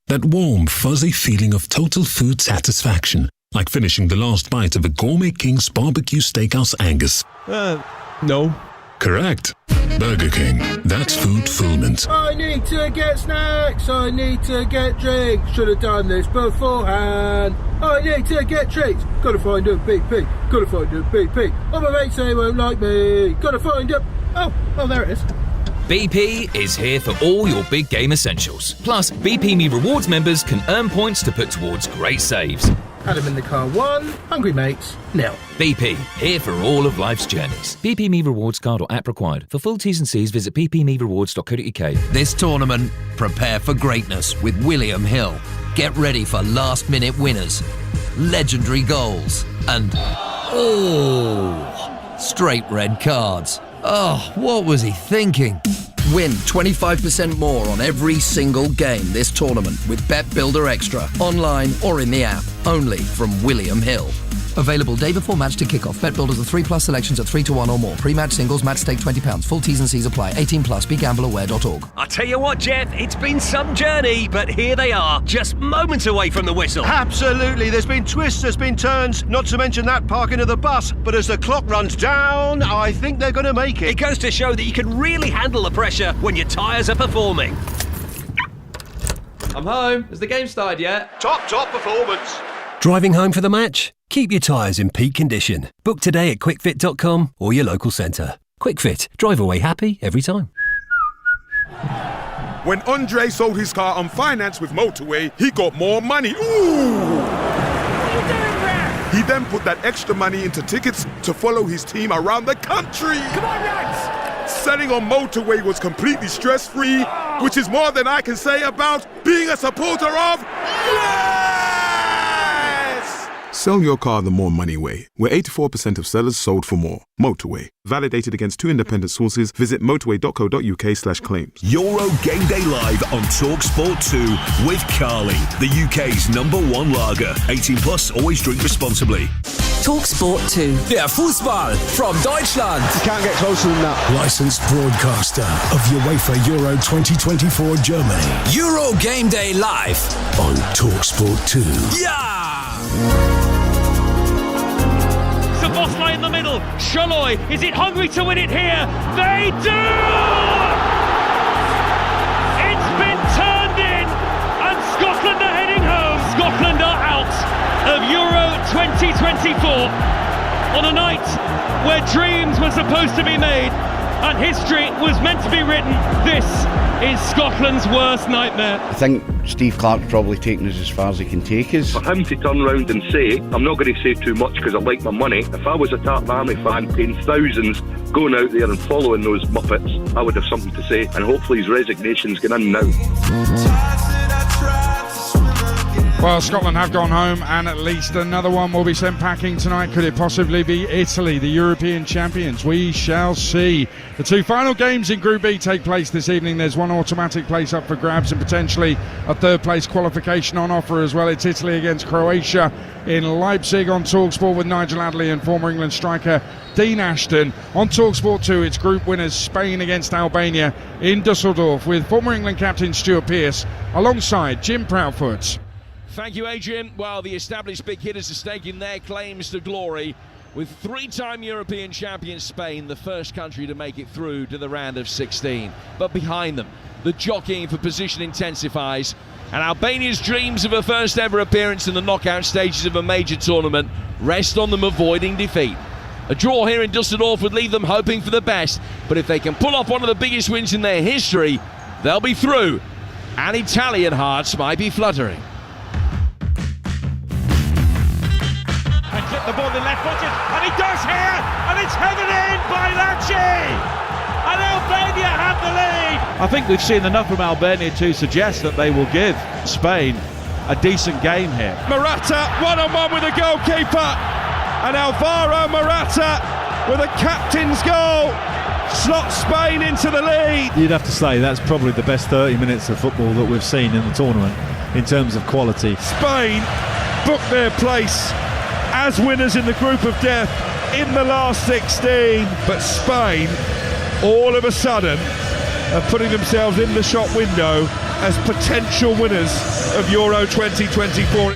That warm, fuzzy feeling of total food satisfaction. Like finishing the last bite of a Gourmet King's Barbecue Steakhouse Angus. No. Correct. Burger King. That's food fulfillment. I need to get snacks. I need to get drinks. Should have done this beforehand. I need to get treats. Gotta find a BP. Gotta find a BP. Oh, my mates, they won't like me. Gotta find a... Oh, there it is. BP is here for all your big game essentials. Plus, BP Me Rewards members can earn points to put towards great saves. Adam in the car 1, hungry mates, nil. BP, here for all of life's journeys. BP Me Rewards card or app required. For full T's and C's, visit bpmerewards.co.uk. This tournament, prepare for greatness with William Hill. Get ready for last-minute winners, legendary goals, and, straight red cards. Oh, what was he thinking? Win 25% more on every single game this tournament with Bet Builder Extra, online or in the app. Only from William Hill. Available day before match to kick-off. Bet Builders with 3+ selections at 3-1 or more. Pre-match singles, match stake £20. Full T's and C's apply. 18+. BeGambleAware.org. I tell you what, Jeff, it's been some journey, but here they are, just moments away from the whistle. Absolutely. There's been twists, there's been turns, not to mention that parking of the bus. But as the clock runs down, I think they're going to make it. It goes to show that you can really handle the pressure when your tyres are performing. I'm home. Has the game started yet? Top performance. Driving home for the match? Keep your tyres in peak condition. Book today at quickfit.com or your local centre. Quickfit. Drive away happy every time. When Andre sold his car on finance with Motorway, he got more money. Ooh! What are you doing there? He then put that extra money into tickets to follow his team around the country. Come on, lads! Selling on Motorway was completely stress-free, which is more than I can say about being a supporter of... Sell your car the more money way, where 84% of sellers sold for more. Motorway. Validated against 2 independent sources. Visit motorway.co.uk/claims. Euro Game Day Live on TalkSport 2 with Carling, the UK's #1 lager. 18+, always drink responsibly. TalkSport 2. Der Fußball from Deutschland. You can't get closer than that. Licensed broadcaster of UEFA Euro 2024 Germany. Euro Game Day Live on TalkSport 2. Yeah! Sabosla in the middle. Sholoi, is it hungry to win it here? They do! It's been turned in, and Scotland are heading home. Scotland are out of Euro 2024 on a night where dreams were supposed to be made and history was meant to be written. This is Scotland's worst nightmare. I think Steve Clarke's probably taken us as far as he can take us. For him to turn around and say, I'm not going to say too much because I like my money. If I was a Tartan Army fan paying thousands going out there and following those Muppets, I would have something to say, and hopefully his resignation's going in now. Well, Scotland have gone home, and at least another one will be sent packing tonight. Could it possibly be Italy, the European champions? We shall see. The 2 final games in Group B take place this evening. There's one automatic place up for grabs and potentially a third-place qualification on offer as well. It's Italy against Croatia in Leipzig on TalkSport with Nigel Adderley and former England striker Dean Ashton. On TalkSport 2, it's group winners Spain against Albania in Dusseldorf with former England captain Stuart Pearce alongside Jim Proudfoot. Thank you, Adrian. Well, the established big hitters are staking their claims to glory with 3-time European champion Spain, the first country to make it through to the round of 16. But behind them, the jockeying for position intensifies, and Albania's dreams of a first ever appearance in the knockout stages of a major tournament rest on them avoiding defeat. A draw here in Dusseldorf would leave them hoping for the best, but if they can pull off one of the biggest wins in their history, they'll be through, and Italian hearts might be fluttering. The ball in left footed, and he does here, and it's headed in by Lacci, and Albania have the lead. I think we've seen enough from Albania to suggest that they will give Spain a decent game here. Morata one-on-one with the goalkeeper, and Alvaro Morata with a captain's goal slots Spain into the lead. You'd have to say that's probably the best 30 minutes of football that we've seen in the tournament in terms of quality. Spain booked their place as winners in the group of death in the last 16, but Spain all of a sudden are putting themselves in the shop window as potential winners of Euro 2024.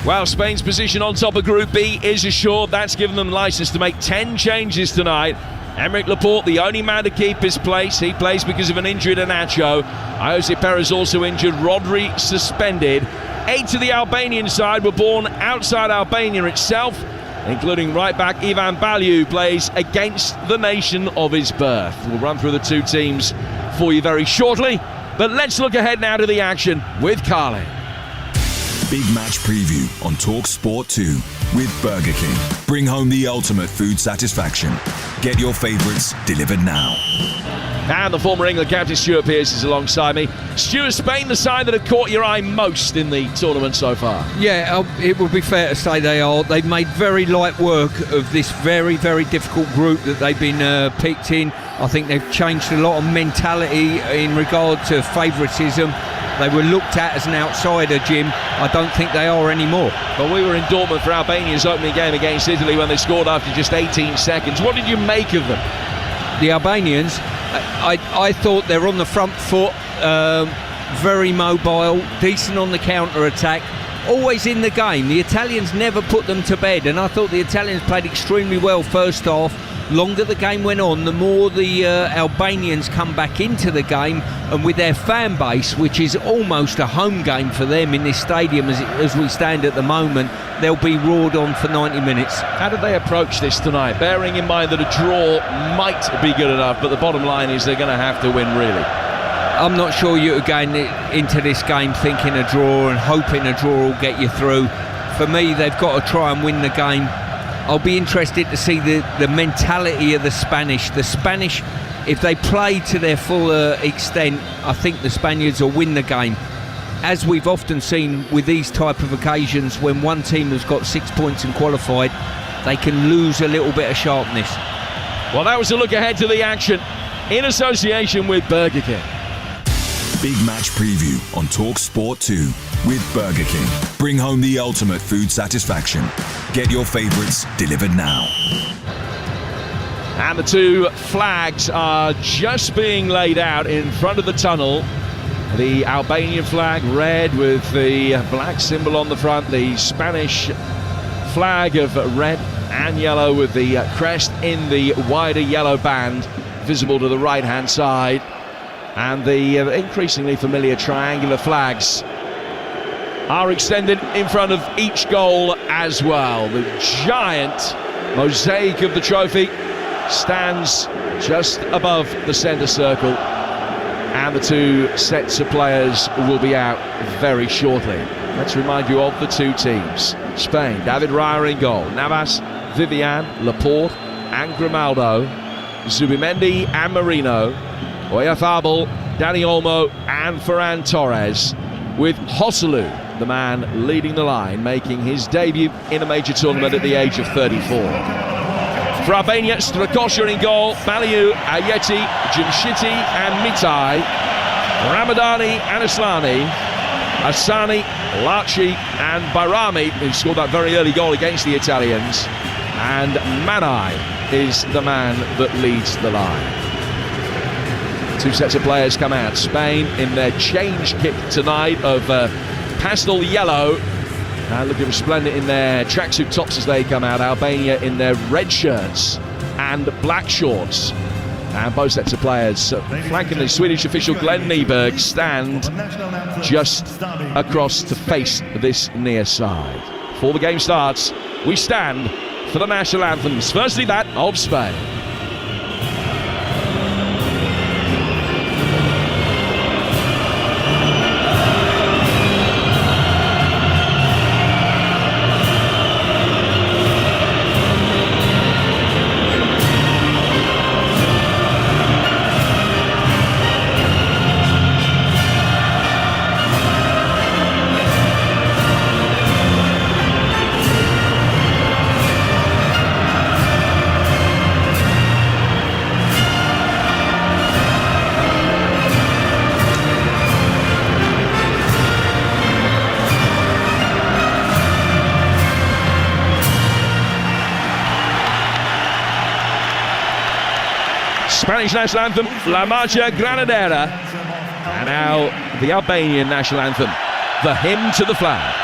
Well, Spain's position on top of Group B is assured. That's given them licence to make 10 changes tonight. Aymeric Laporte, the only man to keep his place. He plays because of an injury to Nacho. Jose Perez also injured. Rodri suspended. 8 of the Albanian side were born outside Albania itself, including right-back Ivan Balju, who plays against the nation of his birth. We'll run through the two teams for you very shortly, but let's look ahead now to the action with Carly. Big match preview on Talk Sport 2 with Burger King. Bring home the ultimate food satisfaction. Get your favourites delivered now. And the former England captain Stuart Pearce is alongside me. Stuart, Spain, the side that have caught your eye most in the tournament so far? Yeah, it would be fair to say they are. They've made very light work of this very, very difficult group that they've been picked in. I think they've changed a lot of mentality in regard to favouritism. They were looked at as an outsider, Jim. I don't think they are anymore. Well, we were in Dortmund for Albania's opening game against Italy when they scored after just 18 seconds. What did you make of them? The Albanians, I thought they're on the front foot, very mobile, decent on the counter-attack, always in the game. The Italians never put them to bed, and I thought the Italians played extremely well first half. Longer the game went on, the more the Albanians come back into the game, and with their fan base, which is almost a home game for them in this stadium as we stand at the moment, they'll be roared on for 90 minutes. How did they approach this tonight, bearing in mind that a draw might be good enough, but the bottom line is they're going to have to win, really? I'm not sure you're going into this game thinking a draw and hoping a draw will get you through. For me, they've got to try and win the game. I'll be interested to see the mentality of the Spanish. The Spanish, if they play to their full extent, I think the Spaniards will win the game. As we've often seen with these type of occasions, when one team has got 6 points and qualified, they can lose a little bit of sharpness. Well, that was a look ahead to the action in association with Burger King. Big match preview on Talk Sport 2 with Burger King. Bring home the ultimate food satisfaction. Get your favourites delivered now. And the two flags are just being laid out in front of the tunnel. The Albanian flag, red with the black symbol on the front. The Spanish flag of red and yellow with the crest in the wider yellow band visible to the right-hand side. And the increasingly familiar triangular flags are extended in front of each goal as well. The giant mosaic of the trophy stands just above the centre circle, and the two sets of players will be out very shortly. Let's remind you of the two teams. Spain, David Raya in goal, Navas, Vivian, Laporte and Grimaldo, Zubimendi and Marino, Oyarzabal, Dani Olmo and Ferran Torres, with Joselu, the man leading the line, making his debut in a major tournament at the age of 34. For Albania, Strakosha in goal, Balju, Ayeti, Jimshiti and Mitai, Ramadani and Aslani, Asani, Laci and Bayrami, who scored that very early goal against the Italians, and Manai is the man that leads the line. Two sets of players come out. Spain in their change kit tonight of pastel yellow, looking resplendent in their tracksuit tops as they come out. Albania in their red shirts and black shorts. And both sets of players flanking the Swedish official Glenn Nyberg stand just across to face this near side. Before the game starts, we stand for the national anthems. Firstly, that of Spain. Spanish national anthem, La Marcha Granadera. And now the Albanian national anthem, the hymn to the flag.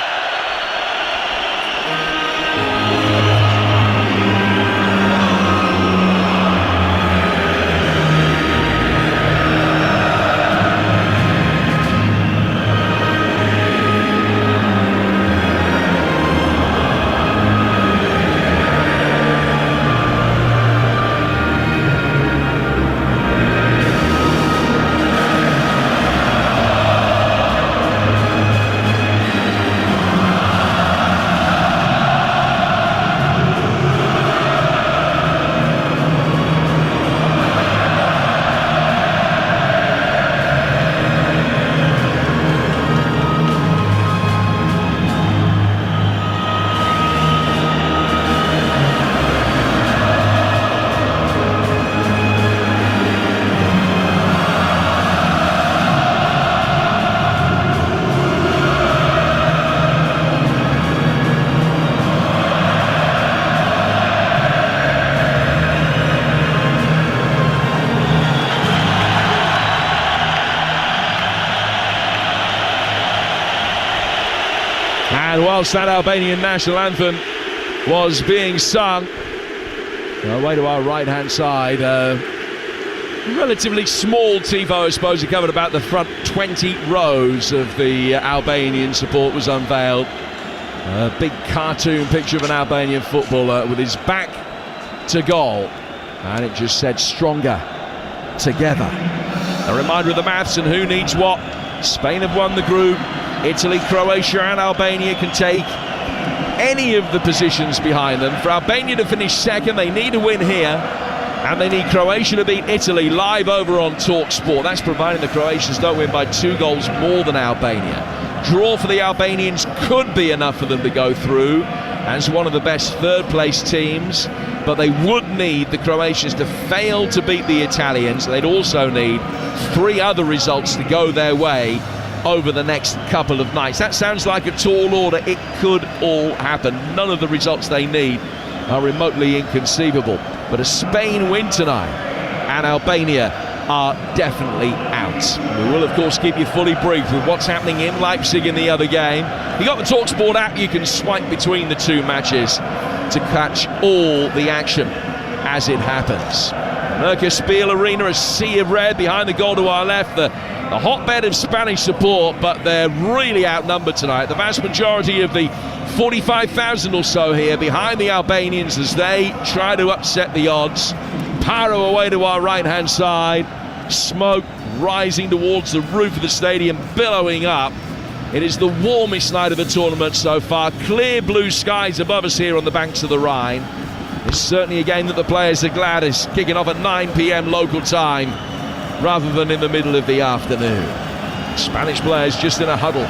And whilst that Albanian national anthem was being sung, away to our right-hand side, relatively small tifo, I suppose. It covered about the front 20 rows of the Albanian support was unveiled. A big cartoon picture of an Albanian footballer with his back to goal, and it just said "stronger together." A reminder of the maths and who needs what. Spain have won the group. Italy, Croatia and Albania can take any of the positions behind them. For Albania to finish second, they need a win here, and they need Croatia to beat Italy live over on TalkSport. That's providing the Croatians don't win by 2 goals more than Albania. Draw for the Albanians could be enough for them to go through as one of the best third-place teams, but they would need the Croatians to fail to beat the Italians. They'd also need 3 other results to go their way over the next couple of nights. That sounds like a tall order. It could all happen. None of the results they need are remotely inconceivable. But a Spain win tonight and Albania are definitely out. We will, of course, keep you fully briefed with what's happening in Leipzig in the other game. You got the TalkSport app. You can swipe between the 2 matches to catch all the action as it happens. Mercaspiel Arena, a sea of red behind the goal to our left. The hotbed of Spanish support, but they're really outnumbered tonight. The vast majority of the 45,000 or so here behind the Albanians as they try to upset the odds. Pyro away to our right-hand side. Smoke rising towards the roof of the stadium, billowing up. It is the warmest night of the tournament so far. Clear blue skies above us here on the banks of the Rhine. It's certainly a game that the players are glad is kicking off at 9 p.m. local time rather than in the middle of the afternoon. Spanish players just in a huddle.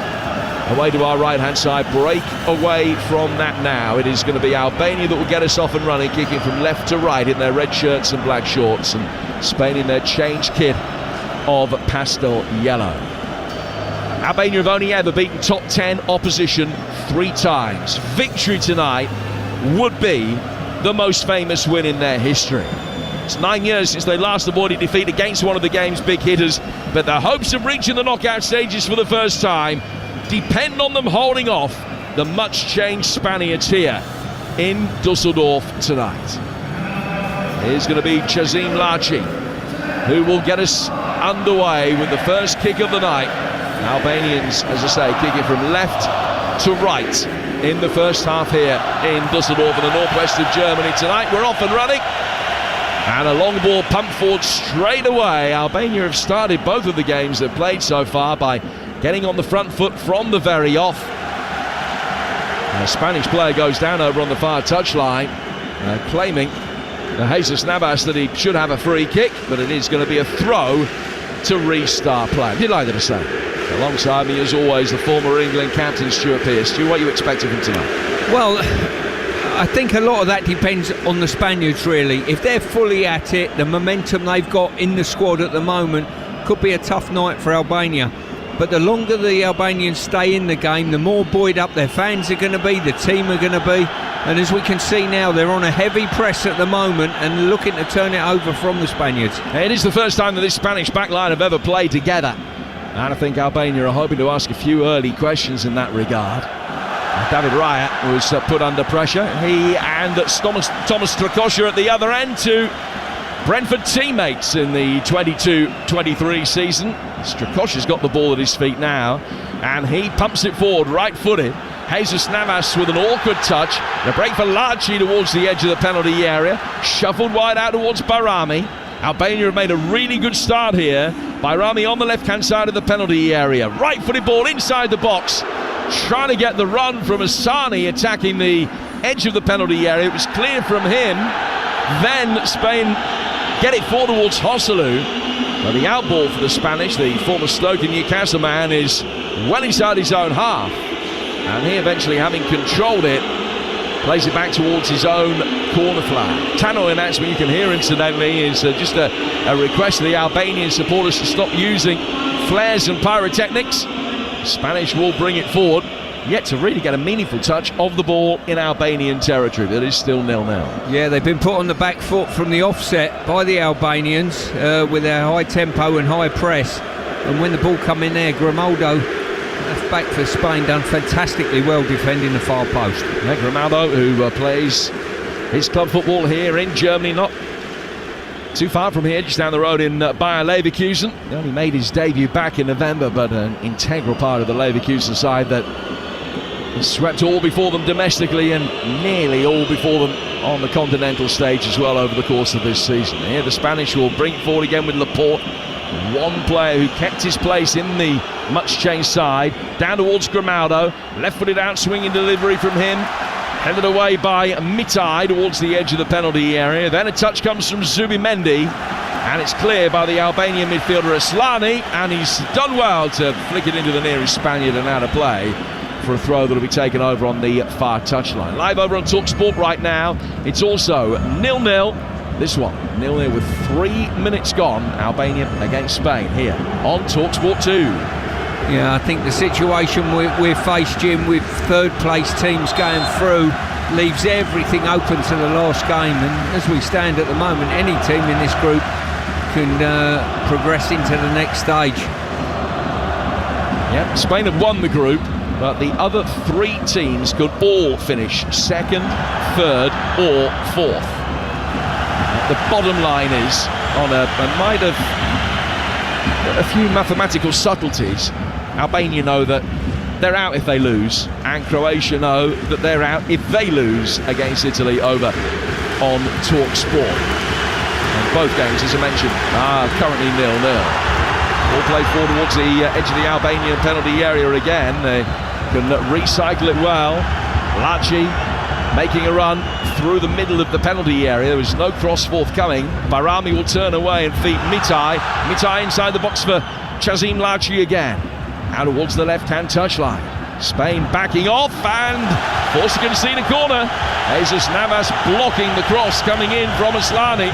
Away to our right-hand side, break away from that now. It is going to be Albania that will get us off and running, kicking from left to right in their red shirts and black shorts, and Spain in their changed kit of pastel yellow. Albania have only ever beaten top 10 opposition 3 times. Victory tonight would be the most famous win in their history. It's 9 years since they last avoided defeat against one of the game's big hitters, but their hopes of reaching the knockout stages for the first time depend on them holding off the much-changed Spaniards here in Dusseldorf tonight. Here's going to be Chazim Laci, who will get us underway with the first kick of the night. Albanians, as I say, kicking from left to right in the first half here in Dusseldorf in the northwest of Germany tonight. We're off and running. And a long ball pumped forward straight away. Albania have started both of the games they've played so far by getting on the front foot from the very off. And a Spanish player goes down over on the far touchline, claiming Jesus Navas that he should have a free kick, but it is going to be a throw to restart play. Delighted to say. Alongside me, as always, the former England captain Stuart Pearce. Stu, what are you expecting from tonight? Well, I think a lot of that depends on the Spaniards, really. If they're fully at it, the momentum they've got in the squad at the moment could be a tough night for Albania. But the longer the Albanians stay in the game, the more buoyed up their fans are going to be, the team are going to be. And as we can see now, they're on a heavy press at the moment and looking to turn it over from the Spaniards. It is the first time that this Spanish backline have ever played together. And I think Albania are hoping to ask a few early questions in that regard. David Raya was put under pressure. He and Thomas Strakosha at the other end, two Brentford teammates in the 22-23 season. Strakosha's got the ball at his feet now, and he pumps it forward, right-footed. Jesus Navas with an awkward touch. The break for Laci towards the edge of the penalty area. Shuffled wide out towards Bayrami. Albania have made a really good start here. Bayrami on the left-hand side of the penalty area. Right-footed ball inside the box. Trying to get the run from Asani attacking the edge of the penalty area. It was clear from him. Then Spain get it forward towards Joselu. But the outball for the Spanish, the former Stoke and Newcastle man, is well inside his own half. And he eventually, having controlled it, plays it back towards his own corner flag. Tannoy announcement, you can hear incidentally, is just a request to the Albanian supporters to stop using flares and pyrotechnics. Spanish will bring it forward, yet to really get a meaningful touch of the ball in Albanian territory. That is still 0-0. Yeah, they've been put on the back foot from the offset by the Albanians with their high tempo and high press. And when the ball come in there, Grimaldo, left back for Spain, done fantastically well defending the far post. Yeah, Grimaldo, who plays his club football here in Germany, not too far from here, just down the road in Bayer Leverkusen. He only made his debut back in November, but an integral part of the Leverkusen side that swept all before them domestically and nearly all before them on the continental stage as well over the course of this season. Here the Spanish will bring it forward again with Laporte. One player who kept his place in the much-changed side. Down towards Grimaldo. Left-footed out swinging delivery from him. Headed away by Mitai towards the edge of the penalty area. Then a touch comes from Zubimendi. And it's clear by the Albanian midfielder Aslani. And he's done well to flick it into the nearest Spaniard and out of play for a throw that will be taken over on the far touchline. Live over on TalkSport right now. It's also 0-0. This one, 0-0 with 3 minutes gone. Albania against Spain here on TalkSport 2. Yeah, I think the situation we're faced, Jim, with third-place teams going through leaves everything open to the last game. And as we stand at the moment, any team in this group can progress into the next stage. Yeah, Spain have won the group, but the other 3 teams could all finish second, third or fourth. The bottom line is, on a mind of a few mathematical subtleties, Albania know that they're out if they lose, and Croatia know that they're out if they lose against Italy over on TalkSport. And both games, as I mentioned, are currently 0-0. All played forward towards the edge of the Albanian penalty area again. They can recycle it well. Laci making a run through the middle of the penalty area. There was no cross forthcoming. Bayrami will turn away and feed Mitai. Mitai inside the box for Chazim Laci again. Out towards the left-hand touchline. Spain backing off and forced to concede a corner. Jesus Navas blocking the cross coming in from Aslani.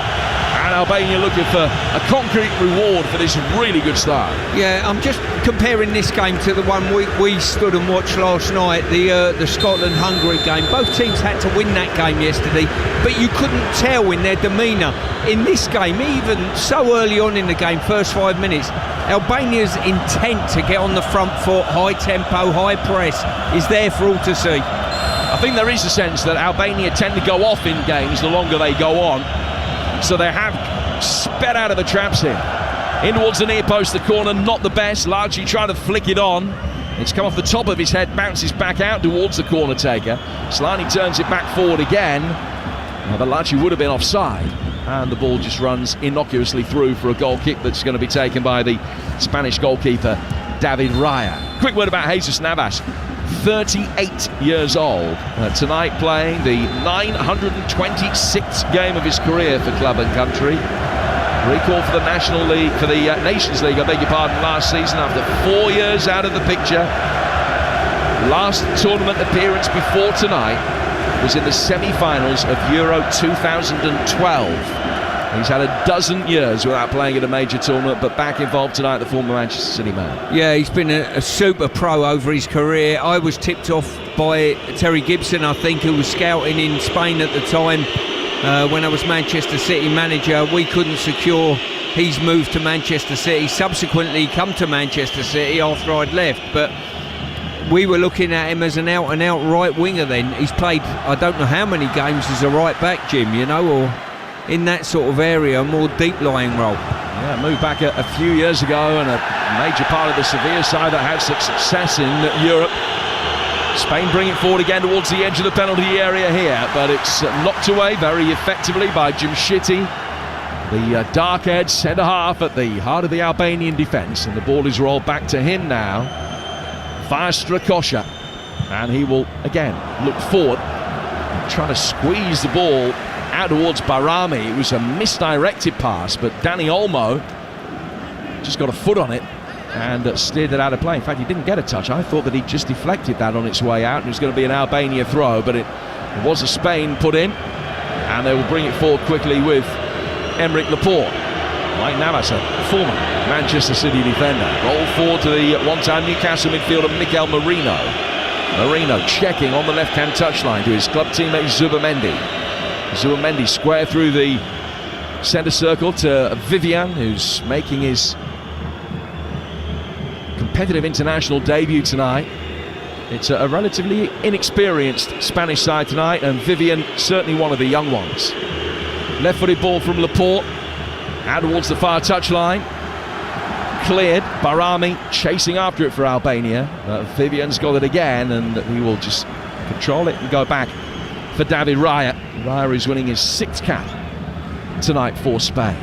And Albania looking for a concrete reward for this really good start. Yeah, I'm just comparing this game to the one we stood and watched last night, the Scotland-Hungary game. Both teams had to win that game yesterday, but you couldn't tell in their demeanour. In this game, even so early on in the game, first 5 minutes, Albania's intent to get on the front foot, high tempo, high press, is there for all to see. I think there is a sense that Albania tend to go off in games the longer they go on. So they have sped out of the traps here. In towards the near post, the corner, not the best. Laci trying to flick it on. It's come off the top of his head, bounces back out towards the corner taker. Slani turns it back forward again. But Laci would have been offside. And the ball just runs innocuously through for a goal kick that's going to be taken by the Spanish goalkeeper, David Raya. Quick word about Jesus Navas. 38 years old, tonight playing the 926th game of his career for club and country. Recall for the National League, for the Nations League, I beg your pardon, last season after 4 years out of the picture. Last tournament appearance before tonight was in the semi-finals of Euro 2012. He's had a dozen years without playing at a major tournament, but back involved tonight, the former Manchester City man. Yeah, he's been a super pro over his career. I was tipped off by Terry Gibson, I think, who was scouting in Spain at the time. When I was Manchester City manager, we couldn't secure his move to Manchester City. Subsequently come to Manchester City after I'd left, but we were looking at him as an out-and-out right winger then. He's played, I don't know how many games as a right back, Jim, you know, or in that sort of area, a more deep-lying role. Yeah, moved back a few years ago, and a major part of the Sevilla side that had success in Europe. Spain bring it forward again towards the edge of the penalty area here, but it's knocked away very effectively by Jimshiti, the dark-haired centre-half at the heart of the Albanian defence, and the ball is rolled back to him now. Strakosha, and he will again look forward, trying to squeeze the ball out towards Barami. It was a misdirected pass, but Danny Olmo just got a foot on it and steered it out of play. In fact, he didn't get a touch. I thought that he just deflected that on its way out, and it was going to be an Albania throw, but it was a Spain put in, and they will bring it forward quickly with Emeric Laporte. Mike Navas, a former Manchester City defender. Roll forward to the one-time Newcastle midfielder Mikel Merino. Merino checking on the left-hand touchline to his club teammate Zubamendi. Zubamendi square through the centre circle to Vivian, who's making his competitive international debut tonight. It's a relatively inexperienced Spanish side tonight, and Vivian certainly one of the young ones. Left-footed ball from Laporte. Out towards the far touchline. Cleared. Barami chasing after it for Albania. Vivian's got it again, and he will just control it and go back for David Raya. Raya is winning his 6th cap tonight for Spain.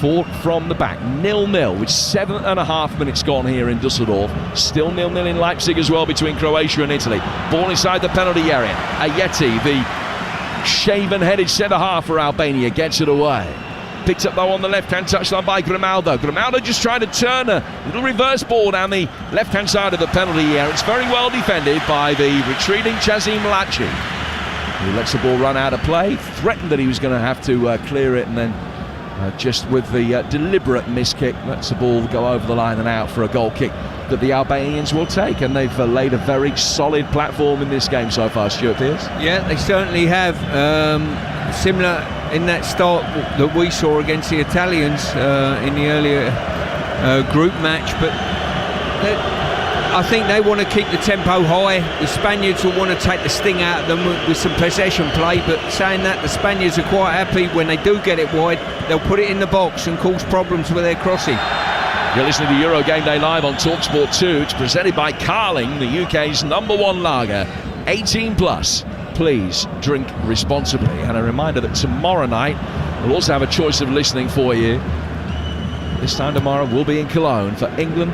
4 from the back. 0-0 with 7.5 minutes gone here in Dusseldorf. Still 0-0 in Leipzig as well between Croatia and Italy. Ball inside the penalty area. Ayeti, the shaven-headed centre-half for Albania, gets it away. Picked up though on the left-hand touchline by Grimaldo. Grimaldo just trying to turn a little reverse ball down the left-hand side of the penalty area. It's very well defended by the retreating Chazim Lachi. He lets the ball run out of play, threatened that he was going to have to clear it, and then just with the deliberate miskick, lets the ball go over the line and out for a goal kick that the Albanians will take. And they've laid a very solid platform in this game so far, Stuart Pearce. Yeah, they certainly have. Similar in that start that we saw against the Italians in the earlier group match, but I think they want to keep the tempo high. The Spaniards will want to take the sting out of them with some possession play, but saying that, the Spaniards are quite happy when they do get it wide. They'll put it in the box and cause problems with their crossing. You're listening to Euro Game Day live on TalkSport 2. It's presented by Carling, the UK's #1 lager, 18 plus. Please drink responsibly. And a reminder that tomorrow night we'll also have a choice of listening for you. This time tomorrow we'll be in Cologne for England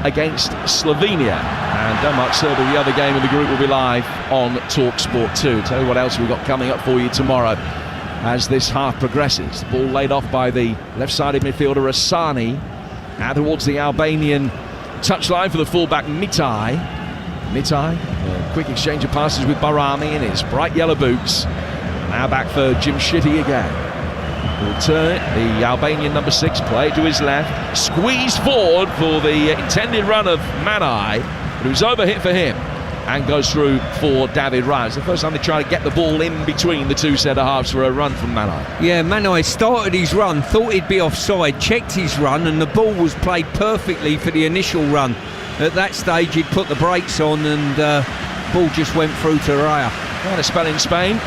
against Slovenia, and Denmark Serbia, the other game of the group, will be live on TalkSport 2. Tell you what else we've got coming up for you tomorrow as this half progresses. The ball laid off by the left-sided midfielder Asani, out towards the Albanian touchline for the fullback Mitai. Quick exchange of passes with Barami in his bright yellow boots. Now back for Jimshiti again. He'll turn it, the Albanian number 6, play to his left, squeeze forward for the intended run of Manai, but it was overhit for him and goes through for David Raya. It's the first time they try to get the ball in between the two centre-halves for a run from Manai. Yeah, Manai started his run, thought he'd be offside, checked his run, and the ball was played perfectly for the initial run. At that stage he'd put the brakes on, and ball just went through to Raya. Quite a spell in Spain.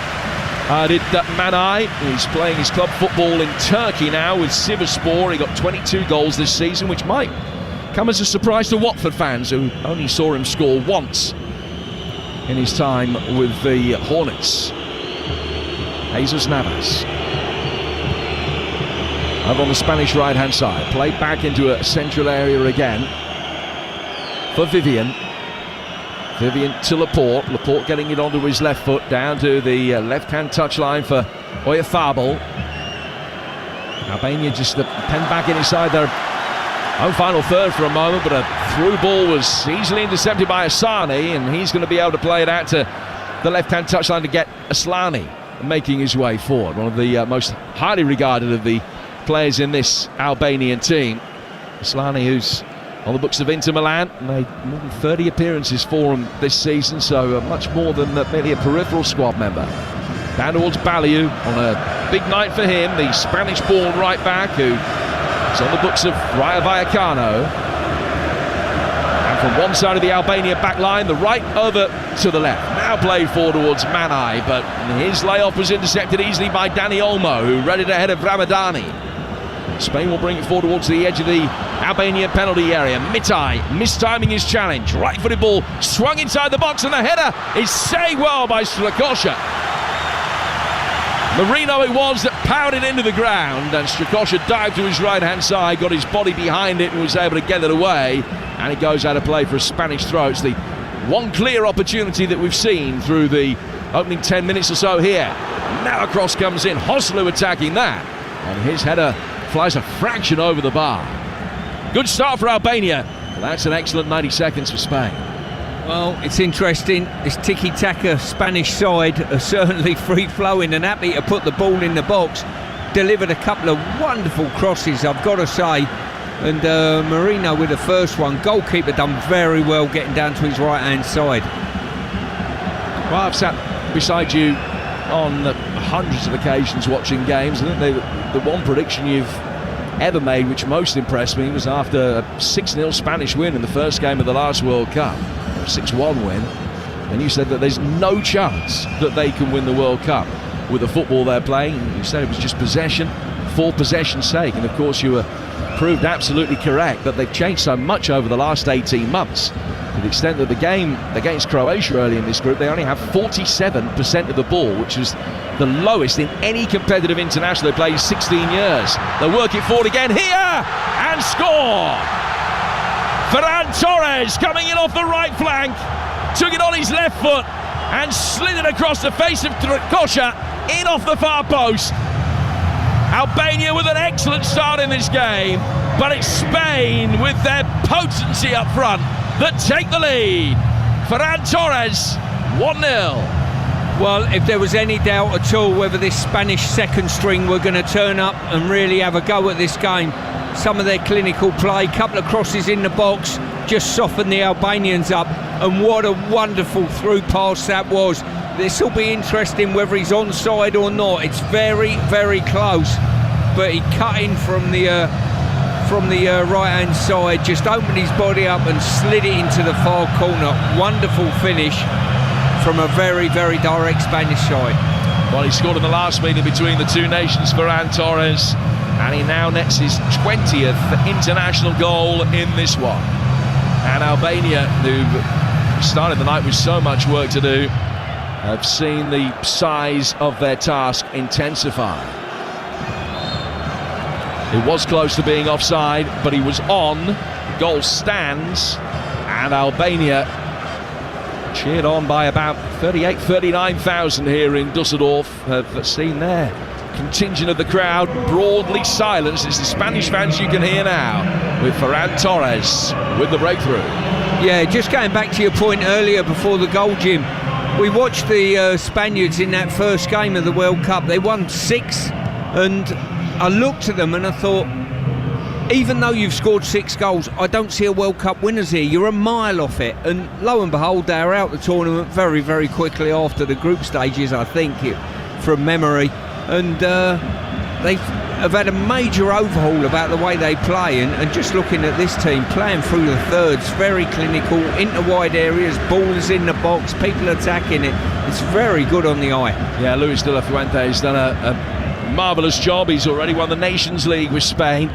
Did Manai, who's playing his club football in Turkey now with Sivasspor. He got 22 goals this season, which might come as a surprise to Watford fans, who only saw him score once in his time with the Hornets. Jesus Navas. Over on the Spanish right-hand side, played back into a central area again for Vivian. Vivian to Laporte. Laporte getting it onto his left foot, down to the left-hand touchline for Oyafabel. Albania just pen back in inside their own final third for a moment, but a through ball was easily intercepted by Asani, and he's going to be able to play it out to the left-hand touchline to get Aslani. making his way forward. One of the most highly regarded of the players in this Albanian team. Slani, who's on the books of Inter Milan, made more than 30 appearances for him this season, so much more than merely a peripheral squad member. Down towards Baliu on a big night for him, the Spanish-born right back who is on the books of Rayo Vallecano. And from one side of the Albania back line, the right over to the left. Now played forward towards Manai, but his layoff was intercepted easily by Dani Olmo, who read it ahead of Ramadani. Spain will bring it forward towards the edge of the Albanian penalty area. Mitai mistiming his challenge. Right-footed ball swung inside the box, and the header is saved well by Strakosha. Marino it was that powered it into the ground, and Strakosha dived to his right-hand side, got his body behind it and was able to get it away, and it goes out of play for a Spanish throw. It's the one clear opportunity that we've seen through the opening 10 minutes or so here. Now a cross comes in, Hoslu attacking that, and his header flies a fraction over the bar. Good start for Albania, but that's an excellent 90 seconds for Spain. Well, it's interesting. This tiki-taka Spanish side are certainly free-flowing and happy to put the ball in the box. Delivered a couple of wonderful crosses, I've got to say. And Marino with the first one. Goalkeeper done very well getting down to his right-hand side. Well, I've sat beside you on hundreds of occasions watching games. I think the one prediction you've ever made which most impressed me was after a 6-0 Spanish win in the first game of the last World Cup, a 6-1 win, and you said that there's no chance that they can win the World Cup with the football they're playing. You said it was just possession for possession's sake, and of course you were proved absolutely correct that they've changed so much over the last 18 months, to the extent that the game against Croatia early in this group, they only have 47% of the ball, which is the lowest in any competitive international they played in 16 years. They'll work it forward again here and score. Ferran Torres coming in off the right flank, took it on his left foot and slid it across the face of Strakosha in off the far post. Albania with an excellent start in this game, but it's Spain with their potency up front that take the lead. Ferran Torres, 1-0. Well, if there was any doubt at all whether this Spanish second string were going to turn up and really have a go at this game, some of their clinical play, couple of crosses in the box, just softened the Albanians up, and what a wonderful through pass that was. This will be interesting whether he's onside or not. It's very, very close, but he cut in from the right-hand side, just opened his body up and slid it into the far corner. Wonderful finish from a very, very direct Spanish side. Well, he scored in the last meeting between the two nations, Ferran Torres, and he now nets his 20th international goal in this one. And Albania, who started the night with so much work to do, have seen the size of their task intensify. It was close to being offside, but he was on. The goal stands, and Albania, cheered on by about 39,000 here in Dusseldorf, have seen their contingent of the crowd broadly silenced. It's the Spanish fans you can hear now, with Ferran Torres with the breakthrough. Yeah, just going back to your point earlier before the goal, Jim, we watched the Spaniards in that first game of the World Cup. They won 6, and I looked at them and I thought, even though you've scored 6 goals, I don't see a World Cup winners here. You're a mile off it. And lo and behold, they're out the tournament very, very quickly after the group stages, I think, from memory. And they have had a major overhaul about the way they play. And just looking at this team, playing through the thirds, very clinical, into wide areas, balls in the box, people attacking it. It's very good on the eye. Yeah, Luis de la Fuente has done a marvellous job. He's already won the Nations League with Spain.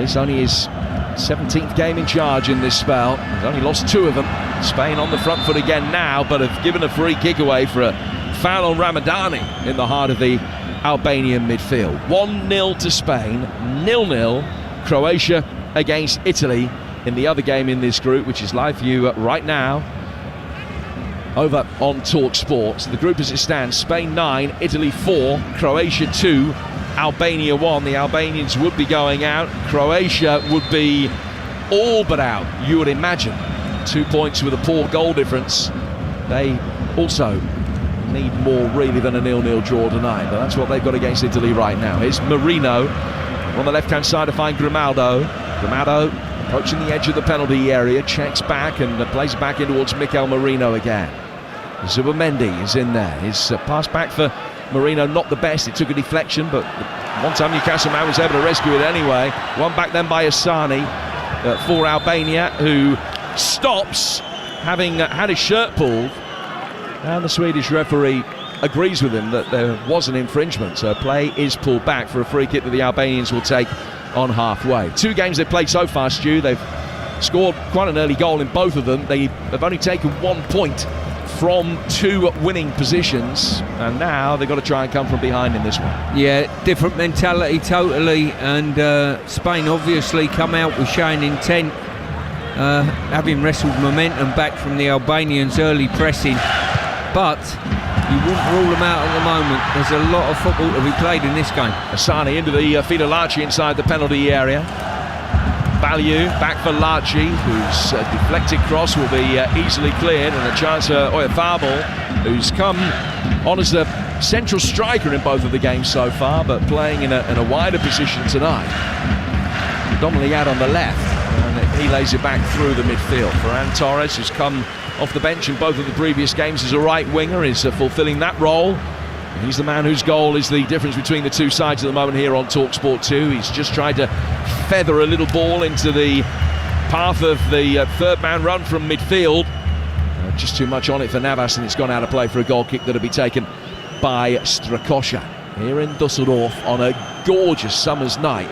It's only his 17th game in charge in this spell. He's only lost 2 of them. Spain on the front foot again now, but have given a free kick away for a foul on Ramadani in the heart of the Albanian midfield. 1-0 to Spain, 0-0 Croatia against Italy in the other game in this group, which is live for you right now over on Talk Sport. So the group as it stands, Spain 9, Italy 4, Croatia 2, Albania 1. The Albanians would be going out. Croatia would be all but out, you would imagine. 2 points with a poor goal difference. They also need more really than a 0-0 draw tonight, but that's what they've got against Italy right now. Here's Marino on the left-hand side to find Grimaldo. Grimaldo approaching the edge of the penalty area, checks back and plays back in towards Mikel Merino again. Zubimendi is in there. His pass back for Merino, not the best. It took a deflection, but one time Newcastle man was able to rescue it anyway. One back then by Asani for Albania, who stops, having had his shirt pulled. And the Swedish referee agrees with him that there was an infringement, so play is pulled back for a free kick that the Albanians will take on halfway. 2 games they've played so far, Stu. They've scored quite an early goal in both of them. They have only taken 1 point from 2 winning positions, and now they've got to try and come from behind in this one. Yeah, different mentality totally, and Spain obviously come out with showing intent, having wrestled momentum back from the Albanians' early pressing, but you wouldn't rule them out at the moment. There's a lot of football to be played in this game. Asani into the feet of Laci inside the penalty area. Ballieu back for Laci, whose deflected cross will be easily cleared, and a chance for Oyafabel, who's come on as a central striker in both of the games so far, but playing in a wider position tonight. Predominantly out on the left, and he lays it back through the midfield. Ferran Torres, who's come off the bench in both of the previous games as a right winger, is fulfilling that role. He's the man whose goal is the difference between the two sides at the moment here on TalkSport 2. He's just tried to feather a little ball into the path of the third man run from midfield. Just too much on it for Navas, and it's gone out of play for a goal kick that'll be taken by Strakosha here in Dusseldorf on a gorgeous summer's night.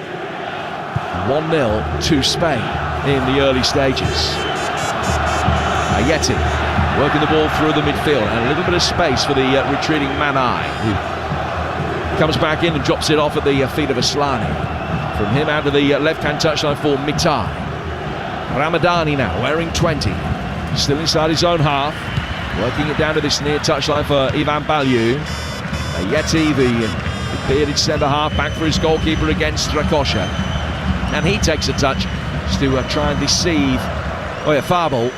1-0 to Spain in the early stages. Ayeti working the ball through the midfield, and a little bit of space for the retreating Manai, who comes back in and drops it off at the feet of Aslani. From him out to the left-hand touchline for Mitai. Ramadani now, wearing 20, still inside his own half, working it down to this near touchline for Ivan Ballieu. Ayeti, the bearded centre-half, back for his goalkeeper against Strakosha. And he takes a touch to try and deceive Oyafabel.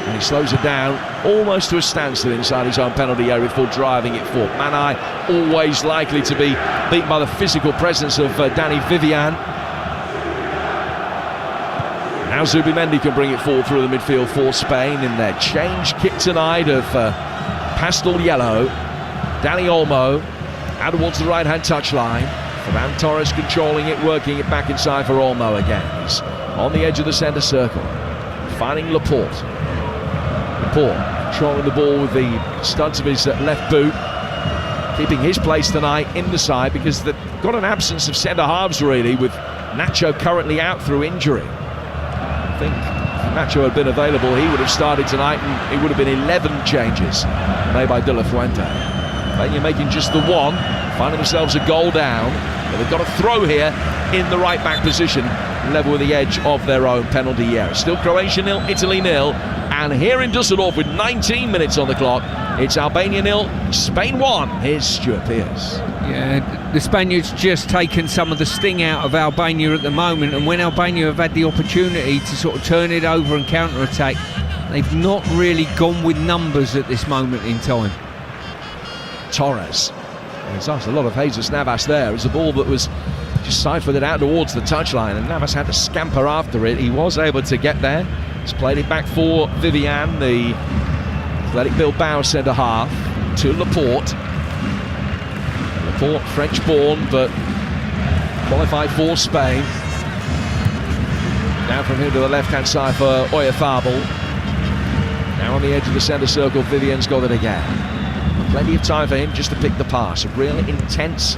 And he slows it down almost to a standstill inside his own penalty area before driving it forward. Manai always likely to be beaten by the physical presence of Danny Vivian. Now Zubimendi can bring it forward through the midfield for Spain in their change kit tonight of pastel yellow. Dani Olmo out towards the right-hand touchline. Ferran Torres controlling it, working it back inside for Olmo again. He's on the edge of the centre circle, finding Laporte. Laporte controlling the ball with the studs of his left boot, keeping his place tonight in the side because they've got an absence of centre-halves really, with Nacho currently out through injury. I think if Nacho had been available, he would have started tonight, and it would have been 11 changes made by De La Fuente. Then you're making just the one, finding themselves a goal down, but they've got a throw here in the right-back position, level with the edge of their own penalty area. Still Croatia 0, Italy 0, and here in Dusseldorf with 19 minutes on the clock, it's Albania 0, Spain 1. Here's Stuart Pearce. Yeah, the Spaniards just taken some of the sting out of Albania at the moment, and when Albania have had the opportunity to sort of turn it over and counter-attack, they've not really gone with numbers at this moment in time. Torres. There's a lot of Jesus Navas there. It's a ball that was just siphoned out towards the touchline, and Navas had to scamper after it. He was able to get there. He's played it back for Vivian, the Athletic Bilbao centre-half, to Laporte. Laporte, French-born, but qualified for Spain. Now from him to the left-hand side for Oyafabel. Now on the edge of the centre circle, Vivian's got it again. Plenty of time for him just to pick the pass. A real intense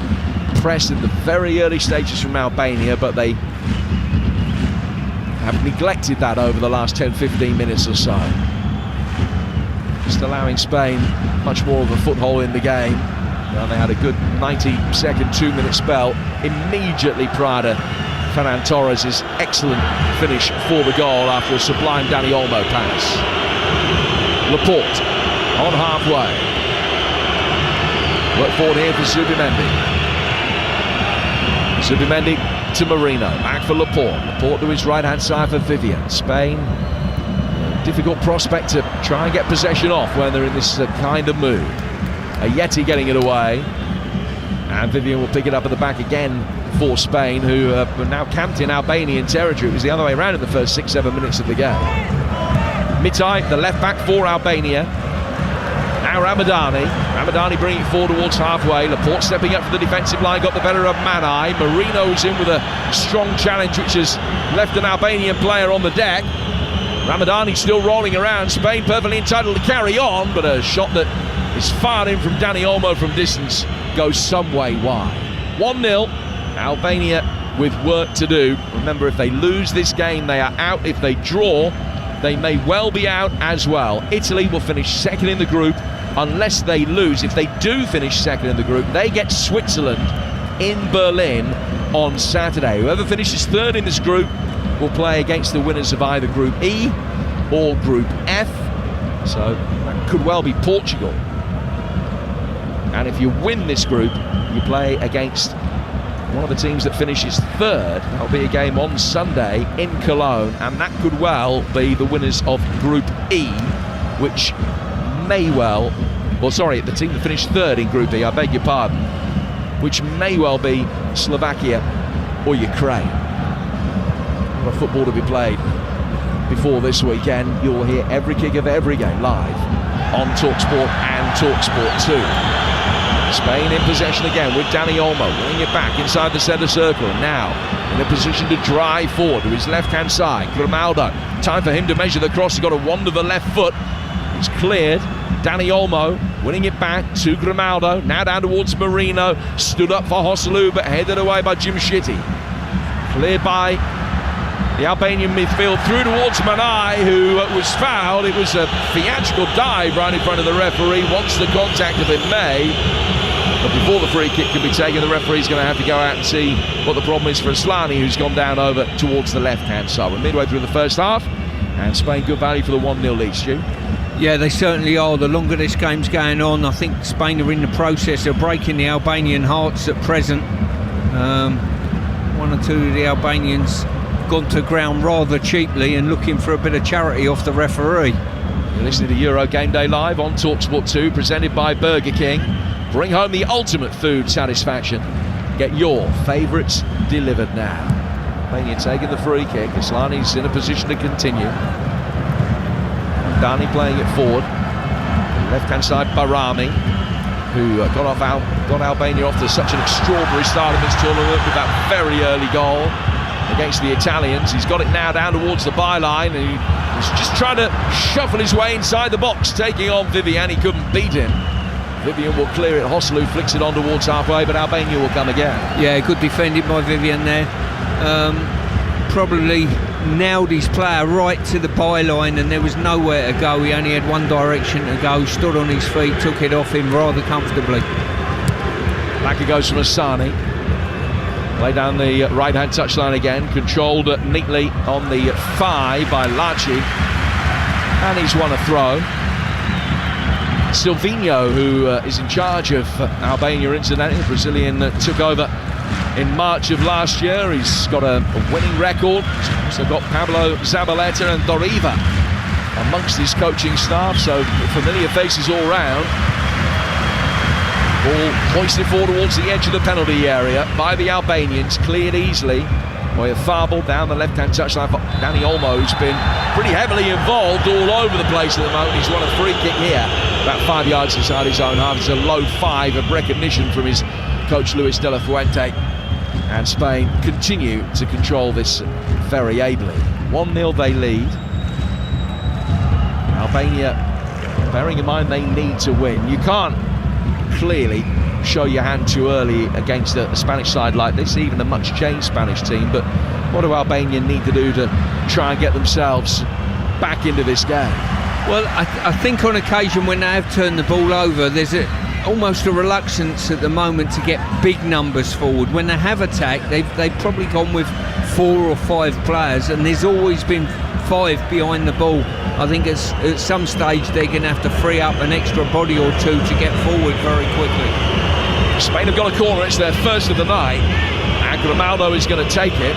press in the very early stages from Albania, but they have neglected that over the last 10-15 minutes or so. Just allowing Spain much more of a foothold in the game. Well, they had a good 90-second, 2-minute spell immediately prior to Ferran Torres' excellent finish for the goal after a sublime Dani Olmo pass. Laporte on halfway. Work forward here for Zubimendi. Zubimendi to Marino. Back for Laporte. Laporte to his right-hand side for Vivian. Spain difficult prospect to try and get possession off when they're in this kind of mood. Yeti getting it away, and Vivian will pick it up at the back again for Spain, who are now camped in Albanian territory. It was the other way around in the first 6-7 minutes of the game. Mitai, the left back for Albania. Now Ramadani bringing it forward towards halfway. Laporte stepping up for the defensive line, got the better of Manai. Marino's in with a strong challenge, which has left an Albanian player on the deck. Ramadani still rolling around. Spain perfectly entitled to carry on, but a shot that is fired in from Dani Olmo from distance goes some way wide. 1-0, Albania with work to do. Remember, if they lose this game, they are out. If they draw, they may well be out as well. Italy will finish second in the group unless they lose. If they do finish second in the group, they get Switzerland in Berlin on Saturday. Whoever finishes third in this group will play against the winners of either Group E or Group F. So that could well be Portugal. And if you win this group, you play against one of the teams that finishes third. That'll be a game on Sunday in Cologne, and that could well be the winners of Group E, which may well, the team that finished third in Group E, I beg your pardon, which may well be Slovakia or Ukraine. What a football to be played before this weekend. You'll hear every kick of every game live on TalkSport and TalkSport 2. Spain in possession again with Dani Olmo, winning it back inside the centre circle, and now in a position to drive forward to his left-hand side. Grimaldo, time for him to measure the cross. He's got to wander the left foot. It's cleared. Dani Olmo winning it back to Grimaldo, now down towards Marino, stood up for Joselu but headed away by Jim Shitty. Cleared by the Albanian midfield through towards Manai, who was fouled. It was a theatrical dive right in front of the referee. Wants the contact if it may. But before the free kick can be taken, the referee's going to have to go out and see what the problem is for Aslani, who's gone down over towards the left-hand side. We're midway through the first half, and Spain good value for the 1-0 lead, Stu. Yeah, they certainly are. The longer this game's going on, I think Spain are in the process of breaking the Albanian hearts at present. One or two of the Albanians gone to ground rather cheaply and looking for a bit of charity off the referee. You're listening to Euro Game Day Live on TalkSport 2, presented by Burger King. Bring home the ultimate food satisfaction. Get your favourites delivered now. Albania taking the free kick. Aslani's in a position to continue. Dani playing it forward. Left-hand side, Barami, who got Albania off to such an extraordinary start in this tournament with that very early goal against the Italians. He's got it now down towards the byline, and he's just trying to shuffle his way inside the box, taking on Vivian. He couldn't beat him. Vivian will clear it. Joselu flicks it on towards halfway, but Albania will come again. Yeah, good defending by Vivian there. Probably nailed his player right to the byline, and there was nowhere to go. He only had one direction to go. Stood on his feet, took it off him rather comfortably. Back it goes from Asani. Play down the right-hand touchline again. Controlled neatly on the thigh by Laci. And he's won a throw. Silvinho, who is in charge of Albania incidentally, the Brazilian that took over in March of last year. He's got a winning record. He's also got Pablo Zabaleta and Doriva amongst his coaching staff, so familiar faces all round. Ball hoisted forward towards the edge of the penalty area by the Albanians, cleared easily. Oyafable down the left-hand touchline for Dani Olmo, who's been pretty heavily involved all over the place at the moment. He's won a free kick here, about 5 yards inside his own half. It's a low 5 of recognition from his coach Luis de la Fuente. And Spain continue to control this very ably. 1-0 they lead. Albania, bearing in mind they need to win. You can't clearly show your hand too early against a Spanish side like this, even a much changed Spanish team. But what do Albania need to do to try and get themselves back into this game? Well, I think on occasion when they have turned the ball over, there's almost a reluctance at the moment to get big numbers forward. When they have attacked, they've probably gone with 4 or 5 players, and there's always been 5 behind the ball. I think at some stage they're going to have to free up an extra body or two to get forward very quickly. Spain have got a corner. It's their first of the night, and Grimaldo is going to take it.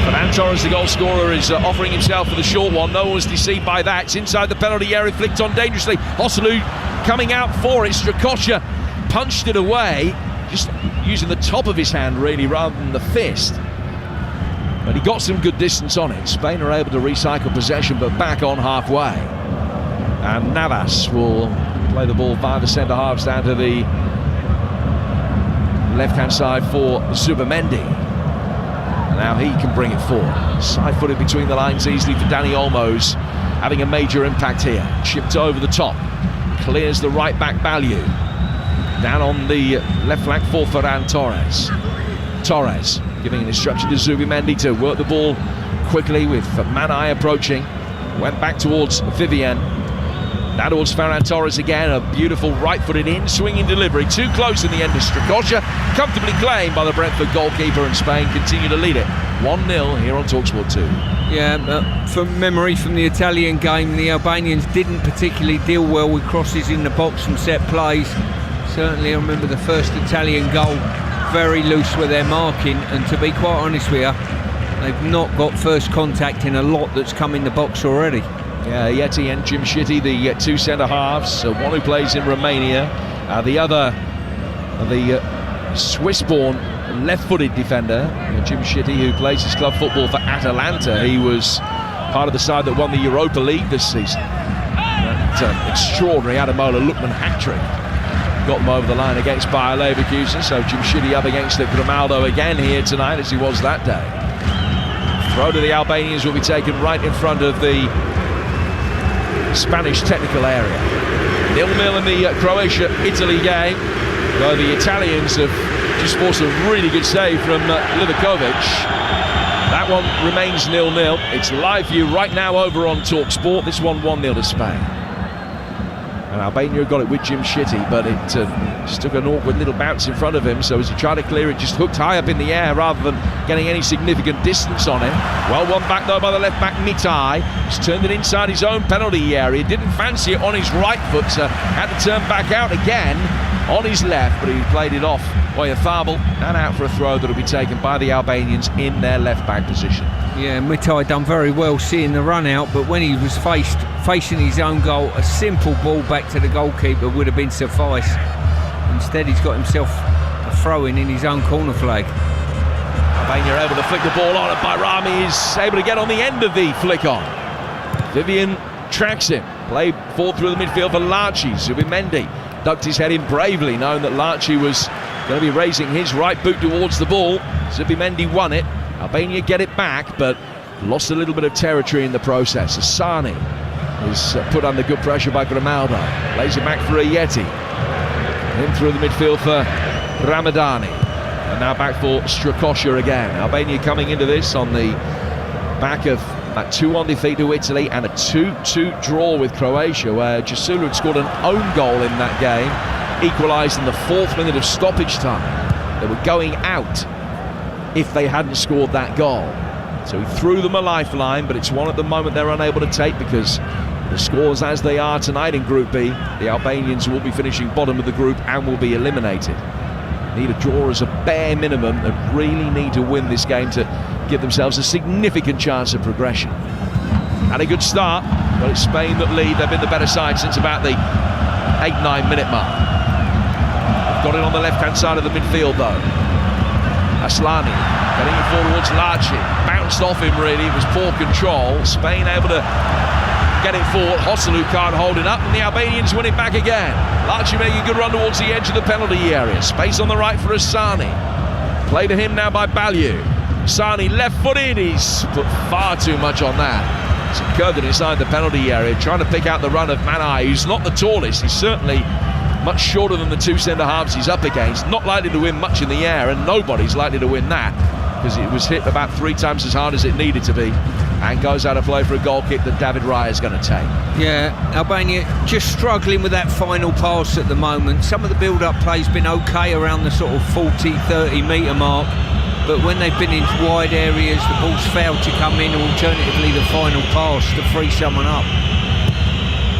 Ferran Torres, the goal scorer, is offering himself for the short one. No one's deceived by that. It's inside the penalty area, flicked on dangerously. Hosselu coming out for it. Strakosha punched it away, just using the top of his hand really rather than the fist. But he got some good distance on it. Spain are able to recycle possession, but back on halfway. And Navas will play the ball via the centre halves down to the left-hand side for Zubamendi. Now he can bring it forward. Side-footed between the lines easily for Dani Olmos, having a major impact here. Chipped over the top. Clears the right-back Ballieu. Down on the left flank for Ferran Torres. Torres giving an instruction to Zubamendi to work the ball quickly with Manai approaching. Went back towards Vivian. Now towards Ferran Torres again. A beautiful right-footed in-swinging delivery. Too close in the end of Strakosha. Comfortably claimed by the Brentford goalkeeper, and Spain continue to lead it 1-0 here on TalkSport 2. Yeah, from memory from the Italian game, the Albanians didn't particularly deal well with crosses in the box from set plays. Certainly I remember the first Italian goal, very loose with their marking, and to be quite honest with you, they've not got first contact in a lot that's come in the box already. Yeah, Yeti and Jim Shitty, the two centre-halves, one who plays in Romania, the other, the Swiss-born left-footed defender, Jim Shitty, who plays his club football for Atalanta. He was part of the side that won the Europa League this season. That extraordinary Ademola Lookman hat-trick got them over the line against Bayer Leverkusen, so Jim Shitty up against Grimaldo again here tonight, as he was that day. Throw to the Albanians will be taken right in front of the Spanish technical area. 0-0 in the Croatia-Italy game, though the Italians have just forced a really good save from Livakovic. That one remains 0-0. It's live view right now over on TalkSport. This one 1-0 to Spain. And Albania got it with Jim Shitty, but it just took an awkward little bounce in front of him, so as he tried to clear it, just hooked high up in the air rather than getting any significant distance on it. Well won back though by the left back Mitai. He's turned it inside his own penalty area. Didn't fancy it on his right foot, so had to turn back out again on his left, but he played it off Oyarzábal and out for a throw that'll be taken by the Albanians in their left back position. Yeah, Mitai done very well seeing the run out, but when he was facing his own goal, a simple ball back to the goalkeeper would have been suffice. Instead he's got himself a throw-in his own corner flag. Albania are able to flick the ball on, and Bayrami is able to get on the end of the flick on. Vivian tracks him, played forward through the midfield for Larchi. Zubamendi ducked his head in bravely, knowing that Larchi was going to be raising his right boot towards the ball. Zubamendi won it. Albania get it back, but lost a little bit of territory in the process. Asani is put under good pressure by Grimaldo. Lays it back for a Yeti. In through the midfield for Ramadani. And now back for Strakosha again. Albania coming into this on the back of that 2-1 defeat to Italy and a 2-2 draw with Croatia, where Jasulu had scored an own goal in that game, equalised in the 4th minute of stoppage time. They were going out if they hadn't scored that goal. So he threw them a lifeline, but it's one at the moment they're unable to take because the scores as they are tonight in Group B, the Albanians will be finishing bottom of the group and will be eliminated. Need a draw as a bare minimum and really need to win this game to give themselves a significant chance of progression. Had a good start, but it's Spain that lead. They've been the better side since about the 8-9 minute mark. Got it on the left-hand side of the midfield though. Aslani getting it forward towards Larchi. Bounced off him really, it was poor control. Spain able to get it forward. Hosselu can't hold it up, and the Albanians win it back again. Larchi making a good run towards the edge of the penalty area. Space on the right for Asani. Play to him now by Ballieu. Asani left-footed, he's put far too much on that. So curved it inside the penalty area, trying to pick out the run of Manai, who's not the tallest. He's certainly much shorter than the two centre-halves he's up against. Not likely to win much in the air, and nobody's likely to win that because it was hit about 3 times as hard as it needed to be, and goes out of play for a goal kick that David Raya is going to take. Yeah, Albania just struggling with that final pass at the moment. Some of the build-up play's been okay around the sort of 40-30 metre mark, but when they've been in wide areas, the ball's failed to come in, or alternatively the final pass to free someone up.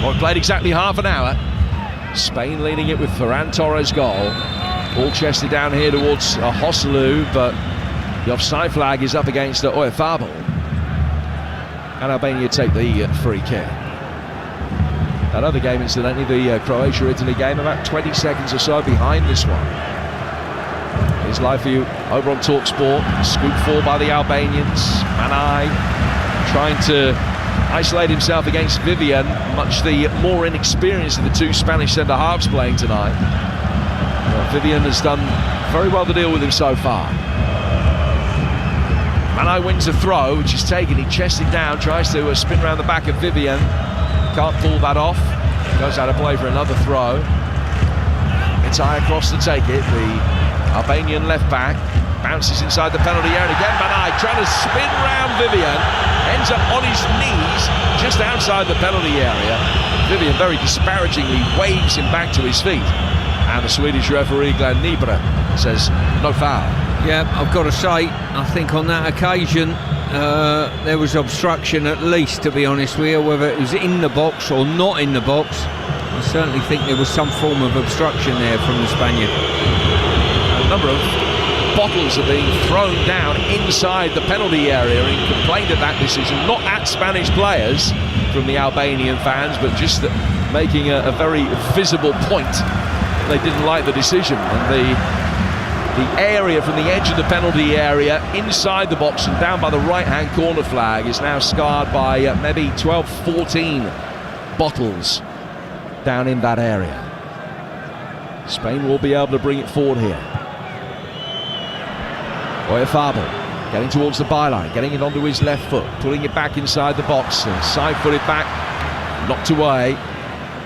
Well, we played exactly half an hour. Spain leading it with Ferran Torres' goal. Ball chested down here towards Hosselu, but The offside flag is up against Oyarzabal. And Albania take the free kick. That other game, incidentally, the Croatia-Italy game, about 20 seconds or so behind this one. Here's live for you over on TalkSport. Scoop 4 by the Albanians. Manai trying to isolate himself against Vivian, much the more inexperienced of the two Spanish centre-halves playing tonight. Well, Vivian has done very well to deal with him so far. Manai wins a throw, which is taken. He chests it down, tries to spin around the back of Vivian. Can't pull that off. Goes out of play for another throw. It's high across to take it. The Albanian left back bounces inside the penalty area again. Manai trying to spin round Vivian, ends up on his knees just outside the penalty area. Vivian very disparagingly waves him back to his feet, and the Swedish referee Glenn Nibra says no foul. Yeah, I've got to say, I think on that occasion there was obstruction at least, to be honest with you. Whether it was in the box or not in the box, I certainly think there was some form of obstruction there from the Spaniard. A number of bottles are being thrown down inside the penalty area in complaint of that decision, not at Spanish players from the Albanian fans, but just making a very visible point. They didn't like the decision, and the area from the edge of the penalty area inside the box and down by the right-hand corner flag is now scarred by maybe 12-14 bottles down in that area. Spain will be able to bring it forward here. Oyarzabal getting towards the byline, getting it onto his left foot, pulling it back inside the box, and side-footed back, knocked away.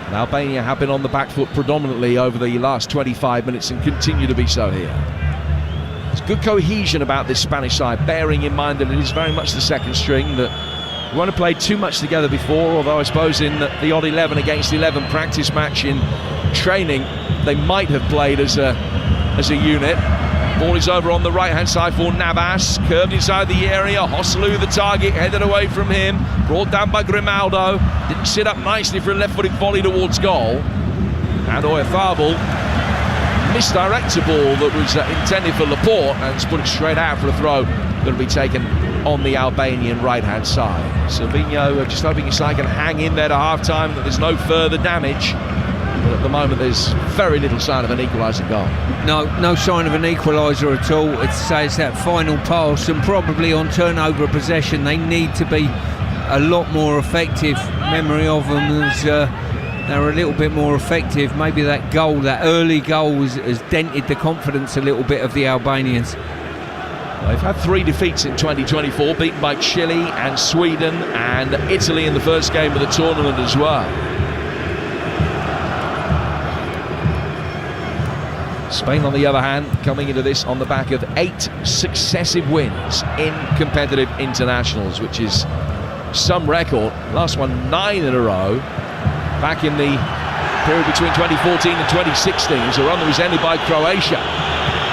And Albania have been on the back foot predominantly over the last 25 minutes and continue to be so here. There's good cohesion about this Spanish side, bearing in mind that it is very much the second string, that we won't have played too much together before, although I suppose in the odd 11 against 11 practice match in training, they might have played as a unit. Ball is over on the right-hand side for Navas, curved inside the area. Joselu, the target, headed away from him, brought down by Grimaldo. Didn't sit up nicely for a left-footed volley towards goal. And Oyarzabal misdirects a ball that was intended for Laporte and put it straight out for a throw that will be taken on the Albanian right-hand side. Silvino just hoping his side can hang in there to half-time, that there's no further damage. But at the moment there's very little sign of an equalising goal. No sign of an equaliser at all. It's that final pass, and probably on turnover of possession they need to be a lot more effective. Memory of them as they're a little bit more effective. Maybe that goal, that early goal, has dented the confidence a little bit of the Albanians. They've had 3 defeats in 2024, beaten by Chile and Sweden and Italy in the first game of the tournament as well. Spain, on the other hand, coming into this on the back of 8 successive wins in competitive internationals, which is some record. Last one 9 in a row back in the period between 2014 and 2016. It was a run that was ended by Croatia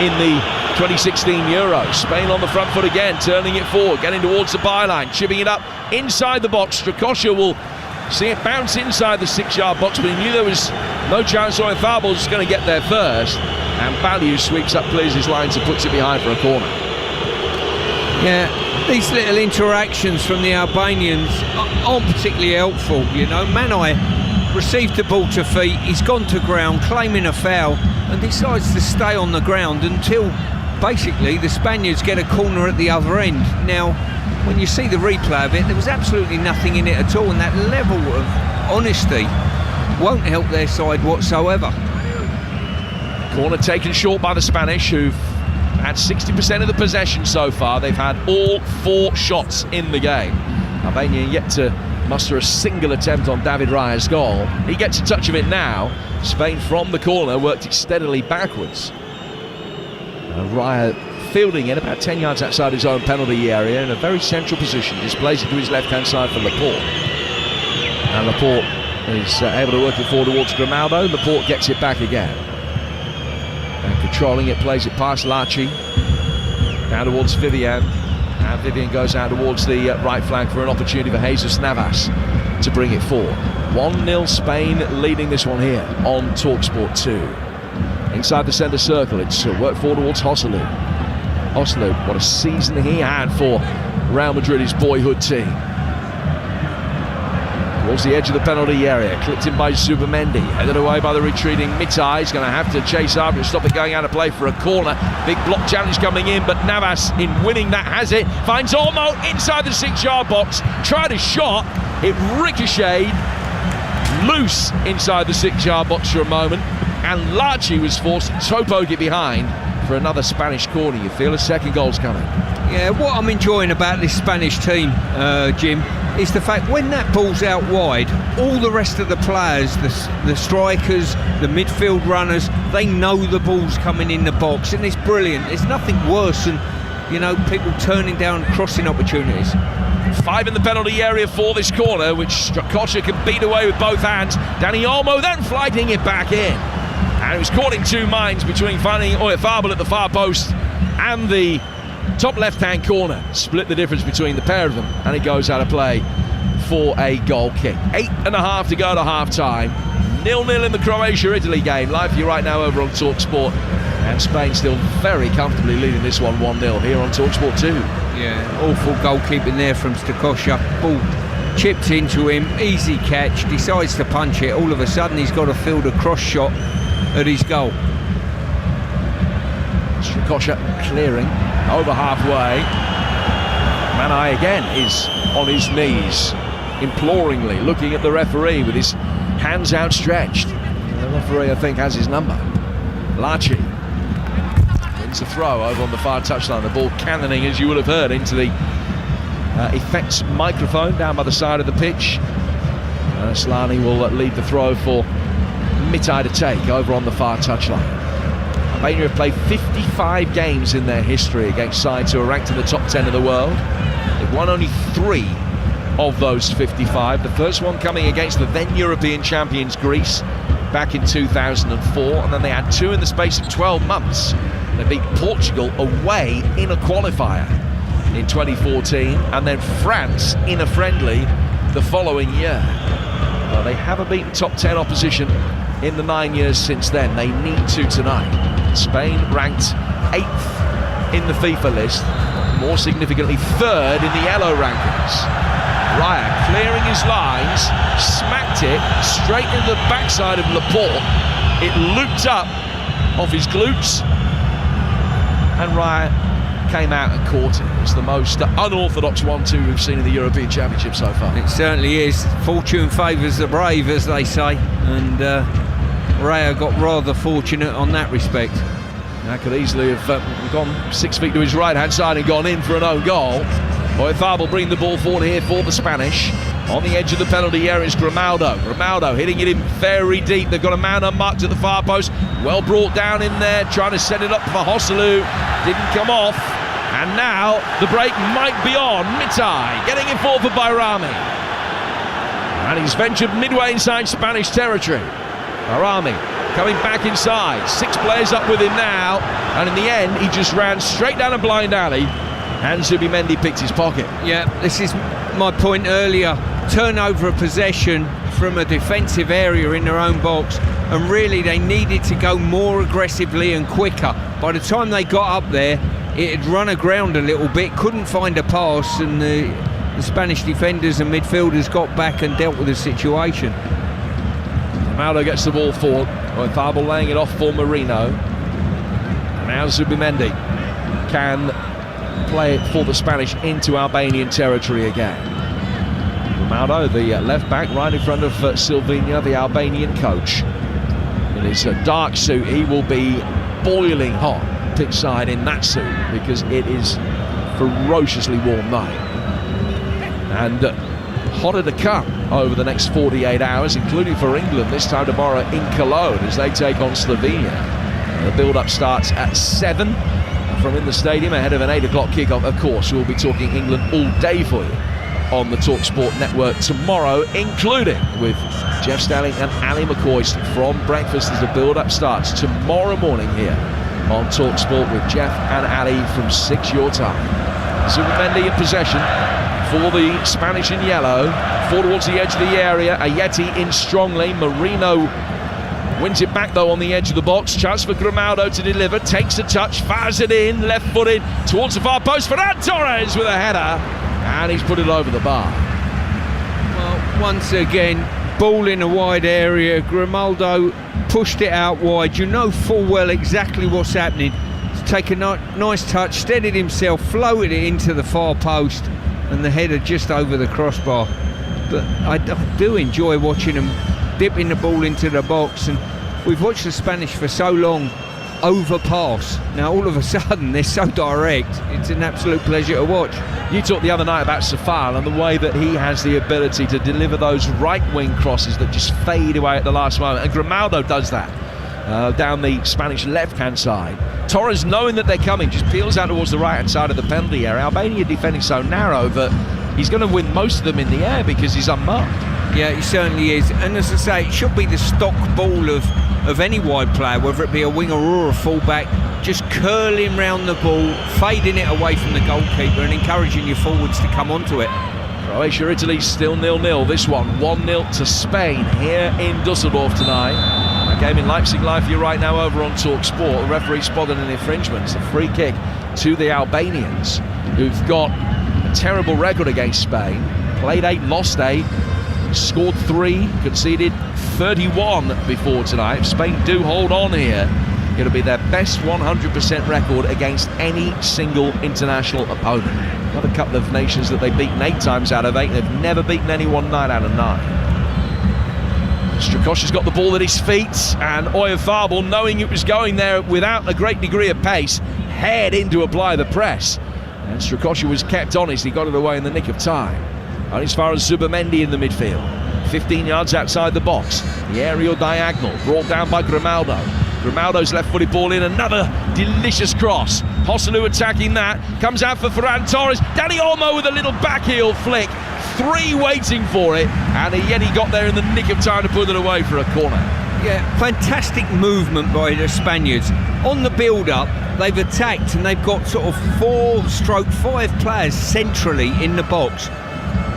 in the 2016 Euro. Spain on the front foot again, turning it forward, getting towards the byline, chipping it up inside the box. Strakosha will see it bounce inside the 6-yard box, but he knew there was no chance Oyarzabal was going to get there first, and Balliu sweeps up, clears his lines and puts it behind for a corner. Yeah, these little interactions from the Albanians aren't particularly helpful, you know. Manai received the ball to feet, he's gone to ground claiming a foul and decides to stay on the ground until basically the Spaniards get a corner at the other end. Now, when you see the replay of it, there was absolutely nothing in it at all, and that level of honesty won't help their side whatsoever. Corner taken short by the Spanish, who've had 60% of the possession so far. They've had all 4 shots in the game. Albania yet to muster a single attempt on David Raya's goal. He gets a touch of it now. Spain from the corner worked it steadily backwards. Raya fielding it about 10 yards outside his own penalty area in a very central position. Displays it to his left-hand side for Laporte. And Laporte is able to work it forward towards Grimaldo. Laporte gets it back again. And controlling it, plays it past Laci. Down towards Vivian. And Vivian goes out towards the right flank for an opportunity for Jesus Navas to bring it forward. 1-0 Spain leading this one here on TalkSport 2. Inside the centre circle, it's worked forward towards Joselu. Oslo, what a season he had for Real Madrid, his boyhood team. Towards the edge of the penalty area, clipped in by Zubimendi, headed away by the retreating Mitai. He's going to have to chase after and stop it going out of play for a corner. Big block challenge coming in, but Navas, in winning that, has it. Finds Olmo inside the 6-yard box. Tried a shot, it ricocheted loose inside the 6-yard box for a moment, and Lachi was forced to poke it behind for another Spanish corner. You feel a second goal's coming. Yeah, what I'm enjoying about this Spanish team, Jim, is the fact when that ball's out wide, all the rest of the players, the strikers, the midfield runners, they know the ball's coming in the box, and it's brilliant. There's nothing worse than, people turning down crossing opportunities. 5 in the penalty area for this corner, which Strakosha can beat away with both hands. Dani Olmo then flighting it back in. And he was caught in two minds between finding Oyarzabal at the far post and the top left-hand corner. Split the difference between the pair of them, and it goes out of play for a goal kick. 8.5 to go to half-time. 0-0 in the Croatia-Italy game. Live for you right now over on TalkSport. And Spain still very comfortably leading this one 1-0 here on TalkSport 2. Yeah, awful goalkeeping there from Strakosha. Ball chipped into him, easy catch, decides to punch it. All of a sudden he's got to field a cross shot at his goal. Strakosha clearing over halfway. Manai again is on his knees, imploringly looking at the referee with his hands outstretched. The referee, I think, has his number. Lachi wins the throw over on the far touchline. The ball cannoning, as you will have heard, into the effects microphone down by the side of the pitch. Slani will lead the throw for Mitai to take over on the far touchline. Albania have played 55 games in their history against sides who are ranked in the top 10 of the world. They've won only 3 of those 55. The first one coming against the then European champions Greece back in 2004, and then they had 2 in the space of 12 months. They beat Portugal away in a qualifier in 2014, and then France in a friendly the following year. Well, they haven't beaten top 10 opposition in the 9 years since then. They need to tonight. Spain ranked 8th in the FIFA list, more significantly 3rd in the yellow rankings. Raya clearing his lines, smacked it straight into the backside of Laporte. It looped up off his glutes, and Raya came out and caught it. It's the most unorthodox 1-2 we've seen in the European Championship so far. It certainly is. Fortune favours the brave, as they say, and Raya got rather fortunate on that respect. That could easily have gone 6 feet to his right-hand side and gone in for an own goal. Oyarzabal bringing the ball forward here for the Spanish. On the edge of the penalty area is Grimaldo. Grimaldo hitting it in very deep. They've got a man unmarked at the far post. Well brought down in there, trying to set it up for Joselu. Didn't come off. And now the break might be on. Mitai getting it forward for Bayrami. And he's ventured midway inside Spanish territory. Bayrami coming back inside. 6 players up with him now. And in the end, he just ran straight down a blind alley. And Zubimendi picked his pocket. Yeah, this is my point earlier. Turnover of possession from a defensive area in their own box, and really they needed to go more aggressively and quicker. By the time they got up there, it had run aground a little bit, couldn't find a pass, and the Spanish defenders and midfielders got back and dealt with the situation. Ronaldo gets the ball forward. Oyarzabal laying it off for Marino. Now Zubimendi can play it for the Spanish into Albanian territory again. Ronaldo, the left back, right in front of Silvina, the Albanian coach. In his dark suit, he will be boiling hot pitchside in that suit because it is ferociously warm night. And hotter to come over the next 48 hours, including for England this time tomorrow in Cologne as they take on Slovenia. The build-up starts at 7 from in the stadium ahead of an 8 o'clock kickoff. Of course, we'll be talking England all day for you on the TalkSport network tomorrow, including with Jeff Stelling and Ali McCoist from breakfast as the build-up starts tomorrow morning here on TalkSport with Jeff and Ali from 6 your time. Zubimendi in possession for the Spanish in yellow, forward towards the edge of the area. Ayeti in strongly. Marino Wins it back though on the edge of the box. Chance for Grimaldo to deliver. Takes a touch, fires it in, left-footed towards the far post. Ferran Torres with a header, and he's put it over the bar. Well, once again, ball in a wide area. Grimaldo pushed it out wide. You know full well exactly what's happening. He's taken a nice touch, steadied himself, floated it into the far post, and the header just over the crossbar. But I do enjoy watching them dipping the ball into the box, and we've watched the Spanish for so long overpass. Now all of a sudden they're so direct, it's an absolute pleasure to watch. You talked the other night about Safal and the way that he has the ability to deliver those right wing crosses that just fade away at the last moment, and Grimaldo does that down the Spanish left hand side. Torres, knowing that they're coming, just peels out towards the right hand side of the penalty area. Albania defending so narrow that he's going to win most of them in the air because he's unmarked. Yeah, he certainly is, and as I say, it should be the stock ball of any wide player, whether it be a winger or a fullback, just curling round the ball, fading it away from the goalkeeper and encouraging your forwards to come onto it. Croatia, Italy still 0-0. This one 1-0 to Spain here in Dusseldorf tonight. A game in Leipzig live for you right now over on Talk Sport. The referee spotted an infringement. It's a free kick to the Albanians, who've got a terrible record against Spain. Played 8, lost 8. Scored 3, conceded 31 before tonight. If Spain do hold on here, it'll be their best 100% record against any single international opponent. Another couple of nations that they've beaten 8 times out of 8. They've never beaten anyone 9 out of 9. Strakosha's got the ball at his feet, and Oyarzabal, knowing it was going there without a great degree of pace, head in to apply the press. And Strakosha was kept honest. He got it away in the nick of time. And as far as Zubamendi in the midfield, 15 yards outside the box, the aerial diagonal brought down by Grimaldo. Grimaldo's left-footed ball in, another delicious cross. Hosselu attacking that, comes out for Ferran Torres. Dani Olmo with a little backheel flick, 3 waiting for it, and yet he got there in the nick of time to put it away for a corner. Yeah, fantastic movement by the Spaniards. On the build-up, they've attacked and they've got sort of 4/5 players centrally in the box.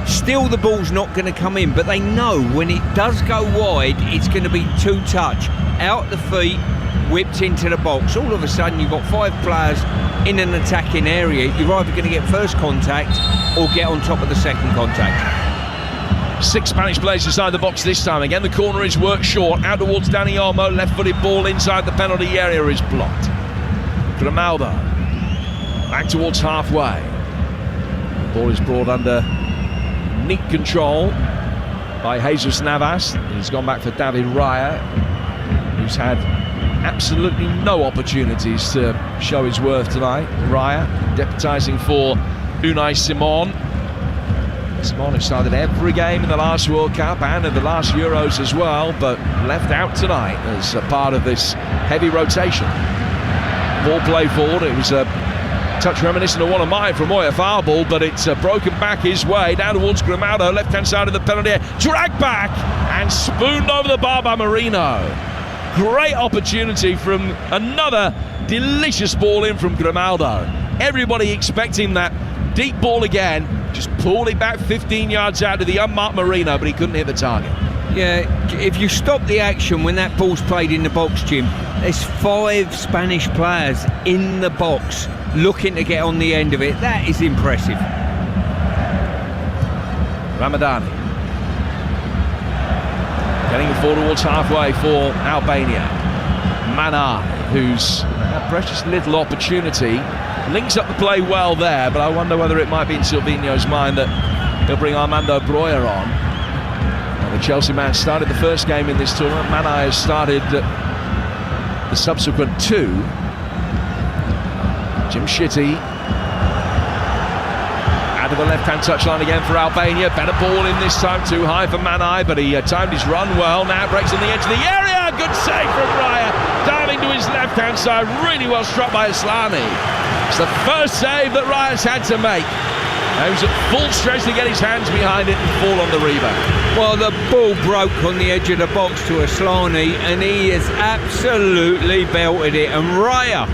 Still the ball's not going to come in, but they know when it does go wide, it's going to be 2 touch. Out the feet, whipped into the box. All of a sudden you've got 5 players in an attacking area. You're either going to get first contact or get on top of the second contact. 6 Spanish players inside the box this time. Again, the corner is worked short. Out towards Dani Olmo. Left-footed ball inside the penalty area is blocked. Grimaldo back towards halfway. The ball is brought under neat control by Jesus Navas. He's gone back for David Raya, who's had absolutely no opportunities to show his worth tonight. Raya deputising for Unai Simon. Simon, who started every game in the last World Cup and in the last Euros as well, but left out tonight as a part of this heavy rotation. Ball play forward. It was a touch reminiscent of one of mine from Oyarzabal, but it's broken back his way down towards Grimaldo, left-hand side of the penalty area, dragged back and spooned over the bar by Marino. Great opportunity from another delicious ball in from Grimaldo. Everybody expecting that deep ball again, just pulled it back 15 yards out to the unmarked Marino, but he couldn't hit the target. Yeah, if you stop the action when that ball's played in the box, Jim, there's 5 Spanish players in the box looking to get on the end of it. That is impressive. Ramadani getting the ball towards halfway for Albania. Mana, who's a precious little opportunity, links up the play well there, but I wonder whether it might be in Silvino's mind that he'll bring Armando Broja on. Now, the Chelsea man started the first game in this tournament. Mana has started the subsequent 2. Jim Shitty out of the left-hand touchline again for Albania. Better ball in this time, too high for Manai, but he timed his run well. Now breaks on the edge of the area. Good save from Raya, diving to his left-hand side. Really well struck by Aslani. It's the first save that Raya's had to make. He was at full stretch to get his hands behind it and fall on the rebound. Well, the ball broke on the edge of the box to Aslani, and he has absolutely belted it. And Raya,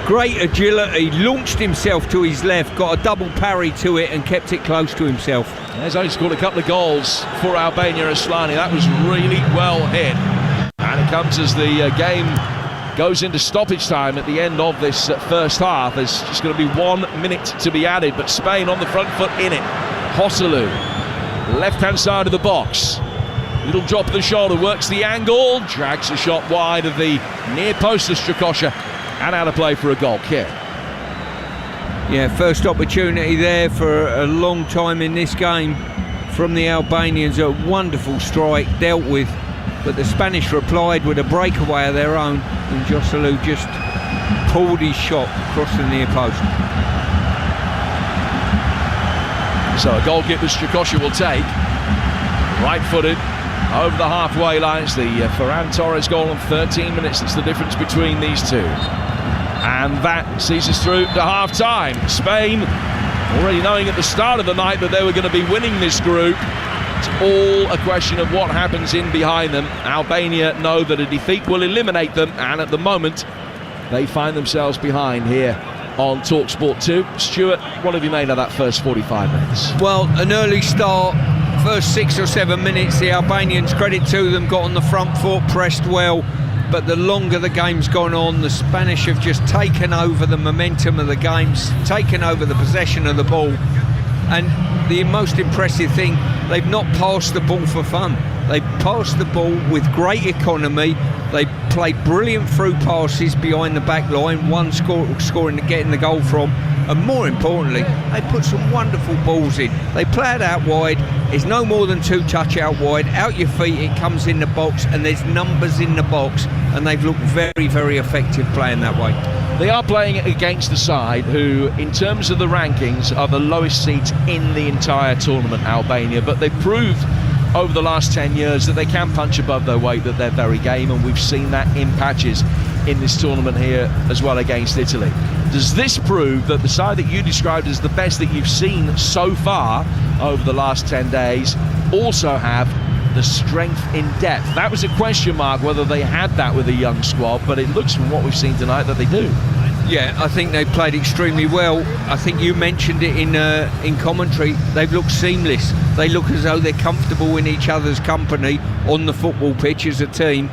great agility, launched himself to his left, got a double parry to it and kept it close to himself. He's only scored a couple of goals for Albania. Aslani, that was really well hit. And It comes as the game goes into stoppage time at the end of this first half. There's just going to be 1 minute to be added, but Spain on the front foot in it. Joselu, left-hand side of the box. Little drop of the shoulder, works the angle, drags the shot wide of the near post of Strakosha, and out of play for a goal kick. Yeah, first opportunity there for a long time in this game from the Albanians. A wonderful strike, dealt with, but the Spanish replied with a breakaway of their own, and Joselu just pulled his shot across the near post. So a goal kick that Strakosha will take, right-footed, over the halfway line. It's the Ferran Torres goal in 13 minutes. That's the difference between these two. And that sees us through to half-time. Spain, already knowing at the start of the night that they were going to be winning this group. It's all a question of what happens in behind them. Albania know that a defeat will eliminate them, and at the moment, they find themselves behind here on TalkSport 2. Stuart, what have you made of that first 45 minutes? Well, an early start. First 6 or 7 minutes, the Albanians, credit to them, got on the front foot, pressed well, but the longer the game's gone on, the Spanish have just taken over the momentum of the games, taken over the possession of the ball, and the most impressive thing, they've not passed the ball for fun. They passed the ball with great economy. They played brilliant through passes behind the back line, one scoring and getting the goal from. And more importantly, they put some wonderful balls in. They play it out wide. It's no more than 2 touch out wide. Out your feet, it comes in the box, and there's numbers in the box. And they've looked very, very effective playing that way. They are playing against the side who, in terms of the rankings, are the lowest seeds in the entire tournament, Albania. But they've proved over the last 10 years that they can punch above their weight, that they're very game, and we've seen that in patches in this tournament here as well against Italy. Does this prove that the side that you described as the best that you've seen so far over the last 10 days also have the strength in depth? That was a question mark whether they had that with a young squad, but it looks from what we've seen tonight that they do. Yeah, I think they played extremely well. I think you mentioned it in commentary. They've looked seamless. They look as though they're comfortable in each other's company on the football pitch as a team.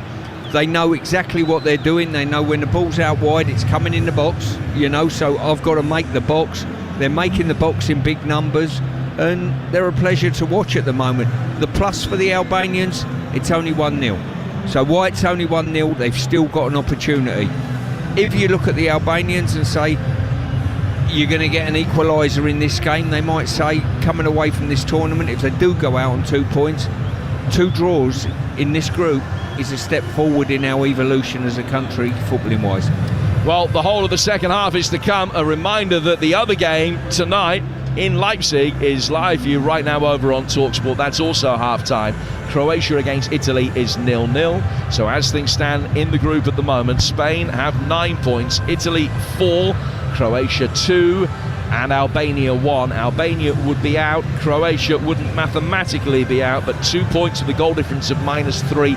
They know exactly what they're doing. They know when the ball's out wide, it's coming in the box, you know, so I've got to make the box. They're making the box in big numbers, and they're a pleasure to watch at the moment. The plus for the Albanians, it's only 1-0. So why it's only 1-0, they've still got an opportunity. If you look at the Albanians and say, you're going to get an equaliser in this game, they might say, coming away from this tournament, if they do go out on 2 points, 2 draws in this group is a step forward in our evolution as a country, footballing wise. Well, the whole of the second half is to come. A reminder that the other game tonight in Leipzig is live for you right now over on TalkSport. That's also half-time. Croatia against Italy is 0-0. So as things stand in the group at the moment, Spain have 9 points, Italy 4, Croatia 2, and Albania 1. Albania would be out, Croatia wouldn't mathematically be out, but 2 points with a goal difference of -3.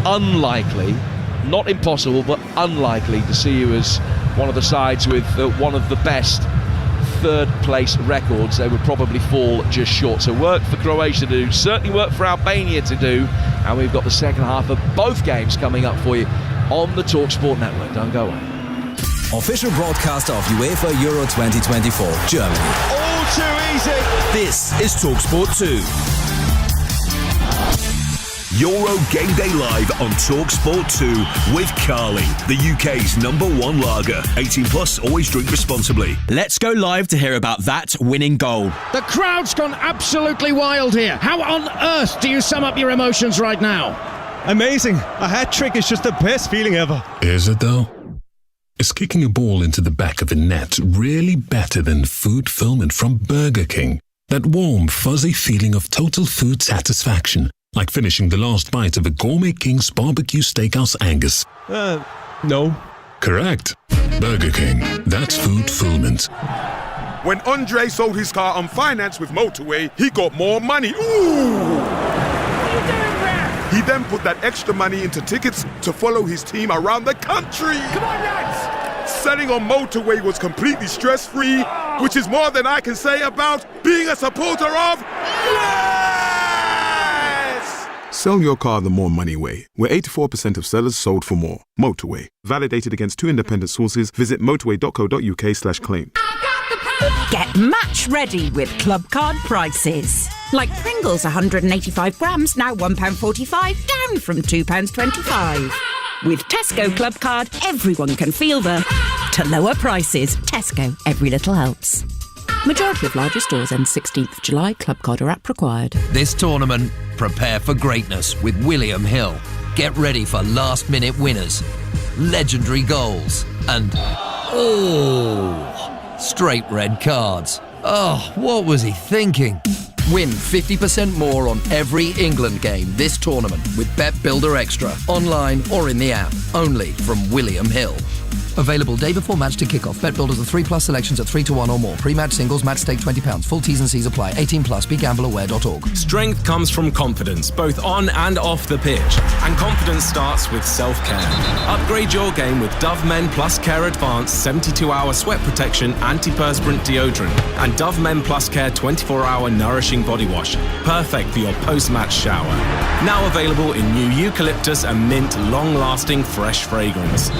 Unlikely, not impossible, but unlikely to see you as one of the sides with one of the best third place records. They would probably fall just short. So work for Croatia to do, certainly work for Albania to do, and we've got the second half of both games coming up for you on the TalkSport network. Don't go away. Official broadcaster of UEFA Euro 2024, Germany. All too easy. This is TalkSport 2. Euro Game Day Live on TalkSport 2 with Carling, the UK's #1 lager. 18 plus, always drink responsibly. Let's go live to hear about that winning goal. The crowd's gone absolutely wild here. How on earth do you sum up your emotions right now? Amazing. A hat-trick is just the best feeling ever. Is it though? Is kicking a ball into the back of the net really better than food fulfillment from Burger King? That warm, fuzzy feeling of total food satisfaction. Like finishing the last bite of a Gourmet King's barbecue steakhouse Angus. No. Correct. Burger King. That's food fulfillment. When Andre sold his car on finance with Motorway, he got more money. Ooh! What are you doing there? He then put that extra money into tickets to follow his team around the country. Come on, lads! Selling on Motorway was completely stress-free, which is more than I can say about being a supporter of... Sell your car the more money way, where 84% of sellers sold for more. Motorway. Validated against 2 independent sources. Visit motorway.co.uk/claim. Get match ready with club card prices. Like Pringles 185 grams, now £1.45, down from £2.25. With Tesco Club Card, everyone can feel to lower prices. Tesco, every little helps. Majority of larger stores end 16th July. Club Card or app required. This tournament, prepare for greatness with William Hill. Get ready for last-minute winners, legendary goals, and straight red cards. Oh, what was he thinking? Win 50% more on every England game this tournament with Bet Builder Extra, online or in the app. Only from William Hill. Available day before match to kick-off. Bet Builders are 3+ selections at 3-1 or more. Pre-match singles, match stake £20. Full T's and C's apply. 18+. BeGambleAware.org. Strength comes from confidence, both on and off the pitch. And confidence starts with self-care. Upgrade your game with Dove Men Plus Care Advanced 72-hour sweat protection antiperspirant deodorant and Dove Men Plus Care 24-hour nourishing body wash. Perfect for your post-match shower. Now available in new eucalyptus and mint long-lasting fresh fragrance.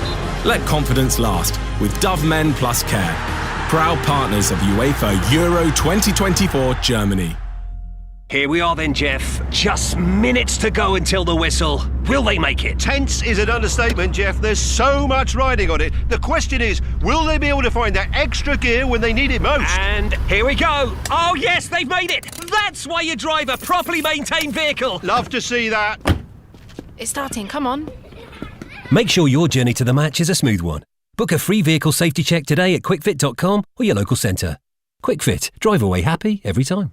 Let confidence last with Dove Men Plus Care. Proud partners of UEFA Euro 2024 Germany. Here we are then, Jeff. Just minutes to go until the whistle. Will they make it? Tense is an understatement, Jeff. There's so much riding on it. The question is, will they be able to find that extra gear when they need it most? And here we go. Oh, yes, they've made it. That's why you drive a properly maintained vehicle. Love to see that. It's starting, come on. Make sure your journey to the match is a smooth one. Book a free vehicle safety check today at quickfit.com or your local centre. QuickFit, drive away happy every time.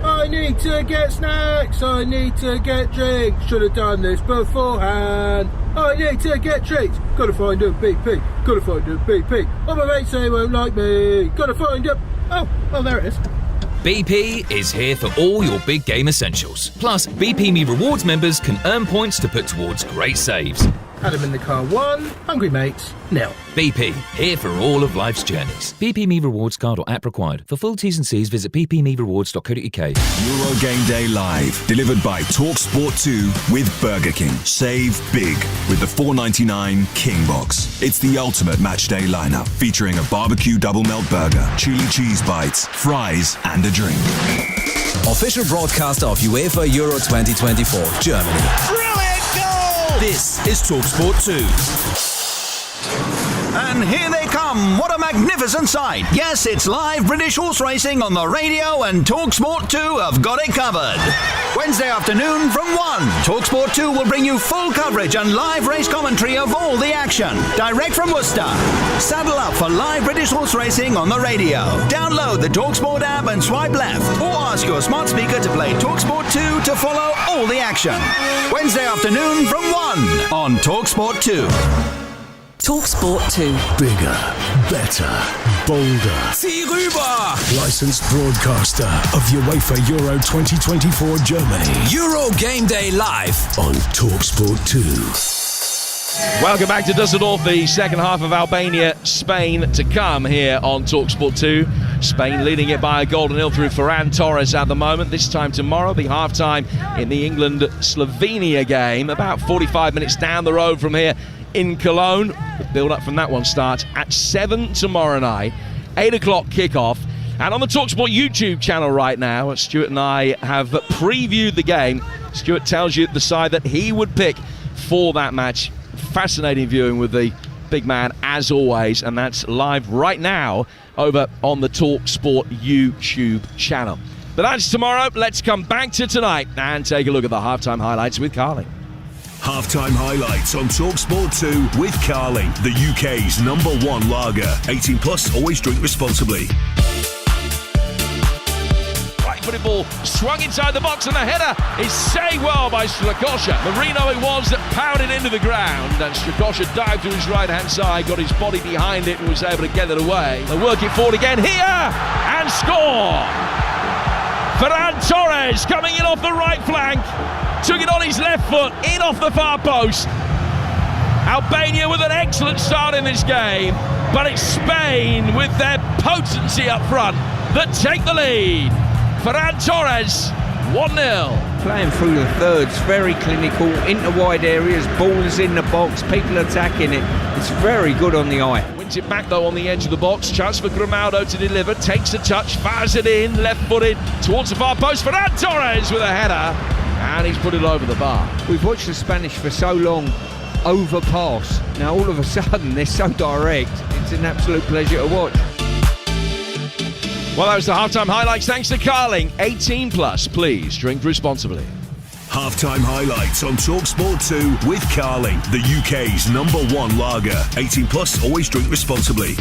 I need to get snacks, I need to get drinks, should have done this beforehand. I need to get treats, gotta find a BP, gotta find a BP. Oh, my mates say won't like me, gotta find a... Oh, there it is. BP is here for all your big game essentials. Plus, BP Me Rewards members can earn points to put towards great saves. Adam in the car 1, hungry mates 0. BP, here for all of life's journeys. BP Me Rewards card or app required. For full T's and C's, visit ppmerewards.co.uk. Euro Game Day Live, delivered by TalkSport 2 with Burger King. Save big with the $4.99 King Box. It's the ultimate match day lineup, featuring a barbecue double melt burger, chili cheese bites, fries, and a drink. Official broadcaster of UEFA Euro 2024, Germany. Brilliant goal! This is TalkSport 2. And here they come. What a magnificent sight. Yes, it's live British horse racing on the radio, and TalkSport 2 have got it covered. Wednesday afternoon from 1, TalkSport 2 will bring you full coverage and live race commentary of all the action. Direct from Worcester. Saddle up for live British horse racing on the radio. Download the TalkSport app and swipe left, or ask your smart speaker to play TalkSport 2 to follow all the action. Wednesday afternoon from 1 on TalkSport 2. TalkSport 2. Bigger, better, bolder. Zieh rüber! Licensed broadcaster of UEFA Euro 2024 Germany. Euro Game Day Live on TalkSport 2. Welcome back to Düsseldorf, the second half of Albania-Spain to come here on TalkSport 2. Spain leading it by a goal to nil through Ferran Torres at the moment. This time tomorrow, be half-time in the England-Slovenia game. About 45 minutes down the road from here in Cologne. The build-up from that one starts at 7 tomorrow night. 8 o'clock kickoff. And on the TalkSport YouTube channel right now, Stuart and I have previewed the game. Stuart tells you the side that he would pick for that match. Fascinating viewing with the big man as always, and that's live right now over on the TalkSport YouTube channel. But that's tomorrow. Let's come back to tonight and take a look at the halftime highlights with Carly. Halftime highlights on TalkSport 2 with Carly, the UK's #1 lager. 18 plus, always drink responsibly. Right-footed ball swung inside the box, and the header is saved well by Strakosha. Marino it was that pounded into the ground, and Strakosha dived to his right-hand side, got his body behind it, and was able to get it away. They work it forward again here, and score! Ferran Torres coming in off the right flank. Took it on his left foot, in off the far post. Albania with an excellent start in this game, but it's Spain with their potency up front that take the lead. Ferran Torres, 1-0. playing through the thirds, very clinical, into wide areas, ball is in the box, people attacking it. It's very good on the eye. Wins it back though on the edge of the box. Chance for Grimaldo to deliver. Takes a touch, fires it in, left-footed towards the far post. Ferran Torres with a header, and he's put it over the bar. We've watched the Spanish for so long overpass. Now all of a sudden they're so direct. It's an absolute pleasure to watch. Well, that was the halftime highlights. Thanks to Carling. 18 plus. Please drink responsibly. Halftime highlights on TalkSport 2 with Carling, the UK's #1 lager. 18 plus, always drink responsibly.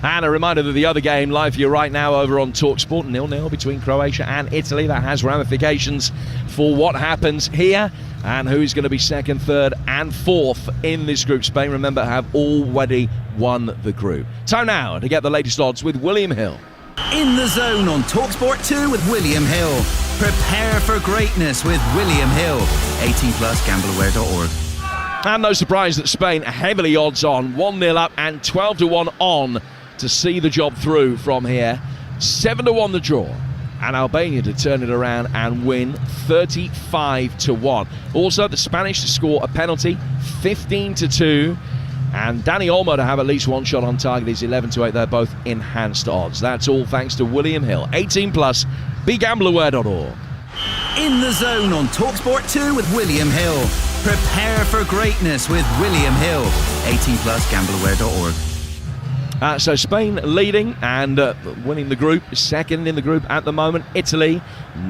And a reminder that the other game live for you right now over on TalkSport, 0-0 between Croatia and Italy. That has ramifications for what happens here and who's going to be second, third and fourth in this group. Spain, remember, have already won the group. Time now to get the latest odds with William Hill. In the Zone on TalkSport 2 with William Hill. Prepare for greatness with William Hill. 18 plus, gambleaware.org. And no surprise that Spain are heavily odds on, 1-0 up and 12-1 on to see the job through from here. 7-1 the draw. And Albania to turn it around and win 35-1. Also, the Spanish to score a penalty, 15-2. And Dani Olmo to have at least one shot on target is 11-8. They're both enhanced odds. That's all thanks to William Hill. 18 plus, begambleaware.org. In the Zone on TalkSport 2 with William Hill. Prepare for greatness with William Hill. 18 plus, gambleaware.org. So Spain leading and winning the group, second in the group at the moment. Italy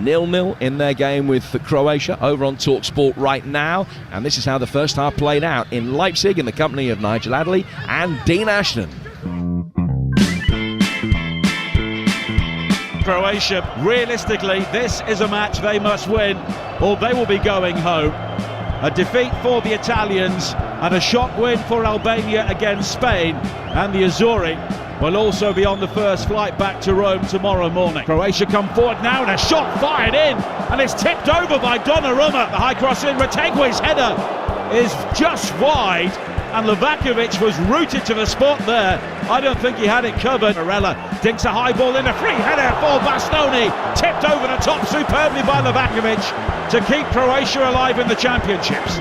0-0 in their game with Croatia over on TalkSport right now. And this is how the first half played out in Leipzig in the company of Nigel Adderley and Dean Ashton. Croatia, realistically, this is a match they must win or they will be going home. A defeat for the Italians and a shock win for Albania against Spain, and the Azzurri will also be on the first flight back to Rome tomorrow morning. Croatia come forward now and a shot fired in, and it's tipped over by Donnarumma. The high cross in, Retegui's header is just wide, and Livakovic was rooted to the spot there. I don't think he had it covered. Morella dinks a high ball in, a free header for Bastoni, tipped over the top superbly by Livakovic to keep Croatia alive in the championships.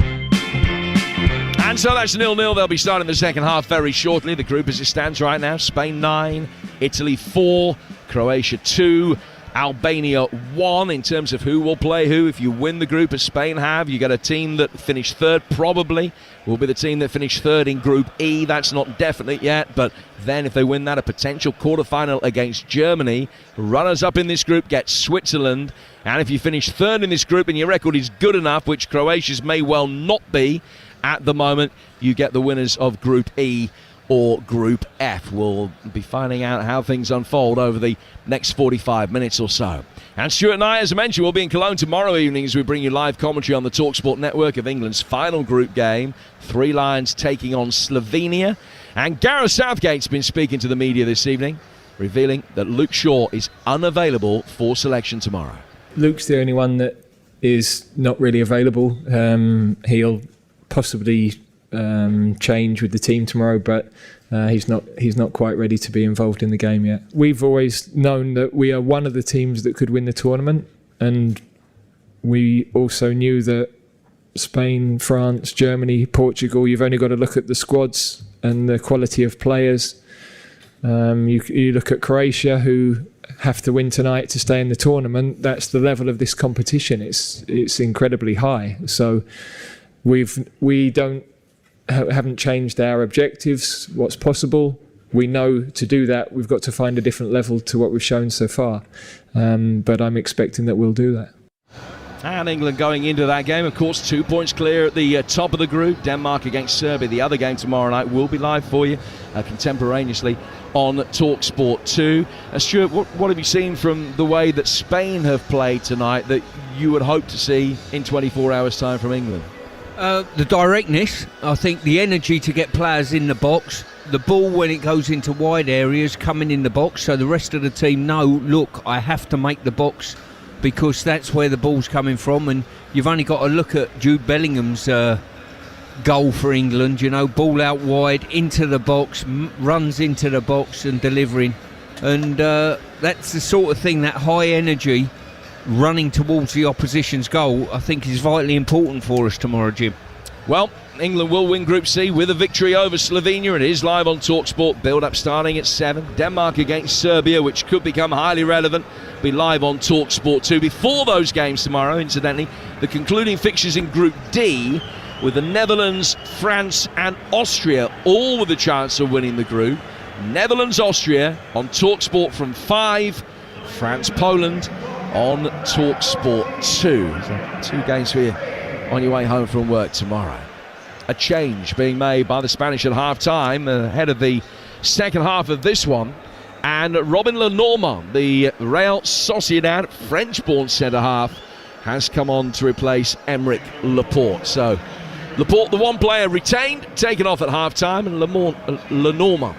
And so that's 0-0. They'll be starting the second half very shortly. The group as it stands right now, Spain 9, Italy 4, Croatia 2, Albania 1 in terms of who will play who. If you win the group as Spain have, you get a team that finished third, probably will be the team that finished third in Group E. That's not definite yet, but then if they win that, a potential quarterfinal against Germany. Runners up in this group get Switzerland, and if you finish third in this group and your record is good enough, which Croatia's may well not be at the moment, you get the winners of Group E or Group F. We'll be finding out how things unfold over the next 45 minutes or so. And Stuart and I, as I mentioned, will be in Cologne tomorrow evening as we bring you live commentary on the TalkSport network of England's final group game. Three Lions taking on Slovenia. And Gareth Southgate's been speaking to the media this evening, revealing that Luke Shaw is unavailable for selection tomorrow. Luke's the only one that is not really available. He'll possibly change with the team tomorrow, but he's not quite ready to be involved in the game yet. We've always known that we are one of the teams that could win the tournament, and we also knew that Spain, France, Germany, Portugal, you've only got to look at the squads and the quality of players. You look at Croatia, who have to win tonight to stay in the tournament. That's the level of this competition. It's incredibly high. So we haven't changed our objectives, what's possible. We know to do that, we've got to find a different level to what we've shown so far. But I'm expecting that we'll do that. And England going into that game, of course, 2 points clear at the top of the group. Denmark against Serbia. The other game tomorrow night will be live for you contemporaneously on TalkSport 2. Stuart, what have you seen from the way that Spain have played tonight that you would hope to see in 24 hours' time from England? The directness, I think the energy to get players in the box, the ball when it goes into wide areas coming in the box, so the rest of the team know, look, I have to make the box because that's where the ball's coming from. And you've only got to look at Jude Bellingham's goal for England, ball out wide into the box, runs into the box and delivering. And that's the sort of thing, that high energy running towards the opposition's goal, I think is vitally important for us tomorrow, Jim. Well, England will win Group C with a victory over Slovenia. It is live on TalkSport. Build-up starting at 7. Denmark against Serbia, which could become highly relevant, be live on TalkSport 2. Before those games tomorrow, incidentally, the concluding fixtures in Group D, with the Netherlands, France and Austria all with a chance of winning the group. Netherlands-Austria on TalkSport from 5. France-Poland on TalkSport 2. So 2 games for you on your way home from work tomorrow. A change being made by the Spanish at half-time ahead of the second half of this one. And Robin Lenormand, the Real Sociedad French-born centre-half, has come on to replace Aymeric Laporte. So Laporte, the one player retained, taken off at half-time, and Lenormand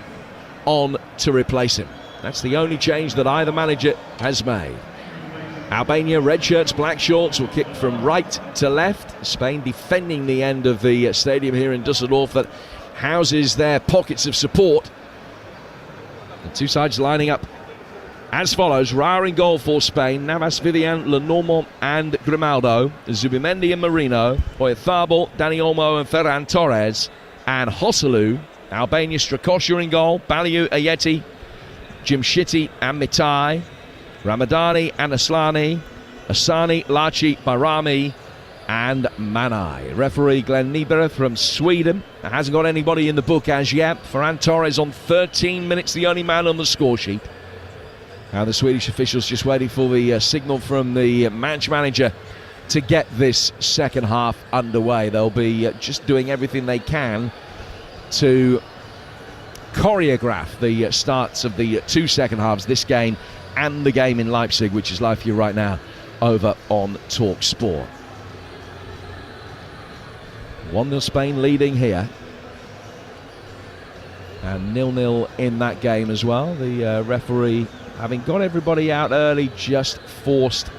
on to replace him. That's the only change that either manager has made. Albania, red shirts, black shorts, will kick from right to left. Spain defending the end of the stadium here in Dusseldorf that houses their pockets of support. The two sides lining up as follows. Raya in goal for Spain. Navas, Vivian, Lenormand and Grimaldo. Zubimendi and Marino. Oyarzabal, Dani Olmo and Ferran Torres. And Joselu. Albania, Strakosha in goal. Baliu, Ayeti, Jimshiti and Mitai. Ramadani and Aslani, Asani, Lachi, Barami and Manai. Referee Glenn Niebuhr from Sweden. Hasn't got anybody in the book as yet. Ferran Torres on 13 minutes, the only man on the score sheet. Now the Swedish officials just waiting for the signal from the match manager to get this second half underway. They'll be just doing everything they can to choreograph the starts of the 2 second halves, this game and the game in Leipzig, which is live for you right now over on TalkSport. 1-0 Spain leading here. And 0-0 in that game as well. The referee, having got everybody out early, just forced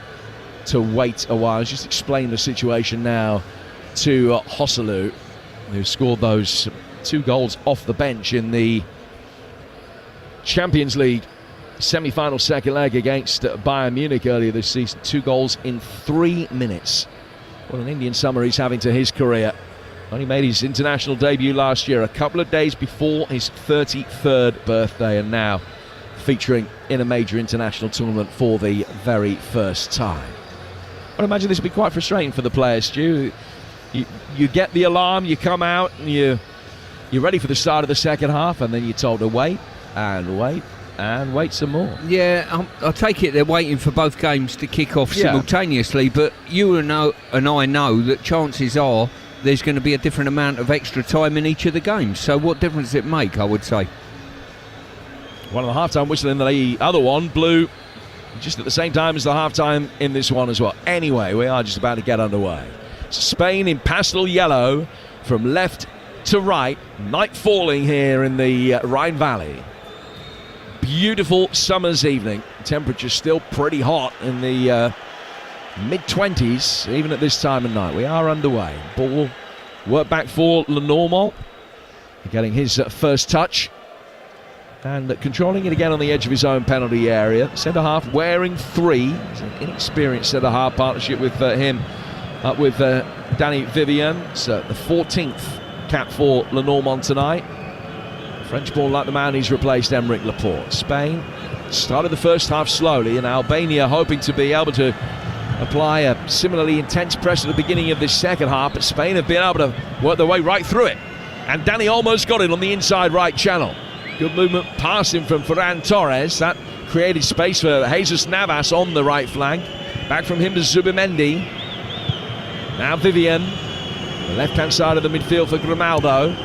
to wait a while. Just explain the situation now to Joselu, who scored those 2 goals off the bench in the Champions League semi-final second leg against Bayern Munich earlier this season. 2 goals in 3 minutes. What an Indian summer he's having to his career. Only made his international debut last year, a couple of days before his 33rd birthday, and now featuring in a major international tournament for the very first time. I imagine this would be quite frustrating for the players, Stu. You get the alarm, you come out, and you're ready for the start of the second half, and then you're told to wait and wait and wait some more. Yeah, I take it they're waiting for both games to kick off simultaneously, but you and I know that chances are there's going to be a different amount of extra time in each of the games. So what difference does it make, I would say? One of the half-time whistle in the other one blew just at the same time as the half-time in this one as well. Anyway, we are just about to get underway. Spain in pastel yellow from left to right. Night falling here in the Rhine Valley. Beautiful summer's evening. Temperature still pretty hot in the mid-20s, even at this time of night. We are underway. Ball work back for Lenormand, getting his first touch and controlling it again on the edge of his own penalty area. Centre-half wearing 3. He's an inexperienced centre-half partnership with him, with Danny Vivian. It's the 14th cap for Lenormand tonight. French ball like the man he's replaced, Aymeric Laporte. Spain started the first half slowly, and Albania hoping to be able to apply a similarly intense press at the beginning of this second half, but Spain have been able to work their way right through it. And Dani almost got it on the inside right channel. Good movement past him from Ferran Torres. That created space for Jesus Navas on the right flank. Back from him to Zubimendi. Now Vivian. The left-hand side of the midfield for Grimaldo.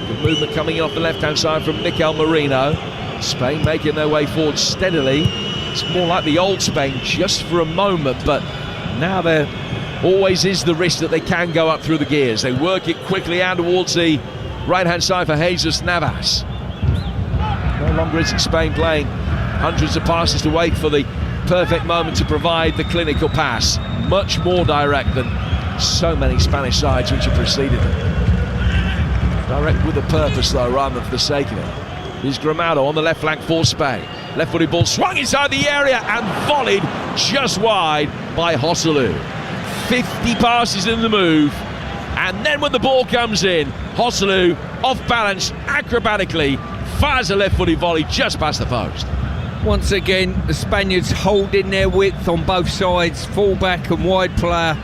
Good movement coming in off the left-hand side from Mikel Merino. Spain making their way forward steadily. It's more like the old Spain just for a moment, but now there always is the risk that they can go up through the gears. They work it quickly out towards the right-hand side for Jesus Navas. No longer is it Spain playing hundreds of passes to wait for the perfect moment to provide the clinical pass. Much more direct than so many Spanish sides which have preceded them. Direct with a purpose though, rather than for the sake of it. Here's Grimaldo on the left flank for Spain. Left-footed ball swung inside the area and volleyed just wide by Joselu. 50 passes in the move, and then when the ball comes in, Joselu, off balance, acrobatically, fires a left-footed volley just past the post. Once again, the Spaniards holding their width on both sides, full-back and wide player,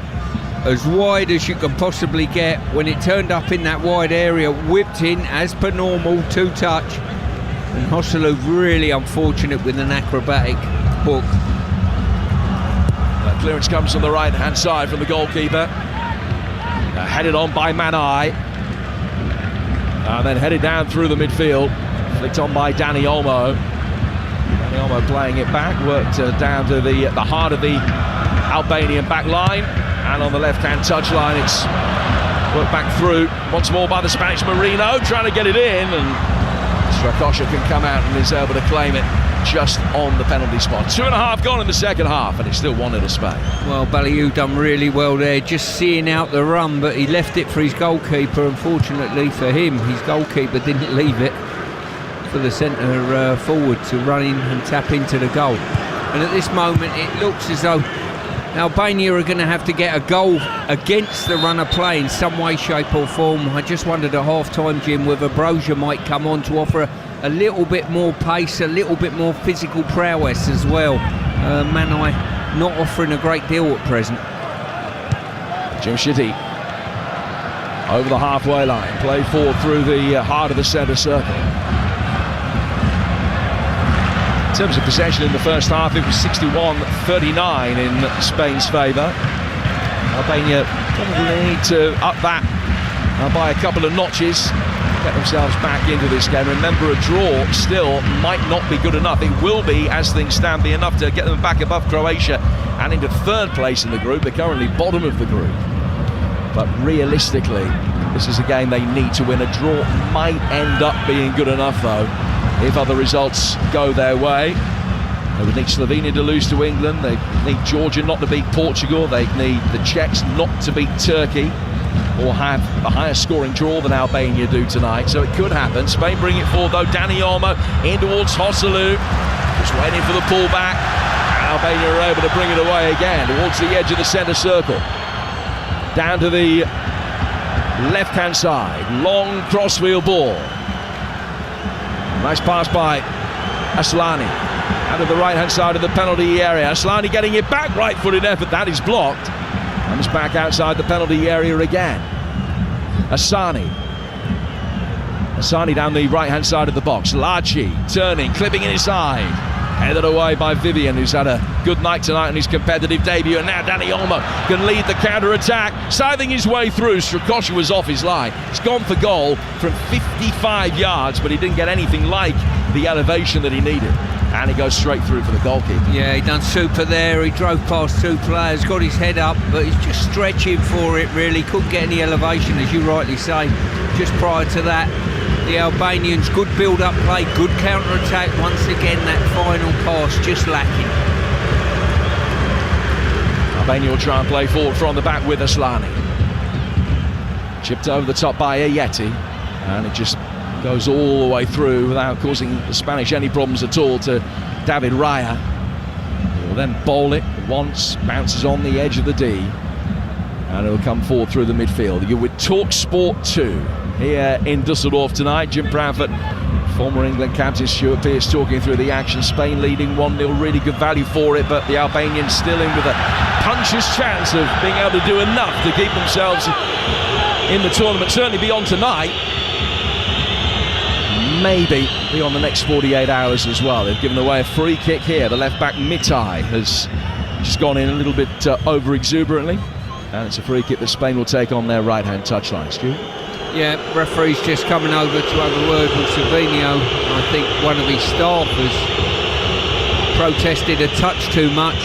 as wide as you can possibly get. When it turned up in that wide area, whipped in as per normal, two-touch. And Joselu really unfortunate with an acrobatic hook. That clearance comes from the right-hand side from the goalkeeper. Headed on by Manai. Then headed down through the midfield. Flicked on by Dani Olmo. Dani Olmo playing it back. Worked down to the heart of the Albanian back line. And on the left-hand touchline, it's worked back through. Once more by the Spanish Marino. Trying to get it in. And Strakosha can come out and is able to claim it just on the penalty spot. 2.5 gone in the second half, and it's still 1-0 Spain. Well, Balliou done really well there, just seeing out the run, but he left it for his goalkeeper. Unfortunately for him, his goalkeeper didn't leave it for the centre forward to run in and tap into the goal. And at this moment, it looks as though Albania are going to have to get a goal against the run of play in some way, shape or form. I just wondered at half-time, Jim, whether Brozier might come on to offer a little bit more pace, a little bit more physical prowess as well. Manai not offering a great deal at present. Jim Shitty over the halfway line, play forward through the heart of the centre circle. In terms of possession in the first half, it was 61-39 in Spain's favour. Albania probably need to up that by a couple of notches, get themselves back into this game. Remember, a draw still might not be good enough. It will be, as things stand, be enough to get them back above Croatia and into third place in the group. They're currently bottom of the group. But realistically, this is a game they need to win. A draw might end up being good enough, though, if other results go their way. They would need Slovenia to lose to England. They need Georgia not to beat Portugal. They need the Czechs not to beat Turkey, or have a higher scoring draw than Albania do tonight. So it could happen. Spain bring it forward though. Dani Olmo in towards Joselu, just waiting for the pullback. Albania are able to bring it away again towards the edge of the centre circle. Down to the left-hand side. Long crossfield ball. Nice pass by Aslani. Out of the right-hand side of the penalty area. Aslani getting it back. Right-footed effort. That is blocked. Comes back outside the penalty area again. Asani down the right-hand side of the box. Laci turning, clipping it inside. Headed away by Vivian, who's had a good night tonight in his competitive debut. And now Dani Olmo can lead the counter-attack, scything his way through. Strakosha was off his line. He's gone for goal from 55 yards, but he didn't get anything like the elevation that he needed. And he goes straight through for the goalkeeper. Yeah, he done super there. He drove past two players, got his head up, but he's just stretching for it, really. Couldn't get any elevation, as you rightly say. Just prior to that, the Albanians, good build-up play, good counter-attack. Once again, that final pass just lacking. Albania will try and play forward from the back with Aslani. Chipped over the top by Ayeti, and it just goes all the way through without causing the Spanish any problems at all to David Raya. He'll then bowl it once, bounces on the edge of the D, and it'll come forward through the midfield. You're with TalkSport 2 here in Dusseldorf tonight. Jim Proudfoot, former England captain Stuart Pearce talking through the action. Spain leading 1-0, really good value for it, but the Albanians still in with a puncher's chance of being able to do enough to keep themselves in the tournament, certainly beyond tonight. Maybe beyond the next 48 hours as well. They've given away a free kick here. The left back Mitai has just gone in a little bit over exuberantly, and it's a free kick that Spain will take on their right-hand touchline. Stu? Yeah, referee's just coming over to have a word with Silvino. I think one of his staff has protested a touch too much.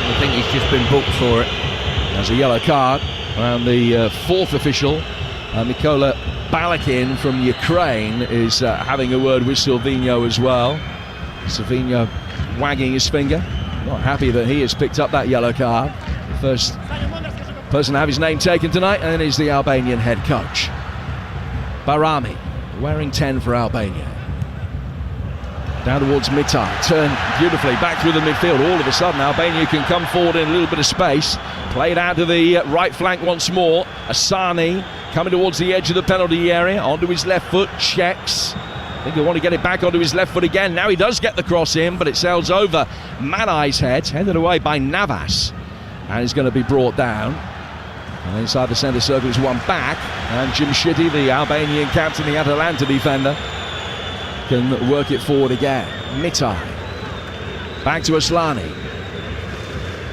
I think he's just been booked for it. There's a yellow card around the fourth official, Mikola Balakin from Ukraine, is having a word with Silvino as well. Silvino wagging his finger, not happy that he has picked up that yellow card. The first person to have his name taken tonight, and is the Albanian head coach. Barami, wearing 10 for Albania. Down towards Mitai, turn beautifully back through the midfield. All of a sudden Albania can come forward in a little bit of space. Played out to the right flank once more. Asani coming towards the edge of the penalty area, onto his left foot, checks. I think he'll want to get it back onto his left foot again. Now he does get the cross in, but it sails over Manai's head, headed away by Navas, and is going to be brought down. And inside the centre circle is one back, and Jim Shitty, the Albanian captain, the Atalanta defender, can work it forward again. Mitai back to Aslani.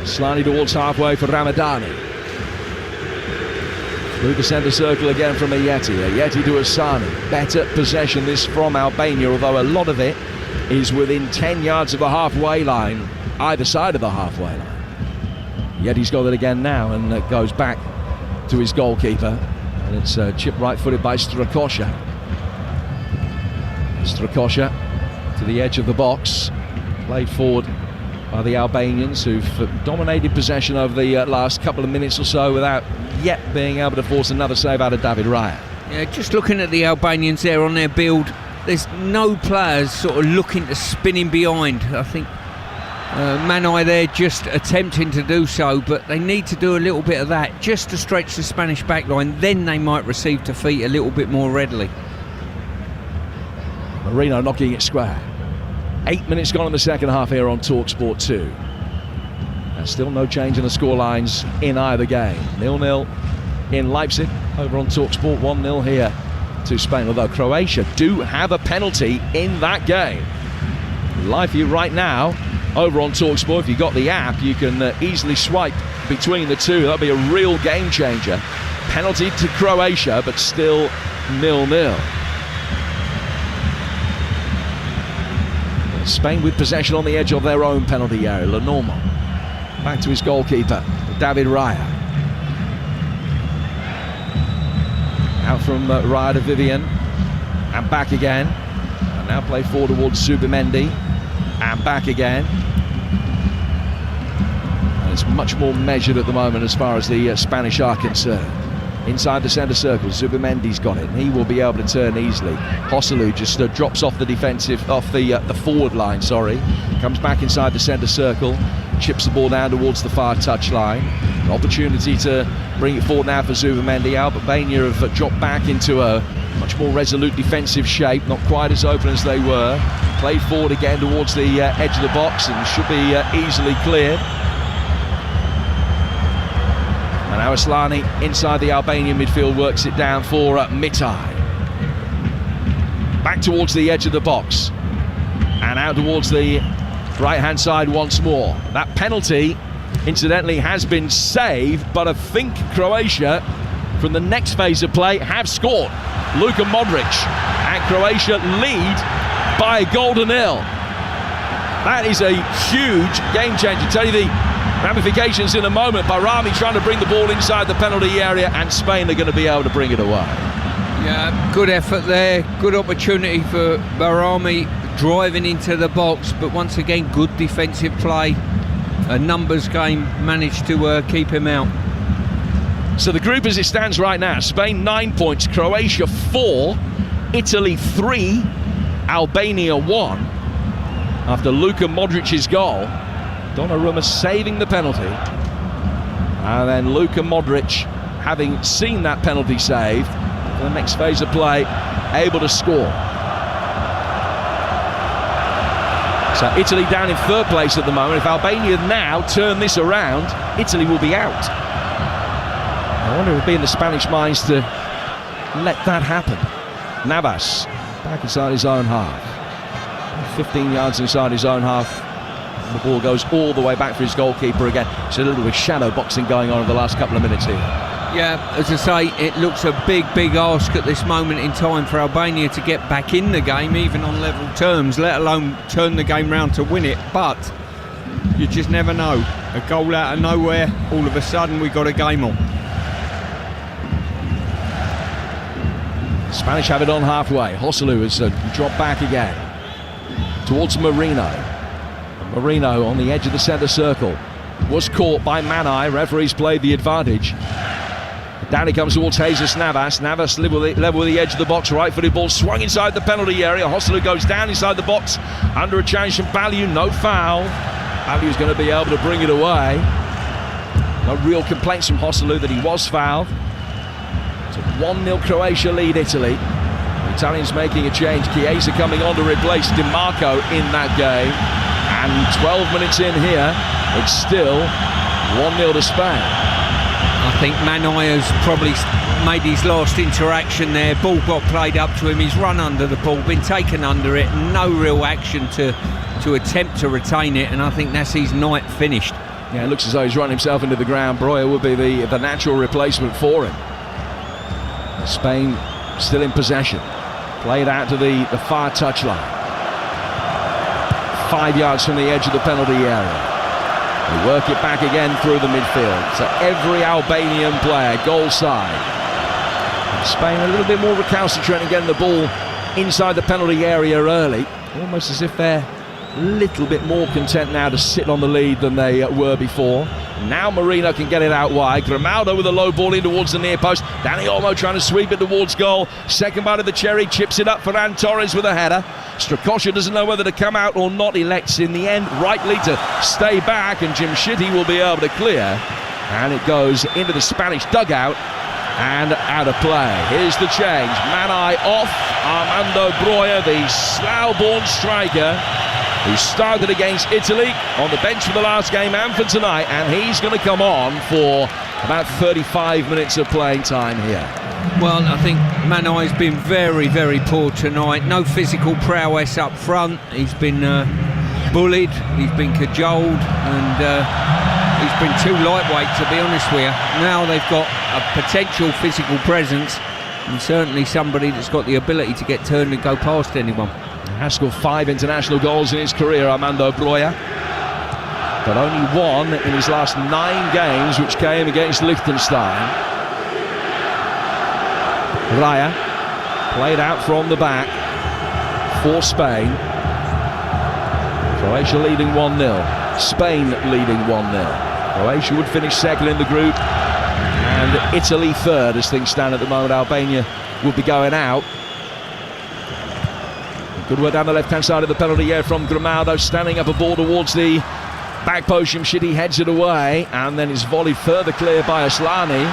Aslani towards halfway for Ramadani. Through the centre circle again from Ayeti. Ayeti to Asani. Better possession this from Albania, although a lot of it is within 10 yards of the halfway line, either side of the halfway line. Ayeti's got it again now, and it goes back to his goalkeeper, and it's chipped right-footed by Strakosha. Strakosha to the edge of the box, played forward by the Albanians, who've dominated possession over the last couple of minutes or so without yet being able to force another save out of David Raya. Yeah, just looking at the Albanians there on their build, there's no players sort of looking to spin in behind. I think Manai there just attempting to do so, but they need to do a little bit of that just to stretch the Spanish backline, then they might receive defeat a little bit more readily. Marino knocking it square. 8 minutes gone in the second half here on TalkSport 2. And still no change in the scorelines in either game. 0-0 in Leipzig, over on TalkSport, 1-0 here to Spain, although Croatia do have a penalty in that game. Live for you right now over on TalkSport. If you've got the app, you can easily swipe between the two. That'll be a real game changer. Penalty to Croatia, but still 0-0. Spain with possession on the edge of their own penalty area. Lenormand back to his goalkeeper, David Raya. Out from Raya to Vivian, and back again. And now play forward towards Zubimendi, and back again. And it's much more measured at the moment as far as the Spanish are concerned. Inside the centre circle, Zubimendi's got it, and he will be able to turn easily. Joselu just drops off the the forward line, comes back inside the centre circle, chips the ball down towards the far touchline. An opportunity to bring it forward now for Zubimendi. Albania have dropped back into a much more resolute defensive shape, not quite as open as they were. Played forward again towards the edge of the box, and should be easily cleared. And now Aslani inside the Albanian midfield works it down for Mitai. Back towards the edge of the box. And out towards the right-hand side once more. That penalty, incidentally, has been saved, but I think Croatia, from the next phase of play, have scored. Luka Modric, and Croatia lead by a goal to nil. That is a huge game changer. Tell you the ramifications in a moment. Barami trying to bring the ball inside the penalty area, and Spain are going to be able to bring it away. Yeah, good effort there, good opportunity for Barami driving into the box, but once again good defensive play. A numbers game, managed to keep him out. So the group as it stands right now: Spain 9 points, Croatia 4, Italy 3, Albania 1 after Luka Modric's goal. Donnarumma saving the penalty, and then Luka Modric, having seen that penalty save, for the next phase of play, able to score. So Italy down in third place at the moment. If Albania now turn this around, Italy will be out. I wonder if it would be in the Spanish minds to let that happen. Navas back inside his own half, 15 yards inside his own half. The ball goes all the way back for his goalkeeper again. It's a little bit of shadow boxing going on in the last couple of minutes here. Yeah, as I say, it looks a big ask at this moment in time for Albania to get back in the game, even on level terms, let alone turn the game round to win it. But you just never know. A goal out of nowhere, all of a sudden we got a game on. Spanish have it on halfway. Joselu has dropped back again towards Marino. Marino on the edge of the centre circle was caught by Manai. Referees played the advantage. Down he comes towards Jesus Navas. Navas level with the edge of the box. Right-footed ball swung inside the penalty area. Joselu goes down inside the box under a challenge from Balliu. No foul. Balliu's going to be able to bring it away. No real complaints from Joselu that he was fouled. It's a 1-0 Croatia lead Italy. The Italians making a change. Chiesa coming on to replace Di Marco in that game. And 12 minutes in here, it's still 1-0 to Spain. I think Manai has probably made his last interaction there. Ball got played up to him. He's run under the ball, been taken under it. No real action to attempt to retain it, and I think that's his night finished. Yeah, it looks as though he's run himself into the ground. Breuer would be the natural replacement for him. Spain still in possession. Played out to the far touchline. 5 yards from the edge of the penalty area. They work it back again through the midfield. So every Albanian player, goal side. Spain a little bit more recalcitrant and getting the ball inside the penalty area early. Almost as if they're a little bit more content now to sit on the lead than they were before. Now Marino can get it out wide. Grimaldo with a low ball in towards the near post. Dani Olmo trying to sweep it towards goal. Second bite of the cherry, chips it up for Ferran Torres with a header. Strakosha doesn't know whether to come out or not. Elects in the end rightly to stay back, and Jim Shitty will be able to clear. And it goes into the Spanish dugout and out of play. Here's the change. Manai off. Armando Breuer, the Slough-born striker, who started against Italy on the bench for the last game and for tonight, and he's going to come on for about 35 minutes of playing time here. Well, I think Manai's been very, very poor tonight. No physical prowess up front. He's been bullied, he's been cajoled, and he's been too lightweight, to be honest with you. Now they've got a potential physical presence, and certainly somebody that's got the ability to get turned and go past anyone. Has scored 5 international goals in his career, Armando Breuer, but only 1 in his last 9 games, which came against Liechtenstein. Raya played out from the back for Spain. Croatia leading 1-0. Spain leading 1-0. Croatia would finish second in the group, and Italy third as things stand at the moment. Albania would be going out. Good work down the left-hand side of the penalty area from Grimaldo, standing up a ball towards the back post. Shitty heads it away, and then is volleyed further clear by Aslani.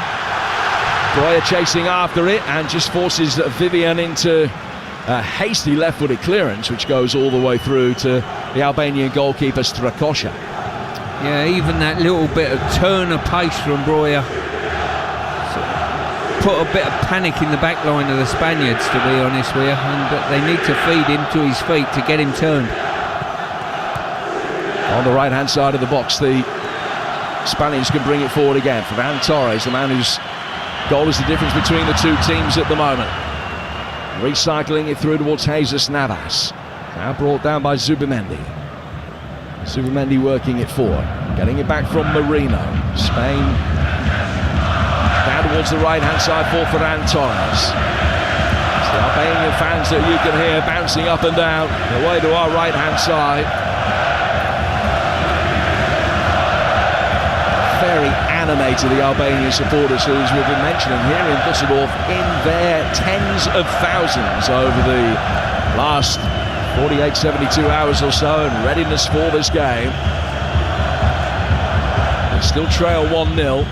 Breuer chasing after it and just forces Vivian into a hasty left-footed clearance, which goes all the way through to the Albanian goalkeeper Strakosha. Yeah, even that little bit of turn of pace from Breuer put a bit of panic in the back line of the Spaniards, to be honest with you, and they need to feed him to his feet to get him turned. On the right-hand side of the box, the Spaniards can bring it forward again. Ferran Torres, the man whose goal is the difference between the two teams at the moment. Recycling it through towards Jesus Navas. Now brought down by Zubimendi. Zubimendi working it forward. Getting it back from Marino. Spain down towards the right-hand side for Ferran Torres. It's the Albanian fans that you can hear bouncing up and down the way to our right-hand side. Very animated, the Albanian supporters, as we've been mentioning here in Düsseldorf, in their tens of thousands over the last 48, 72 hours or so, and readiness for this game. They still trail 1-0,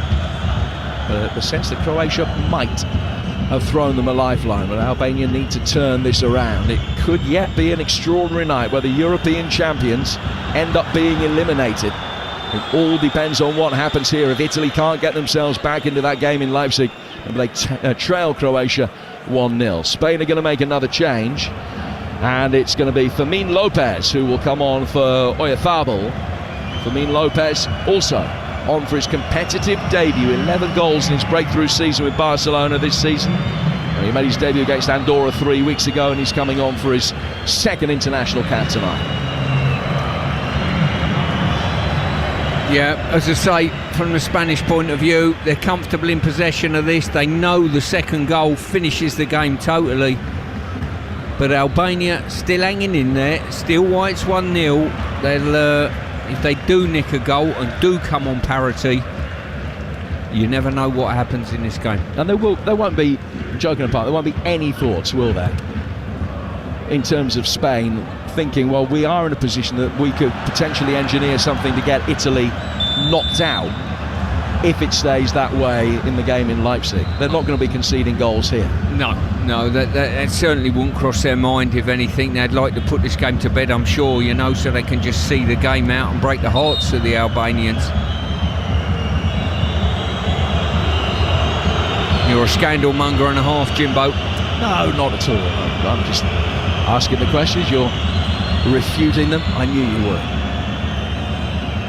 but the sense that Croatia might have thrown them a lifeline, but Albania need to turn this around. It could yet be an extraordinary night where the European champions end up being eliminated. It all depends on what happens here. If Italy can't get themselves back into that game in Leipzig, and they trail Croatia 1-0. Spain are going to make another change, and it's going to be Fermin Lopez who will come on for Oyarzabal. Fermin Lopez also on for his competitive debut. 11 goals in his breakthrough season with Barcelona this season. He made his debut against Andorra 3 weeks ago, and he's coming on for his second international cap tonight. Yeah, as I say, from the Spanish point of view, they're comfortable in possession of this. They know the second goal finishes the game totally. But Albania still hanging in there. Still why it's 1-0. They'll, if they do nick a goal and do come on parity, You never know what happens in this game. And there won't be, joking apart, there won't be any thoughts, will there? In terms of Spain thinking, well, we are in a position that we could potentially engineer something to get Italy knocked out if it stays that way in the game in Leipzig. They're not going to be conceding goals here. No, that certainly wouldn't cross their mind. If anything, they'd like to put this game to bed, I'm sure, so they can just see the game out and break the hearts of the Albanians. You're a scandal monger and a half, Jimbo. No, not at all. I'm just asking the questions. You're refuting them. I knew you would.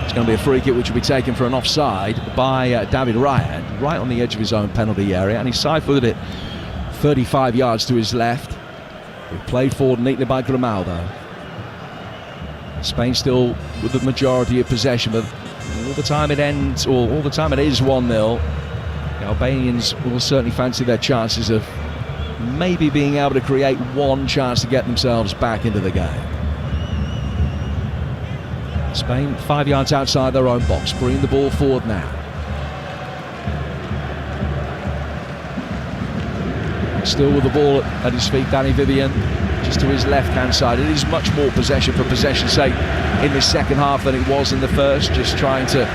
It's going to be a free kick which will be taken for an offside by David Raya, right on the edge of his own penalty area, and he side-footed it 35 yards to his left. He played forward neatly by Grimaldo. Spain still with the majority of possession, but all the time it ends, or all the time it is 1-0. The Albanians will certainly fancy their chances of maybe being able to create one chance to get themselves back into the game. Spain 5 yards outside their own box, bringing the ball forward now. Still with the ball at his feet, Danny Vivian, just to his left-hand side. It is much more possession for possession's sake in this second half than it was in the first, just trying to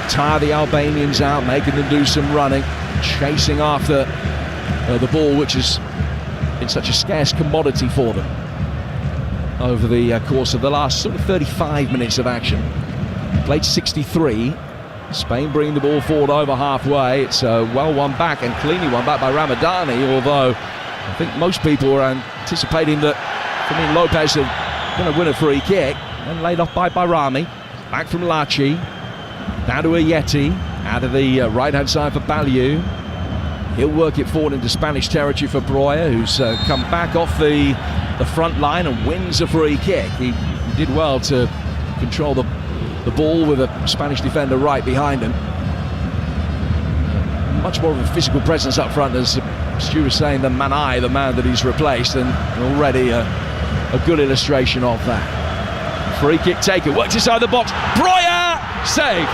tire the Albanians out, making them do some running, chasing after the ball, which has been such a scarce commodity for them over the course of the last sort of 35 minutes of action. Played 63. Spain bringing the ball forward over halfway. It's well won back and cleanly won back by Ramadani, although I think most people were anticipating that Fermin Lopez is going to win a free kick, and laid off by Bayrami. Back from Laci, down to Ayeti, out of the right-hand side for Baliu. He'll work it forward into Spanish territory for Breuer, who's come back off the front line and wins a free kick. He did well to control the ball with a Spanish defender right behind him. Much more of a physical presence up front, as Stu was saying, than Manai, the man that he's replaced, and already a good illustration of that. Free kick taken, works inside the box. Breuer! Save!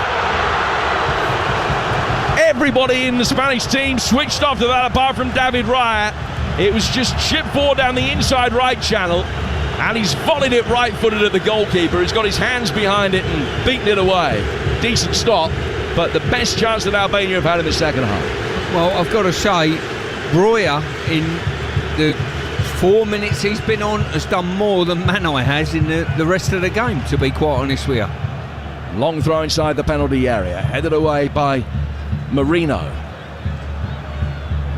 Everybody in the Spanish team switched off to that apart from David Raya. It was just chipped forward down the inside right channel, and he's volleyed it right-footed at the goalkeeper. He's got his hands behind it and beaten it away. Decent stop, but the best chance that Albania have had in the second half. Well, I've got to say, Breuer, in the 4 minutes he's been on, has done more than Manai has in the rest of the game, to be quite honest with you. Long throw inside the penalty area, headed away by Marino.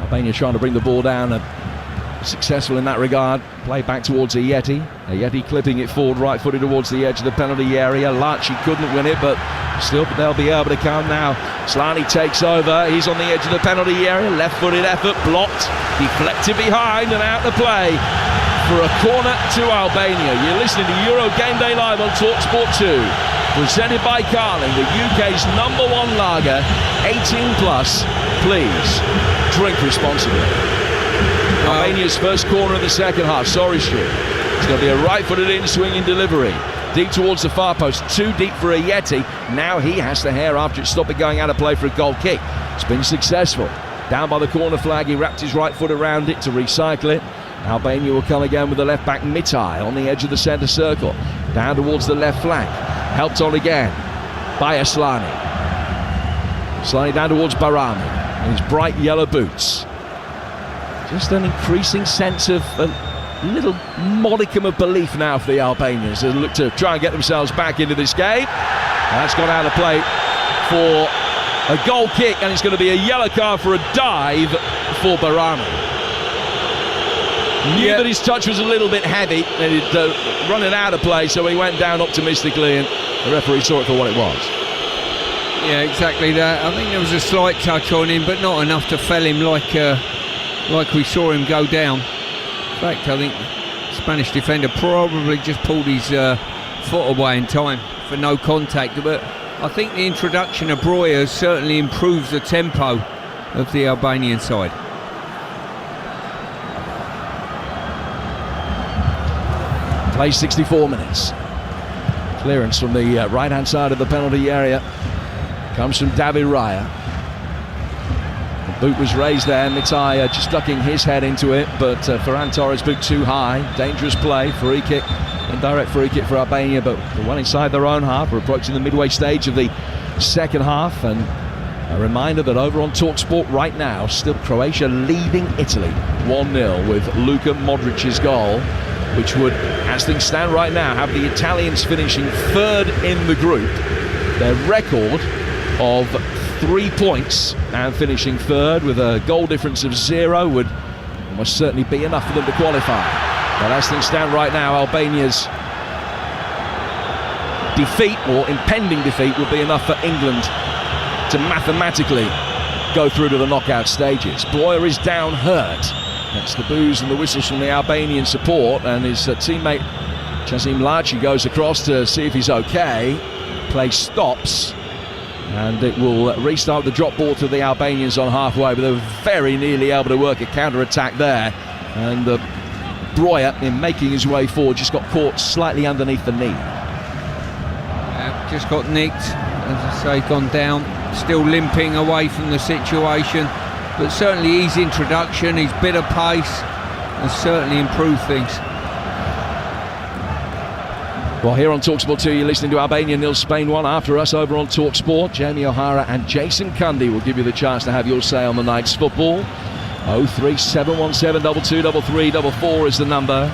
Albania trying to bring the ball down, successful in that regard. Play back towards Ayeti. Ayeti clipping it forward, right-footed towards the edge of the penalty area. Laci couldn't win it, but still they'll be able to come now. Slani takes over. He's on the edge of the penalty area. Left-footed effort, blocked, deflected behind and out to play for a corner to Albania. You're listening to Euro Game Day Live on TalkSport 2. Presented by Carling, the UK's #1 lager, 18 plus. Please drink responsibly. Albania's first corner of the second half. Sorry, Stu. It's going to be a right-footed in-swinging delivery. Deep towards the far post. Too deep for Ayeti. Now he has to hair after it, stop it going out of play for a goal kick. It's been successful. Down by the corner flag, he wrapped his right foot around it to recycle it. Albania will come again with the left-back Mitai on the edge of the centre circle. Down towards the left flank. Helped on again by Aslani. Slani down towards Bayrami in his bright yellow boots. Just an increasing sense of a little modicum of belief now for the Albanians. They look to try and get themselves back into this game. That's gone out of play for a goal kick, and it's going to be a yellow card for a dive for Bayrami. Knew that his touch was a little bit heavy and he'd running out of play, so he went down optimistically, and the referee saw it for what it was. Yeah, exactly that. I think there was a slight touch on him, but not enough to fell him like we saw him go down. In fact, I think the Spanish defender probably just pulled his foot away in time for no contact, but I think the introduction of Breuer certainly improves the tempo of the Albanian side. Play 64 minutes. Clearance from the right-hand side of the penalty area comes from David Raya. Boot was raised there, Mitai just ducking his head into it, but Ferran Torres boot too high. Dangerous play, free kick, indirect free kick for Albania, but they're well inside their own half. We're approaching the midway stage of the second half, and a reminder that over on TalkSport right now, still Croatia leading Italy 1-0 with Luka Modric's goal, which would, as things stand right now, have the Italians finishing third in the group. Their record of 3 points and finishing third with a goal difference of 0 would almost certainly be enough for them to qualify. But as things stand right now, Albania's defeat, or impending defeat, will be enough for England to mathematically go through to the knockout stages. Breuer is down hurt. That's the boos and the whistles from the Albanian support, and his teammate Chazim Laci goes across to see if he's okay. Play stops, and it will restart the drop ball to the Albanians on halfway, but they were very nearly able to work a counter-attack there, and Breuer, in making his way forward, just got caught slightly underneath the knee. Just got nicked, as I say, gone down, still limping away from the situation, but certainly his introduction, his bit of pace has certainly improved things. Well, here on TalkSport 2, you're listening to Albania 0, Spain 1. After us, over on TalkSport, Jamie O'Hara and Jason Cundy will give you the chance to have your say on the night's football. 03717 223344 is the number.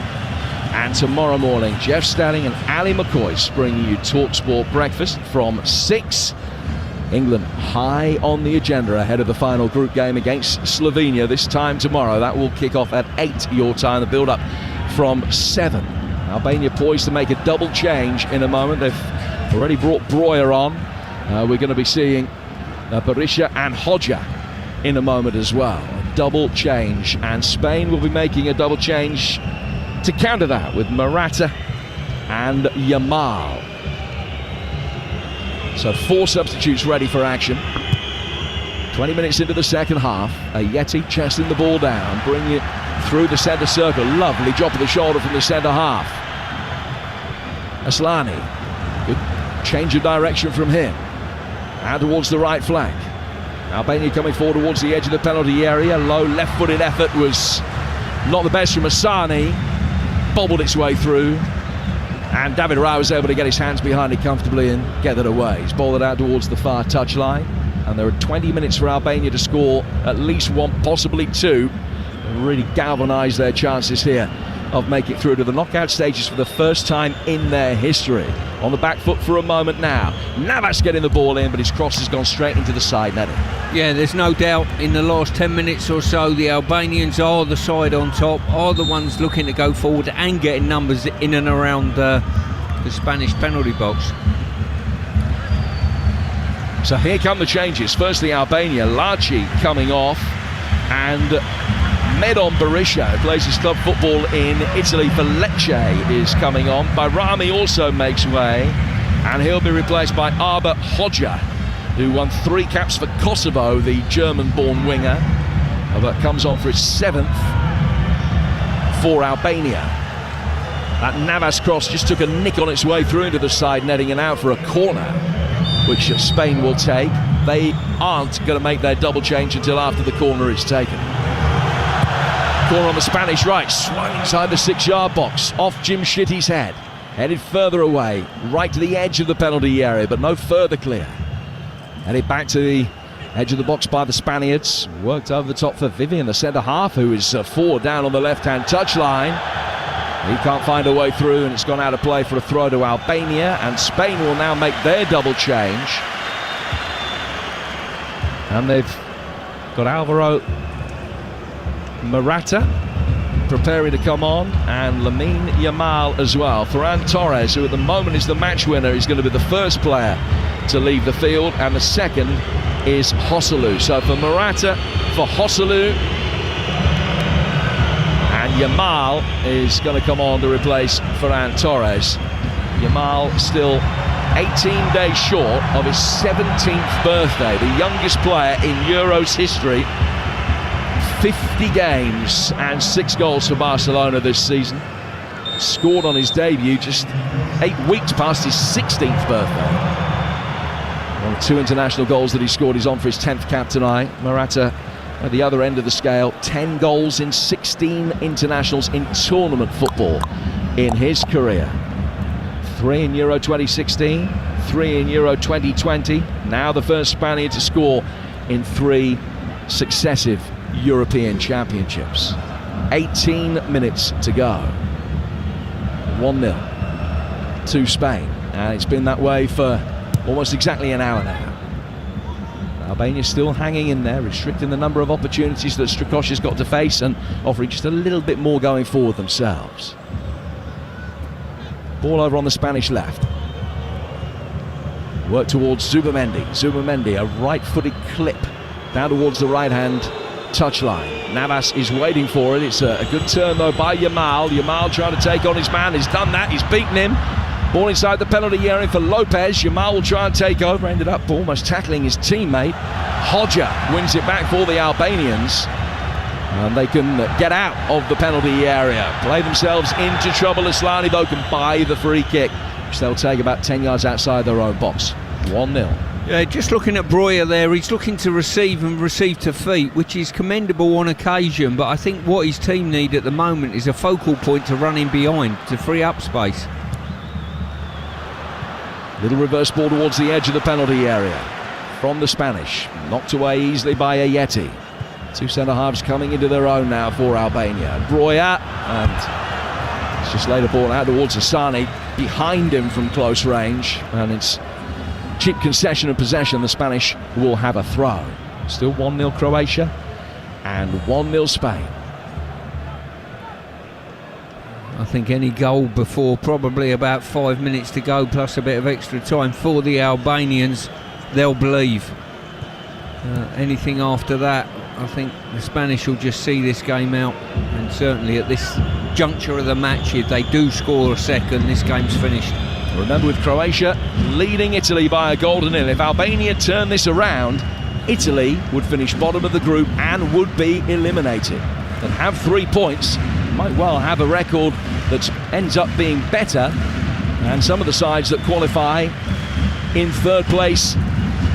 And tomorrow morning, Jeff Stanning and Ali McCoy bringing you TalkSport breakfast from 6. England high on the agenda ahead of the final group game against Slovenia this time tomorrow. That will kick off at 8 your time, the build-up from 7. Albania poised to make a double change in a moment. They've already brought Breuer on. We're going to be seeing Berisha and Hodja in a moment as well. A double change, and Spain will be making a double change to counter that with Morata and Yamal. So 4 substitutes ready for action. 20 minutes into the second half, Yeti chesting the ball down, bringing it through the centre circle. Lovely drop of the shoulder from the centre half. Aslani, good change of direction from him. Out towards the right flank. Albania coming forward towards the edge of the penalty area. Low left-footed effort was not the best from Asani. Bobbled its way through, and David Rao was able to get his hands behind it comfortably and get it away. He's bowled it out towards the far touchline, and there are 20 minutes for Albania to score at least 1, possibly 2, and really galvanise their chances here of making it through to the knockout stages for the first time in their history. On the back foot for a moment now. Navas getting the ball in, but his cross has gone straight into the side netting. Yeah, there's no doubt in the last 10 minutes or so, the Albanians are the side on top, are the ones looking to go forward and getting numbers in and around the Spanish penalty box. So here come the changes. Firstly, Albania, Laci coming off, and Medon Berisha, who plays his club football in Italy for Lecce, is coming on. Bayrami also makes way, and he'll be replaced by Arba Hodja, who won 3 caps for Kosovo, the German-born winger, but comes on for his 7th for Albania. That Navas cross just took a nick on its way through into the side netting and out for a corner, which Spain will take. They aren't going to make their double change until after the corner is taken. Corner on the Spanish right, swung inside the 6-yard box, off Jim Shitty's head, headed further away, right to the edge of the penalty area, but no further clear. Headed back to the edge of the box by the Spaniards, worked over the top for Vivian, the centre half, who is 4 down on the left-hand touchline. He can't find a way through, and it's gone out of play for a throw to Albania, and Spain will now make their double change. And they've got Alvaro Morata preparing to come on, and Lamine Yamal as well. Ferran Torres, who at the moment is the match winner, is going to be the first player to leave the field, and the second is Joselu. So for Morata, for Joselu, and Yamal is going to come on to replace Ferran Torres. Yamal still 18 days short of his 17th birthday, the youngest player in Euros history. 50 games and 6 goals for Barcelona this season. Scored on his debut just 8 weeks past his 16th birthday. One of 2 international goals that he scored. He's on for his 10th cap tonight. Morata At the other end of the scale, 10 goals in 16 internationals in tournament football in his career. 3 in Euro 2016, 3 in Euro 2020. Now the first Spaniard to score in 3 successive European Championships. 18 minutes to go. 1-0 to Spain. And it's been that way for almost exactly an hour now. Albania still hanging in there, restricting the number of opportunities that Strakosha's got to face and offering just a little bit more going forward themselves. Ball over on the Spanish left. Work towards Zubamendi. Zubamendi, a right-footed clip down towards the right-hand touchline. Navas is waiting for it. It's a good turn though by Yamal. Yamal trying to take on his man. He's done that. He's beaten him. Ball inside the penalty area for Lopez. Yamal will try and take over. Ended up almost tackling his teammate. Hodja wins it back for the Albanians. And they can get out of the penalty area. Play themselves into trouble. Aslani though can buy the free kick, which they'll take about 10 yards outside their own box. 1-0. Yeah, just looking at Breuer there, he's looking to receive and receive to feet, which is commendable on occasion, but I think what his team need at the moment is a focal point to run in behind, to free up space. Little reverse ball towards the edge of the penalty area from the Spanish. Knocked away easily by Ayeti. 2 centre-halves coming into their own now for Albania. Breuer, and it's just laid a ball out towards Asani, behind him from close range, and it's cheap concession of possession. The Spanish will have a throw. Still 1-0 Croatia and 1-0 Spain. I think any goal before probably about 5 minutes to go plus a bit of extra time for the Albanians, they'll believe. Anything after that, I think the Spanish will just see this game out, and certainly at this juncture of the match, if they do score a second, this game's finished. Remember, with Croatia leading Italy by a goal to nil, if Albania turn this around, Italy would finish bottom of the group and would be eliminated. And have 3 points, might well have a record that ends up being better than some of the sides that qualify in 3rd place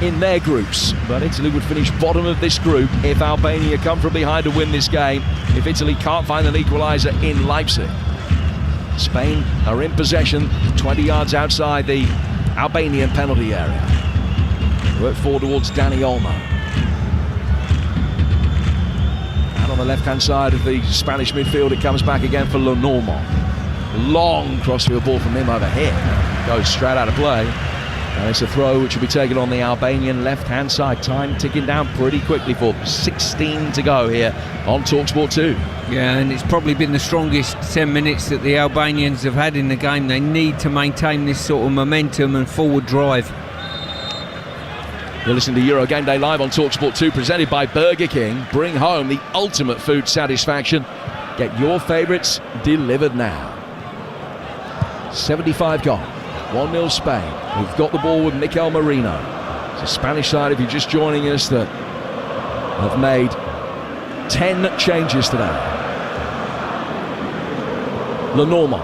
in their groups. But Italy would finish bottom of this group if Albania come from behind to win this game, if Italy can't find an equaliser in Leipzig. Spain are in possession 20 yards outside the Albanian penalty area. Work forward towards Dani Olmo. And on the left-hand side of the Spanish midfield, it comes back again for Lenormand. Long crossfield ball from him over here. Goes straight out of play. And it's a throw which will be taken on the Albanian left-hand side. Time ticking down pretty quickly for 16 to go here on TalkSport 2. Yeah, and it's probably been the strongest 10 minutes that the Albanians have had in the game. They need to maintain this sort of momentum and forward drive. You're listening to Euro Game Day live on TalkSport 2, presented by Burger King. Bring home the ultimate food satisfaction. Get your favourites delivered now. 75 gone. 1-0 Spain. We've got the ball with Mikel Merino. It's a Spanish side, if you're just joining us, that have made 10 changes today. Lenormand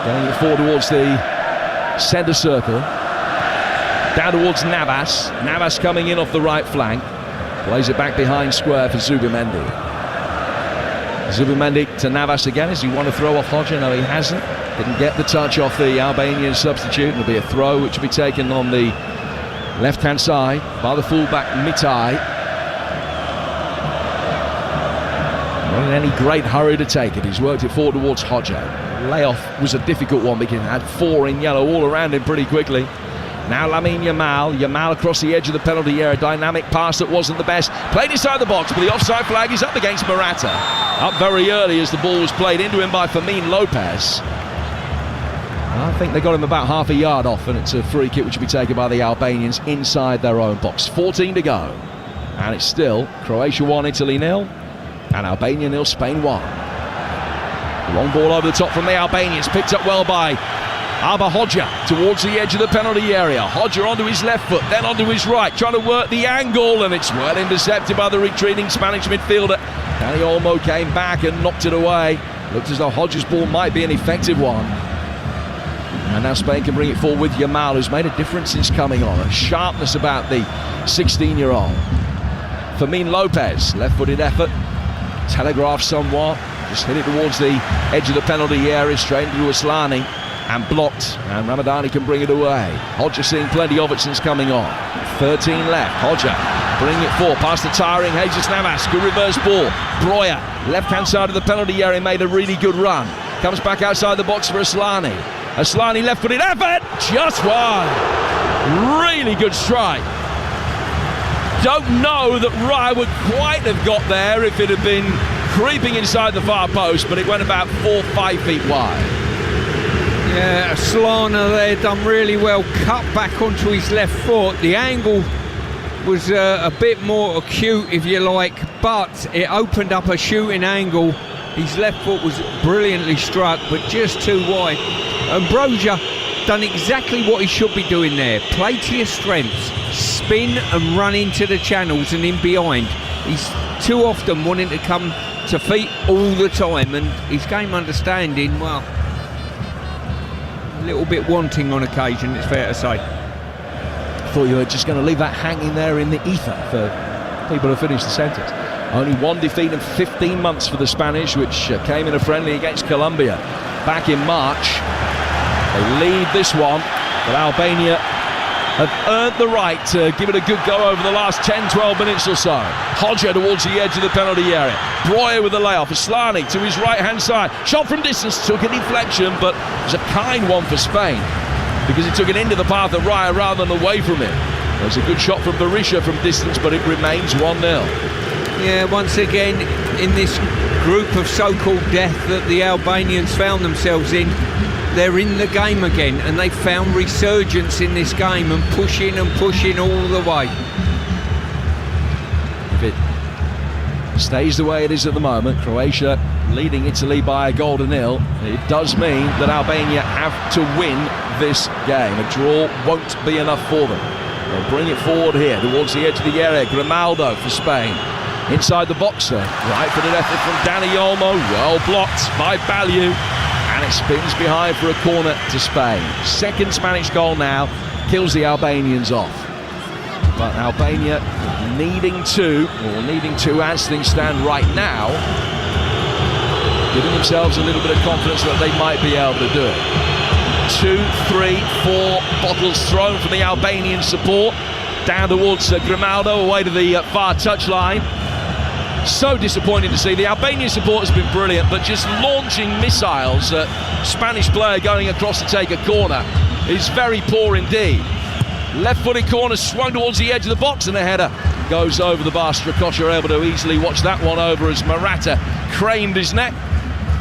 getting it forward towards the centre circle. Down towards Navas. Navas coming in off the right flank. Plays it back behind square for Zubamendi. Zubamendi to Navas again. Does he want to throw off Hodja? No, he hasn't. Didn't get the touch off the Albanian substitute. It'll be a throw which will be taken on the left-hand side by the fullback Mitai. Not in any great hurry to take it. He's worked it forward towards Hodja. Layoff was a difficult one because he had 4 in yellow all around him pretty quickly. Now Lamine Yamal. Yamal across the edge of the penalty area. Dynamic pass that wasn't the best. Played inside the box, but the offside flag is up against Morata. Up very early as the ball was played into him by Fermin Lopez. I think they got him about half a yard off, and it's a free kick which will be taken by the Albanians inside their own box. 14 to go. And it's still Croatia 1, Italy 0. And Albania 0, Spain 1. Long ball over the top from the Albanians. Picked up well by Alba Hodja towards the edge of the penalty area. Hodja onto his left foot, then onto his right, trying to work the angle, and it's well intercepted by the retreating Spanish midfielder. Dani Olmo came back and knocked it away. Looked as though Hodja's ball might be an effective one. And now Spain can bring it forward with Yamal, who's made a difference since coming on. A sharpness about the 16-year-old. Fermin Lopez, left-footed effort, telegraphed somewhat, just hit it towards the edge of the penalty area, straight into Aslani, and blocked, and Ramadani can bring it away. Hodger seeing plenty of it since coming on. 13 left, Hodger bringing it forward, past the tiring Jesus Navas, good reverse ball. Breuer, left-hand side of the penalty area, made a really good run. Comes back outside the box for Aslani. Aslani left-footed effort, just one. Really good strike. Don't know that Rye would quite have got there if it had been creeping inside the far post, but it went about 4-5 feet wide. Yeah, Aslana there done really well, cut back onto his left foot. The angle was a bit more acute, if you like, but it opened up a shooting angle. His left foot was brilliantly struck, but just too wide. And Broja done exactly what he should be doing there. Play to your strengths, spin and run into the channels and in behind. He's too often wanting to come to feet all the time, and his game understanding, well, a little bit wanting on occasion, it's fair to say. Thought you were just going to leave that hanging there in the ether for people to finish the sentence. Only one defeat in 15 months for the Spanish, which came in a friendly against Colombia back in March. They lead this one, but Albania have earned the right to give it a good go over the last 10-12 minutes or so. Hodger towards the edge of the penalty area. Breuer with the layoff. Aslani to his right-hand side. Shot from distance, took a deflection, but it was a kind one for Spain because it took it into the path of Raya rather than away from it. There's a good shot from Berisha from distance, but it remains 1-0. Yeah, once again, in this group of so-called death that the Albanians found themselves in, they're in the game again, and they found resurgence in this game and pushing all the way. If it stays the way it is at the moment, Croatia leading Italy by a goal to nil, it does mean that Albania have to win this game. A draw won't be enough for them. They'll bring it forward here towards the edge of the area. Grimaldo for Spain. Inside the boxer, right-footed effort from Dani Olmo, well blocked by Balliu, and it spins behind for a corner to Spain. Second Spanish goal now, kills the Albanians off. But Albania needing to as things stand right now, giving themselves a little bit of confidence that they might be able to do it. 2, 3, 4 bottles thrown from the Albanian support, down towards Grimaldo, away to the far touchline. So disappointing to see. The Albanian support has been brilliant, but just launching missiles at Spanish player going across to take a corner is very poor indeed. Left-footed corner swung towards the edge of the box, and the header goes over the bar. Strakosha able to easily watch that one over as Morata craned his neck.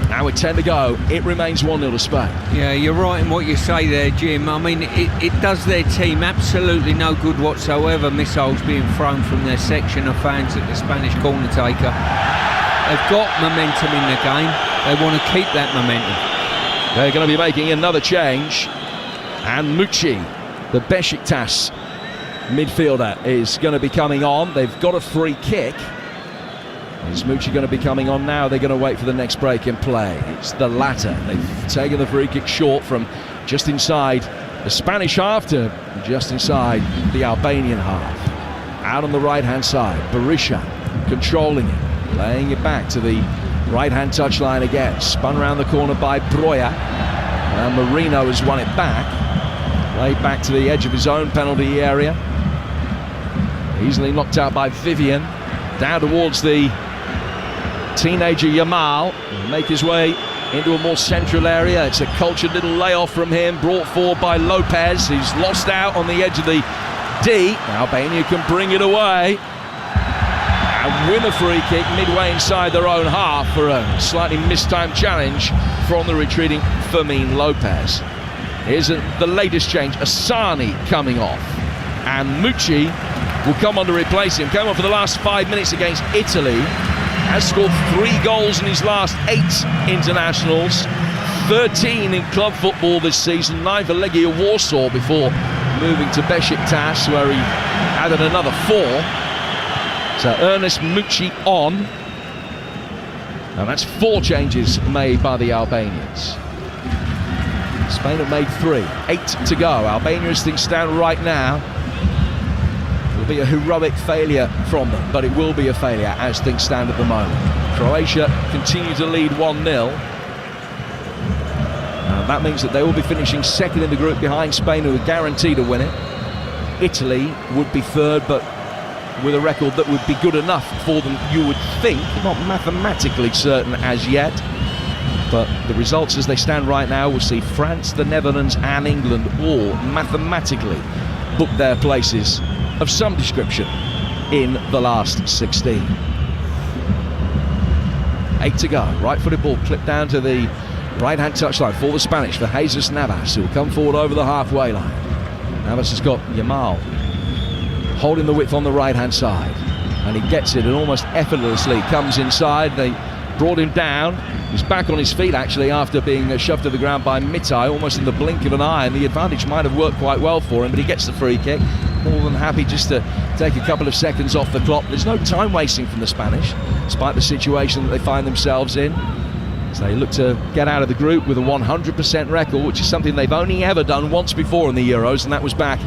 Now with 10 to go, it remains 1-0 to Spain. Yeah, you're right in what you say there, Jim. I mean, it does their team absolutely no good whatsoever, missiles being thrown from their section of fans at the Spanish corner taker. They've got momentum in the game. They want to keep that momentum. They're going to be making another change. And Mucci, the Besiktas midfielder, is going to be coming on. They've got a free kick. Is Mucci going to be coming on now? They're going to wait for the next break in play. It's the latter. They've taken the free kick short from just inside the Spanish half to just inside the Albanian half. Out on the right-hand side, Berisha controlling it, laying it back to the right-hand touchline again. Spun around the corner by Breuer. And Marino has won it back. Laid back to the edge of his own penalty area. Easily knocked out by Vivian. Down towards the teenager Yamal, make his way into a more central area. It's a cultured little layoff from him, brought forward by Lopez. He's lost out on the edge of the D. Albania can bring it away and win a free kick midway inside their own half for a slightly mistimed challenge from the retreating Fermin Lopez. Here's the latest change, Asani coming off, and Mucci will come on to replace him. Came on for the last 5 minutes against Italy. Has scored 3 goals in his last 8 internationals. 13 in club football this season. 9 for Legia Warsaw before moving to Besiktas, where he added another 4. So Ernest Mucci on. And that's 4 changes made by the Albanians. Spain have made 3. 8 to go. Albania, as things stand right now, would be a heroic failure from them, but it will be a failure as things stand at the moment. Croatia continue to lead 1-0. That means that they will be finishing second in the group behind Spain, who are guaranteed to win it. Italy would be third, but with a record that would be good enough for them, you would think. Not mathematically certain as yet, but the results as they stand right now will see France, the Netherlands and England all mathematically book their places of some description in the last 16. 8 to go. Right-footed ball clipped down to the right-hand touchline for the Spanish, for Jesus Navas, who will come forward over the halfway line. Navas has got Yamal holding the width on the right-hand side, and he gets it and almost effortlessly comes inside. They brought him down. He's back on his feet actually after being shoved to the ground by Mitai almost in the blink of an eye, and the advantage might have worked quite well for him, but he gets the free kick. More than happy just to take a couple of seconds off the clock. There's no time wasting from the Spanish, despite the situation that they find themselves in. So they look to get out of the group with a 100% record, which is something they've only ever done once before in the Euros, and that was back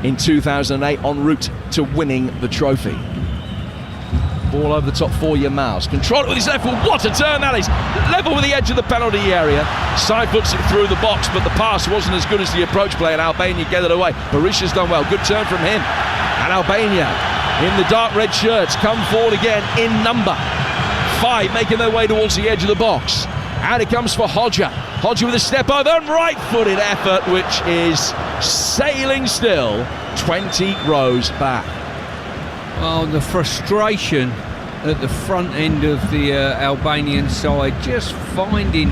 in 2008 en route to winning the trophy. Ball over the top for Yamal. Control it with his left foot. What a turn that is! Level with the edge of the penalty area. Side foots it through the box, but the pass wasn't as good as the approach play, and Albania get it away. Berisha's done well. Good turn from him. And Albania, in the dark red shirts, come forward again in number 5, making their way towards the edge of the box. Out it comes for Hodja. Hodja with a step over and right-footed effort, which is sailing still 20 rows back. Oh, the frustration at the front end of the Albanian side, just finding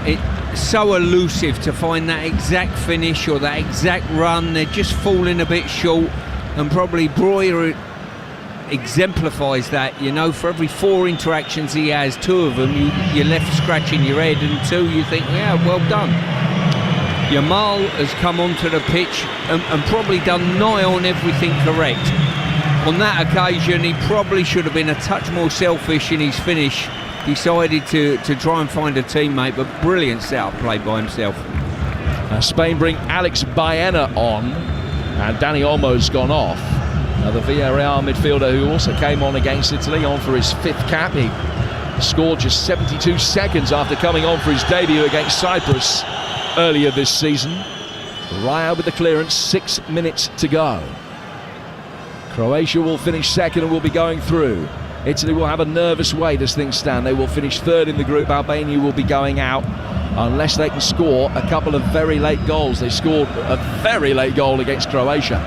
it so elusive to find that exact finish or that exact run. They're just falling a bit short, and probably Breuer exemplifies that. You know, for every 4 interactions he has, 2 of them you're left scratching your head, and 2 you think, yeah, well done. Yamal has come onto the pitch and probably done nigh on everything correct. On that occasion, he probably should have been a touch more selfish in his finish. Decided to try and find a teammate, but brilliant setup play by himself. Spain bring Alex Baena on, and Dani Olmo's gone off. The Villarreal midfielder who also came on against Italy, on for his 5th cap. He scored just 72 seconds after coming on for his debut against Cyprus earlier this season. Raya with the clearance, 6 minutes to go. Croatia will finish second and will be going through. Italy will have a nervous wait as things stand. They will finish 3rd in the group. Albania will be going out unless they can score a couple of very late goals. They scored a very late goal against Croatia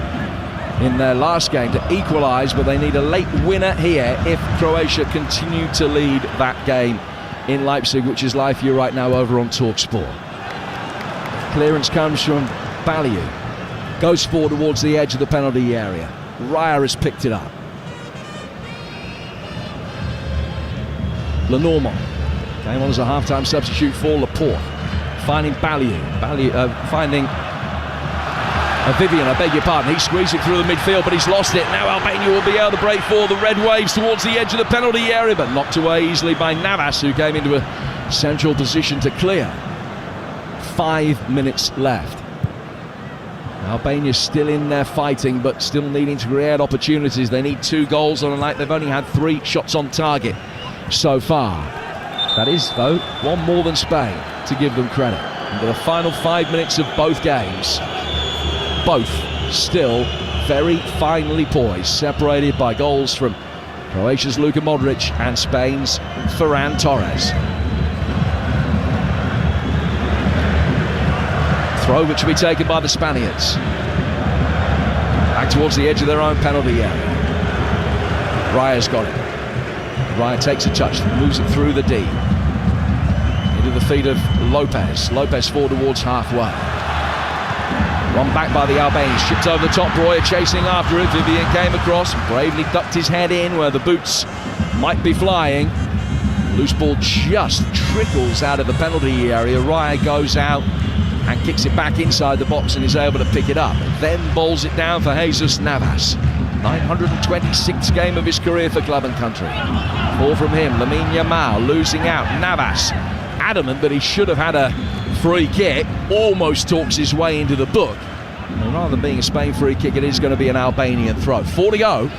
in their last game to equalise, but they need a late winner here if Croatia continue to lead that game in Leipzig, which is live for you right now over on TalkSport. Clearance comes from Balliu. Goes forward towards the edge of the penalty area. Raya has picked it up. Lenormand came on as a half-time substitute for Laporte. Finding Balliu. Finding Vivian, I beg your pardon. He squeezed it through the midfield, but he's lost it. Now Albania will be able to break for the Red Waves towards the edge of the penalty area, but knocked away easily by Navas, who came into a central position to clear. 5 minutes left. Albania's still in there fighting, but still needing to create opportunities. They need 2 goals on a night. They've only had 3 shots on target so far. That is, though, 1 more than Spain, to give them credit. Into the final 5 minutes of both games. Both still very finely poised, separated by goals from Croatia's Luka Modric and Spain's Ferran Torres. Throw which will be taken by the Spaniards. Back towards the edge of their own penalty area. Raya's got it. Raya takes a touch, moves it through the D. Into the feet of Lopez. Lopez forward towards halfway. Run back by the Albanians, shipped over the top. Breuer chasing after it. Vivian came across, bravely ducked his head in where the boots might be flying. Loose ball just trickles out of the penalty area. Raya goes out and kicks it back inside the box and is able to pick it up. Then bowls it down for Jesus Navas. 926th game of his career for club and country. Ball from him, Lamine Yamal losing out. Navas, adamant that he should have had a free kick, almost talks his way into the book. And rather than being a Spain free kick, it is going to be an Albanian throw. 4 to go.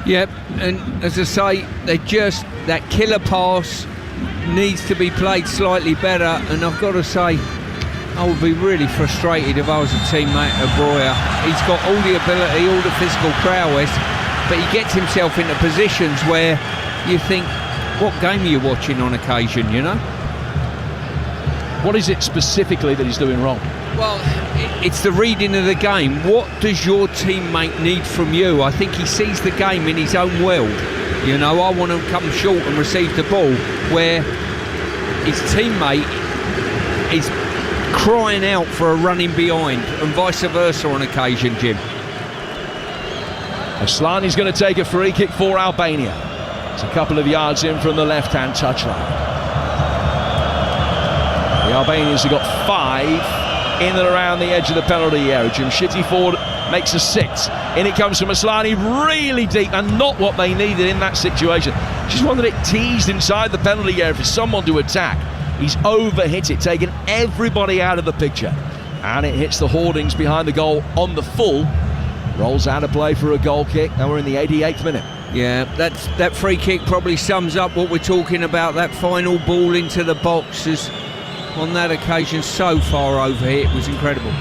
Yep, and as I say, that killer pass needs to be played slightly better, and I've got to say, I would be really frustrated if I was a teammate of Breuer. He's got all the ability, all the physical prowess, but he gets himself into positions where you think, what game are you watching on occasion, you know? What is it specifically that he's doing wrong? Well, it's the reading of the game. What does your teammate need from you? I think he sees the game in his own world. You know, I want to come short and receive the ball, where his teammate is crying out for a running behind, and vice versa on occasion, Jim. Asllani's going to take a free kick for Albania. It's a couple of yards in from the left-hand touchline. The Albanians have got 5 in and around the edge of the penalty area. Jimshiti Ford makes a 6. In it comes from Asllani, really deep, and not what they needed in that situation. Just one that it teased inside the penalty area for someone to attack. He's overhit it, taking everybody out of the picture. And it hits the hoardings behind the goal on the full. Rolls out of play for a goal kick, and we're in the 88th minute. Yeah, that free kick probably sums up what we're talking about. That final ball into the box is, on that occasion, so far overhit, it was incredible.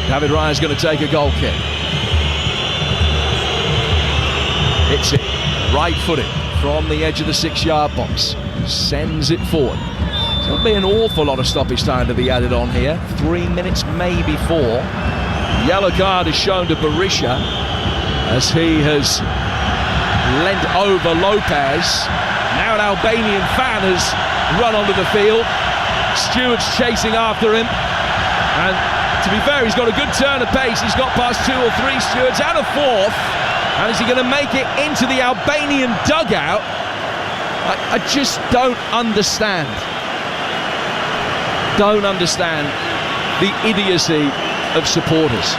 David Raya's going to take a goal kick. Hits it, right-footed, from the edge of the 6-yard box. Sends it forward. There'll be an awful lot of stoppage time to be added on here. 3 minutes, maybe 4. Yellow card is shown to Berisha as he has lent over Lopez. Now an Albanian fan has run onto the field. Stewart's chasing after him. And to be fair, he's got a good turn of pace. He's got past 2 or 3 stewards and a 4th. And is he going to make it into the Albanian dugout? I just don't understand. Don't understand the idiocy of supporters.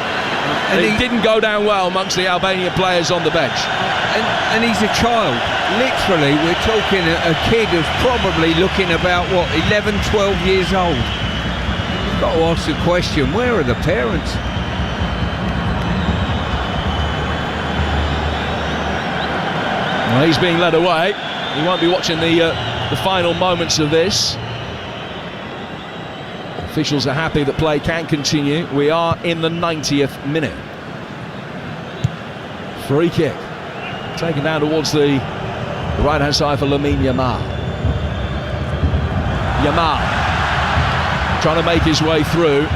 And it didn't go down well amongst the Albanian players on the bench. And he's a child. Literally, we're talking a kid who's probably looking about, 11, 12 years old. You've got to ask the question, where are the parents? Well, he's being led away. He won't be watching the final moments of this. Officials are happy that play can continue. We are in the 90th minute. Free kick. Taken down towards the right-hand side for Lamine Yamal. Yamal trying to make his way through.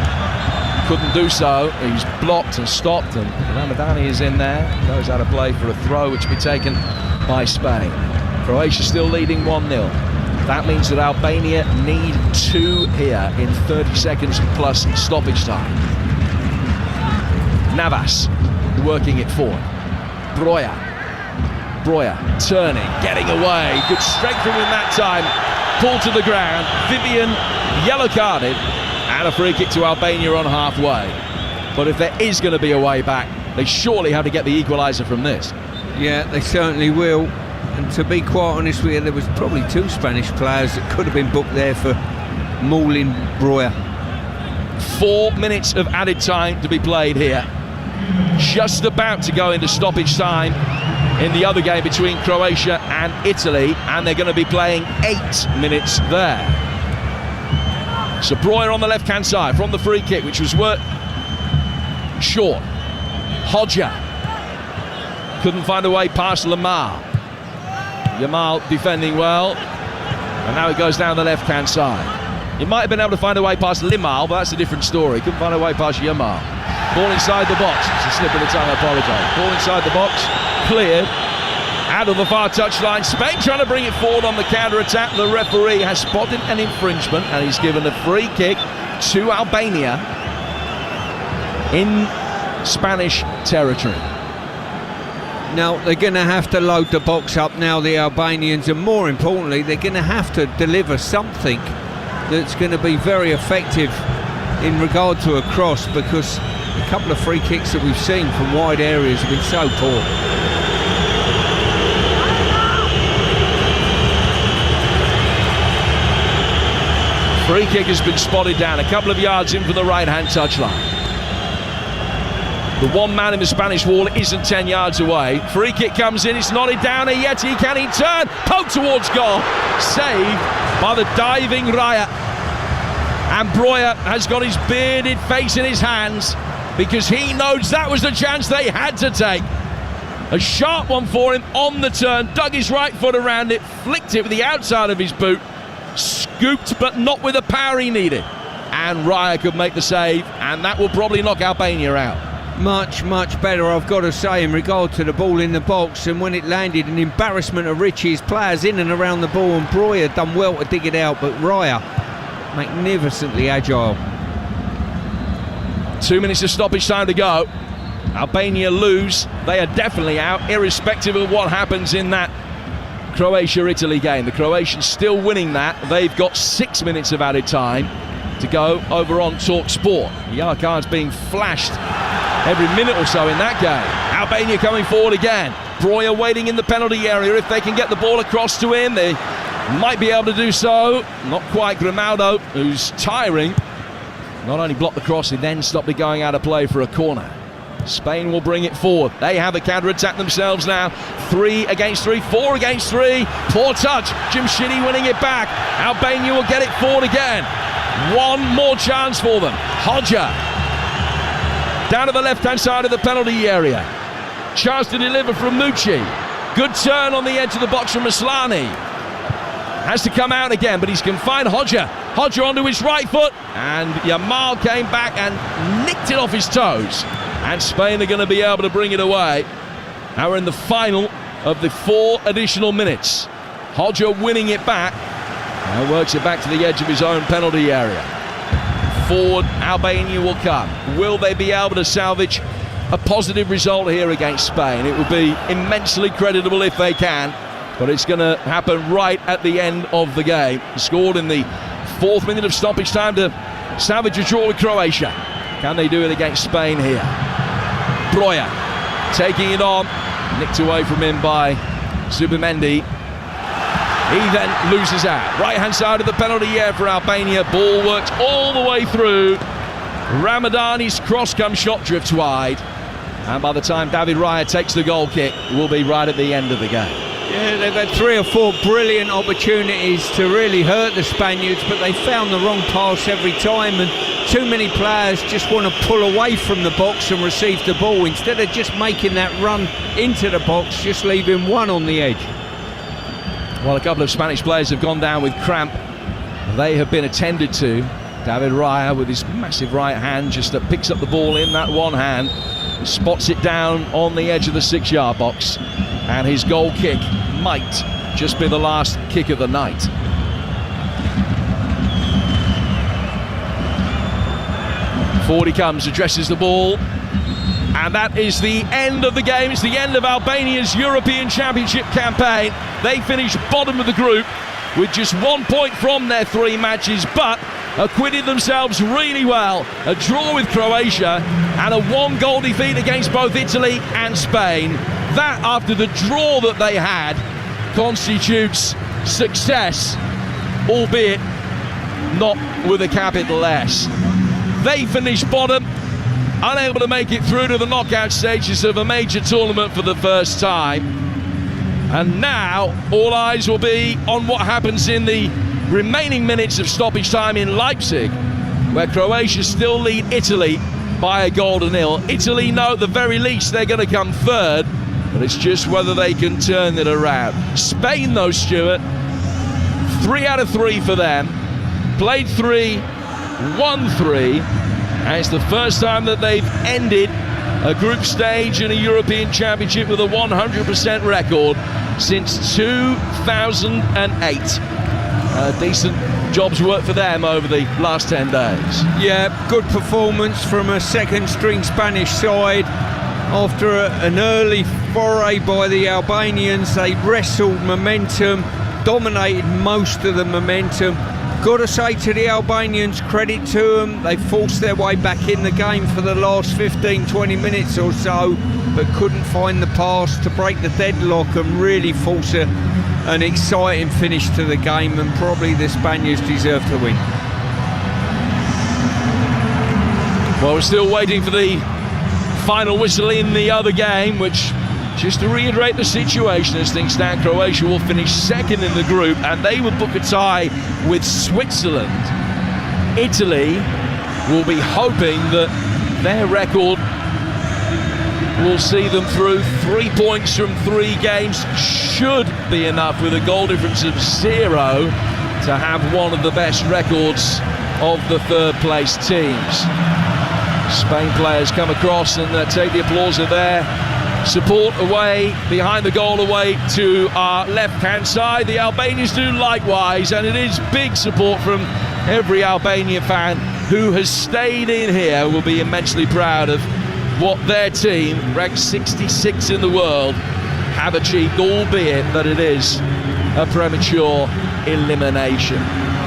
Couldn't do so. He's blocked and stopped, and Ramadani is in there. Goes out of play for a throw, which will be taken by Spain. Croatia still leading 1-0. That means that Albania need 2 here in 30 seconds plus stoppage time. Navas working it forward. Breuer turning, getting away. Good strength from him that time. Pulled to the ground. Vivian yellow carded. And a free kick to Albania on halfway. But if there is going to be a way back, they surely have to get the equaliser from this. Yeah, they certainly will. And to be quite honest with you, there was probably 2 Spanish players that could have been booked there for mauling Breuer. 4 minutes of added time to be played here. Just about to go into stoppage time in the other game between Croatia and Italy, and they're going to be playing 8 minutes there. So Breuer on the left-hand side from the free kick, which was worked short. Hodja couldn't find a way past Lamar. Yamal defending well, and now it goes down the left-hand side. He might have been able to find a way past Limal, but that's a different story. Couldn't find a way past Yamal. Ball inside the box. It's a slip of the tongue, I apologise. Ball inside the box, cleared. Out of the far touchline. Spain trying to bring it forward on the counter-attack. The referee has spotted an infringement, and he's given a free kick to Albania in Spanish territory. Now, they're going to have to load the box up now, the Albanians, and more importantly, they're going to have to deliver something that's going to be very effective in regard to a cross, because a couple of free kicks that we've seen from wide areas have been so poor. Free kick has been spotted down a couple of yards in from the right-hand touchline. The one man in the Spanish wall isn't 10 yards away. Free kick comes in, it's knotted down here yet. Can he turn? Poke towards goal. Saved by the diving Raya. And Breuer has got his bearded face in his hands because he knows that was the chance they had to take. A sharp one for him on the turn, dug his right foot around it, flicked it with the outside of his boot, scooped but not with the power he needed. And Raya could make the save, and that will probably knock Albania out. Much better, I've got to say, in regard to the ball in the box. And when it landed, an embarrassment of riches. Players in and around the ball, and Breuer done well to dig it out, but Raya magnificently agile. 2 minutes of stoppage time to go. Albania lose. They are definitely out, irrespective of what happens in that Croatia-Italy game. The Croatians still winning that. They've got 6 minutes of added time to go over on TalkSport. Yellow cards being flashed every minute or so in that game. Albania coming forward again. Breuer waiting in the penalty area. If they can get the ball across to him, they might be able to do so. Not quite. Grimaldo, who's tiring, not only blocked the cross, he then stopped it going out of play for a corner. Spain will bring it forward. They have a counter-attack themselves now. 3 against 3, 4 against 3. Poor touch. Jimshidi winning it back. Albania will get it forward again. One more chance for them. Hodja down to the left-hand side of the penalty area. Chance to deliver from Mucci. Good turn on the edge of the box from Maslany. Has to come out again, but he's confined. Hodja onto his right foot, and Yamal came back and nicked it off his toes. And Spain are going to be able to bring it away. Now we're in the final of the 4 additional minutes. Hodja winning it back. Now works it back to the edge of his own penalty area. Forward, Albania will come. Will they be able to salvage a positive result here against Spain? It would be immensely creditable if they can, but it's going to happen right at the end of the game. Scored in the 4th minute of stoppage time to salvage a draw with Croatia. Can they do it against Spain here? Breuer taking it on, nicked away from him by Zubimendi. He then loses out. Right-hand side of the penalty area for Albania. Ball worked all the way through. Ramadani's cross comes shot drift wide. And by the time David Raya takes the goal kick, we'll be right at the end of the game. Yeah, they've had 3 or 4 brilliant opportunities to really hurt the Spaniards, but they found the wrong pass every time, and too many players just want to pull away from the box and receive the ball instead of just making that run into the box, just leaving one on the edge. Well, a couple of Spanish players have gone down with cramp. They have been attended to. David Raya with his massive right hand just picks up the ball in that one hand, spots it down on the edge of the 6-yard box, and his goal kick might just be the last kick of the night. Forward he comes, addresses the ball, and that is the end of the game. It's the end of Albania's European Championship campaign. They finished bottom of the group with just 1 point from their 3 matches, but acquitted themselves really well. A draw with Croatia and a 1-goal defeat against both Italy and Spain. That, after the draw that they had, constitutes success, albeit not with a capital S. They finished bottom, unable to make it through to the knockout stages of a major tournament for the first time. And now all eyes will be on what happens in the remaining minutes of stoppage time in Leipzig, where Croatia still lead Italy by a goal to nil. Italy know at the very least they're going to come third, but it's just whether they can turn it around. Spain, though, Stuart, 3 out of 3 for them. Played 3, won 3, and it's the first time that they've ended a group stage in a European Championship with a 100% record since 2008. Decent job's work for them over the last 10 days. Yeah, good performance from a second-string Spanish side. After an early foray by the Albanians, they wrestled momentum, dominated most of the momentum. Got to say to the Albanians, credit to them, they forced their way back in the game for the last 15-20 minutes or so, but couldn't find the pass to break the deadlock and really force an exciting finish to the game, and probably the Spaniards deserve to win. Well, we're still waiting for the final whistle in the other game, which, just to reiterate the situation as things stand, Croatia will finish second in the group and they will book a tie with Switzerland. Italy will be hoping that their record will see them through. 3 points from 3 games should be enough, with a goal difference of 0, to have one of the best records of the third place teams. Spain players come across and take the applause of their support away, behind the goal, away to our left-hand side. The Albanians do likewise, and it is big support from every Albanian fan who has stayed in here. Will be immensely proud of what their team, ranked 66 in the world, have achieved, albeit that it is a premature elimination.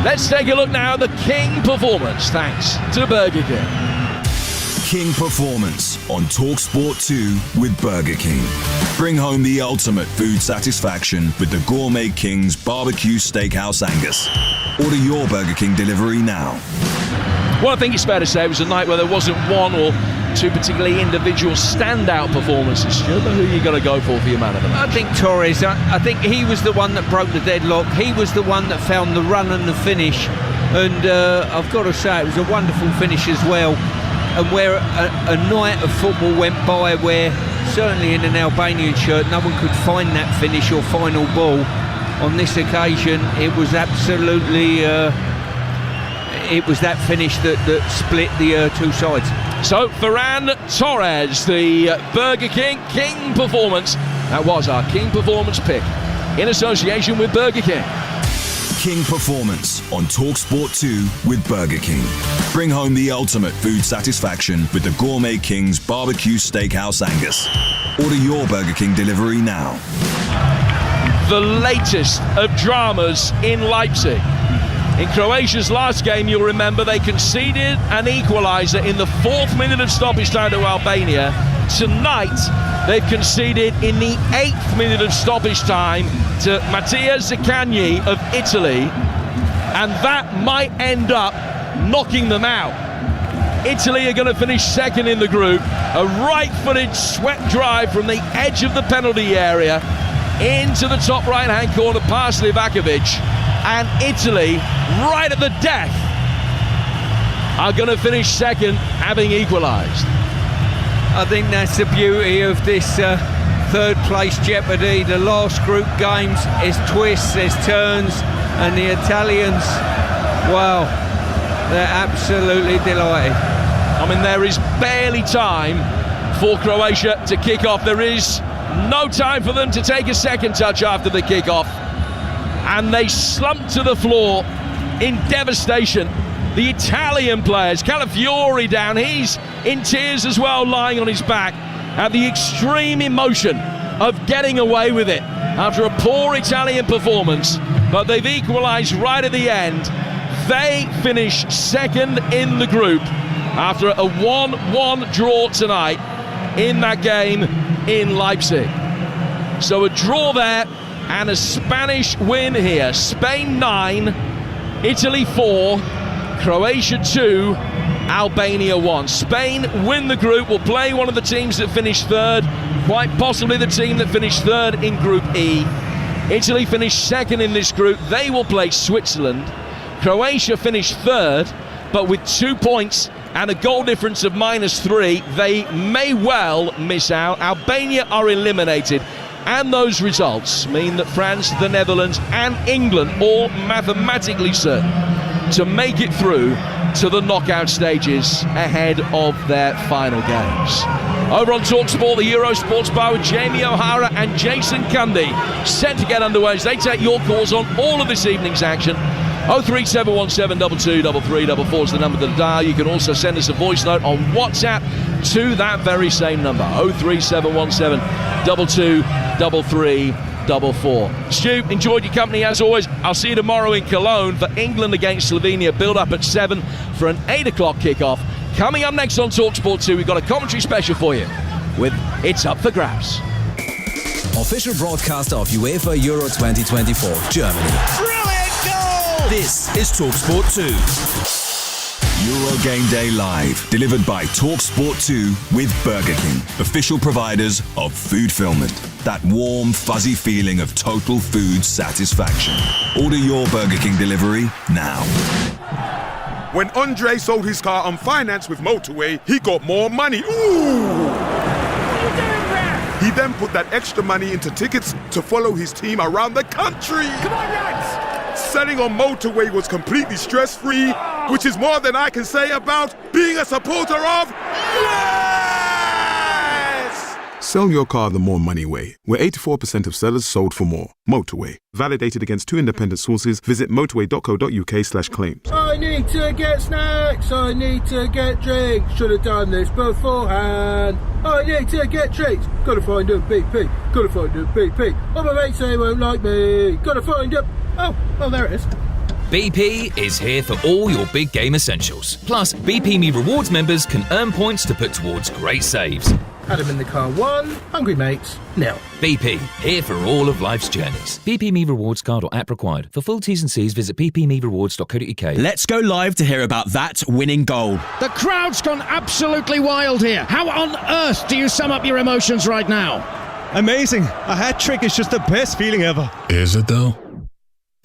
Let's take a look now at the King performance, thanks to Burger King. King Performance on TalkSport 2 with Burger King. Bring home the ultimate food satisfaction with the Gourmet King's Barbecue Steakhouse Angus. Order your Burger King delivery now. Well, I think it's fair to say it was a night where there wasn't one or two particularly individual standout performances. Stuart, who are you going to go for your man of the match? I think Torres. I think he was the one that broke the deadlock. He was the one that found the run and the finish. And I've got to say, it was a wonderful finish as well. And where a night of football went by where, certainly in an Albanian shirt, no one could find that finish or final ball, on this occasion it was absolutely it was that finish that split the two sides. So Ferran Torres, the Burger King performance, that was our King performance pick in association with Burger King. King Performance on TalkSport 2 with Burger King. Bring home the ultimate food satisfaction with the Gourmet King's Barbecue Steakhouse Angus. Order your Burger King delivery now. The latest of dramas in Leipzig. In Croatia's last game, you'll remember, they conceded an equaliser in the 4th minute of stoppage time to Albania. Tonight, they've conceded in the 8th minute of stoppage time to Mattia Zaccagni of Italy, and that might end up knocking them out. Italy are going to finish second in the group. A right-footed swept drive from the edge of the penalty area into the top right-hand corner past Livakovic, and Italy, right at the death, are going to finish second, having equalised. I think that's the beauty of this third place jeopardy. The last group games, there's twists, there's turns, and the Italians, wow, they're absolutely delighted. I mean, there is barely time for Croatia to kick off. There is no time for them to take a second touch after the kick-off, and they slump to the floor in devastation. The Italian players, Calafiori down, he's in tears as well, lying on his back at the extreme emotion of getting away with it after a poor Italian performance, but they've equalised right at the end. They finish second in the group after a 1-1 draw tonight in that game in Leipzig. So a draw there and a Spanish win here. Spain 9, Italy 4, Croatia 2, Albania 1. Spain win the group, will play one of the teams that finished third, quite possibly the team that finished third in Group E. Italy finished second in this group, they will play Switzerland. Croatia finished third, but with 2 points and a goal difference of -3, they may well miss out. Albania are eliminated, and those results mean that France, the Netherlands and England all mathematically certain to make it through to the knockout stages ahead of their final games. Over on TalkSport, the Euro Sports Bar with Jamie O'Hara and Jason Cundy set to get underway as they take your calls on all of this evening's action. 03717 223344 is the number to dial. You can also send us a voice note on WhatsApp to that very same number, 03717 223344. Stu, enjoyed your company as always. I'll see you tomorrow in Cologne for England against Slovenia. Build up at 7 for an 8 o'clock kickoff. Coming up next on TalkSport 2, we've got a commentary special for you with It's Up for Grabs. Official broadcaster of UEFA Euro 2024, Germany. Brilliant goal! This is TalkSport 2. Euro Game Day Live, delivered by TalkSport 2 with Burger King, official providers of food fulfillment. That warm, fuzzy feeling of total food satisfaction. Order your Burger King delivery now. When Andre sold his car on finance with Motorway, he got more money. Ooh! What are you doing, Ref? He then put that extra money into tickets to follow his team around the country. Come on, lads! Selling on Motorway was completely stress-free, which is more than I can say about being a supporter of Yes! Sell your car the more money way, where 84% of sellers sold for more. Motorway. Validated against 2 independent sources. Visit motorway.co.uk/claims. I need to get snacks. I need to get drinks. Should have done this beforehand. I need to get treats. Gotta find a BP. Gotta find a BP. Oh, my mates say won't like me. Gotta find a... Oh, there it is. BP is here for all your big game essentials. Plus, BP Me Rewards members can earn points to put towards great saves. Adam in the car 1, hungry mates, nil. BP, here for all of life's journeys. BP Me Rewards card or app required. For full T's and C's, visit bpmerewards.co.uk. Let's go live to hear about that winning goal. The crowd's gone absolutely wild here. How on earth do you sum up your emotions right now? Amazing. A hat-trick is just the best feeling ever. Is it though?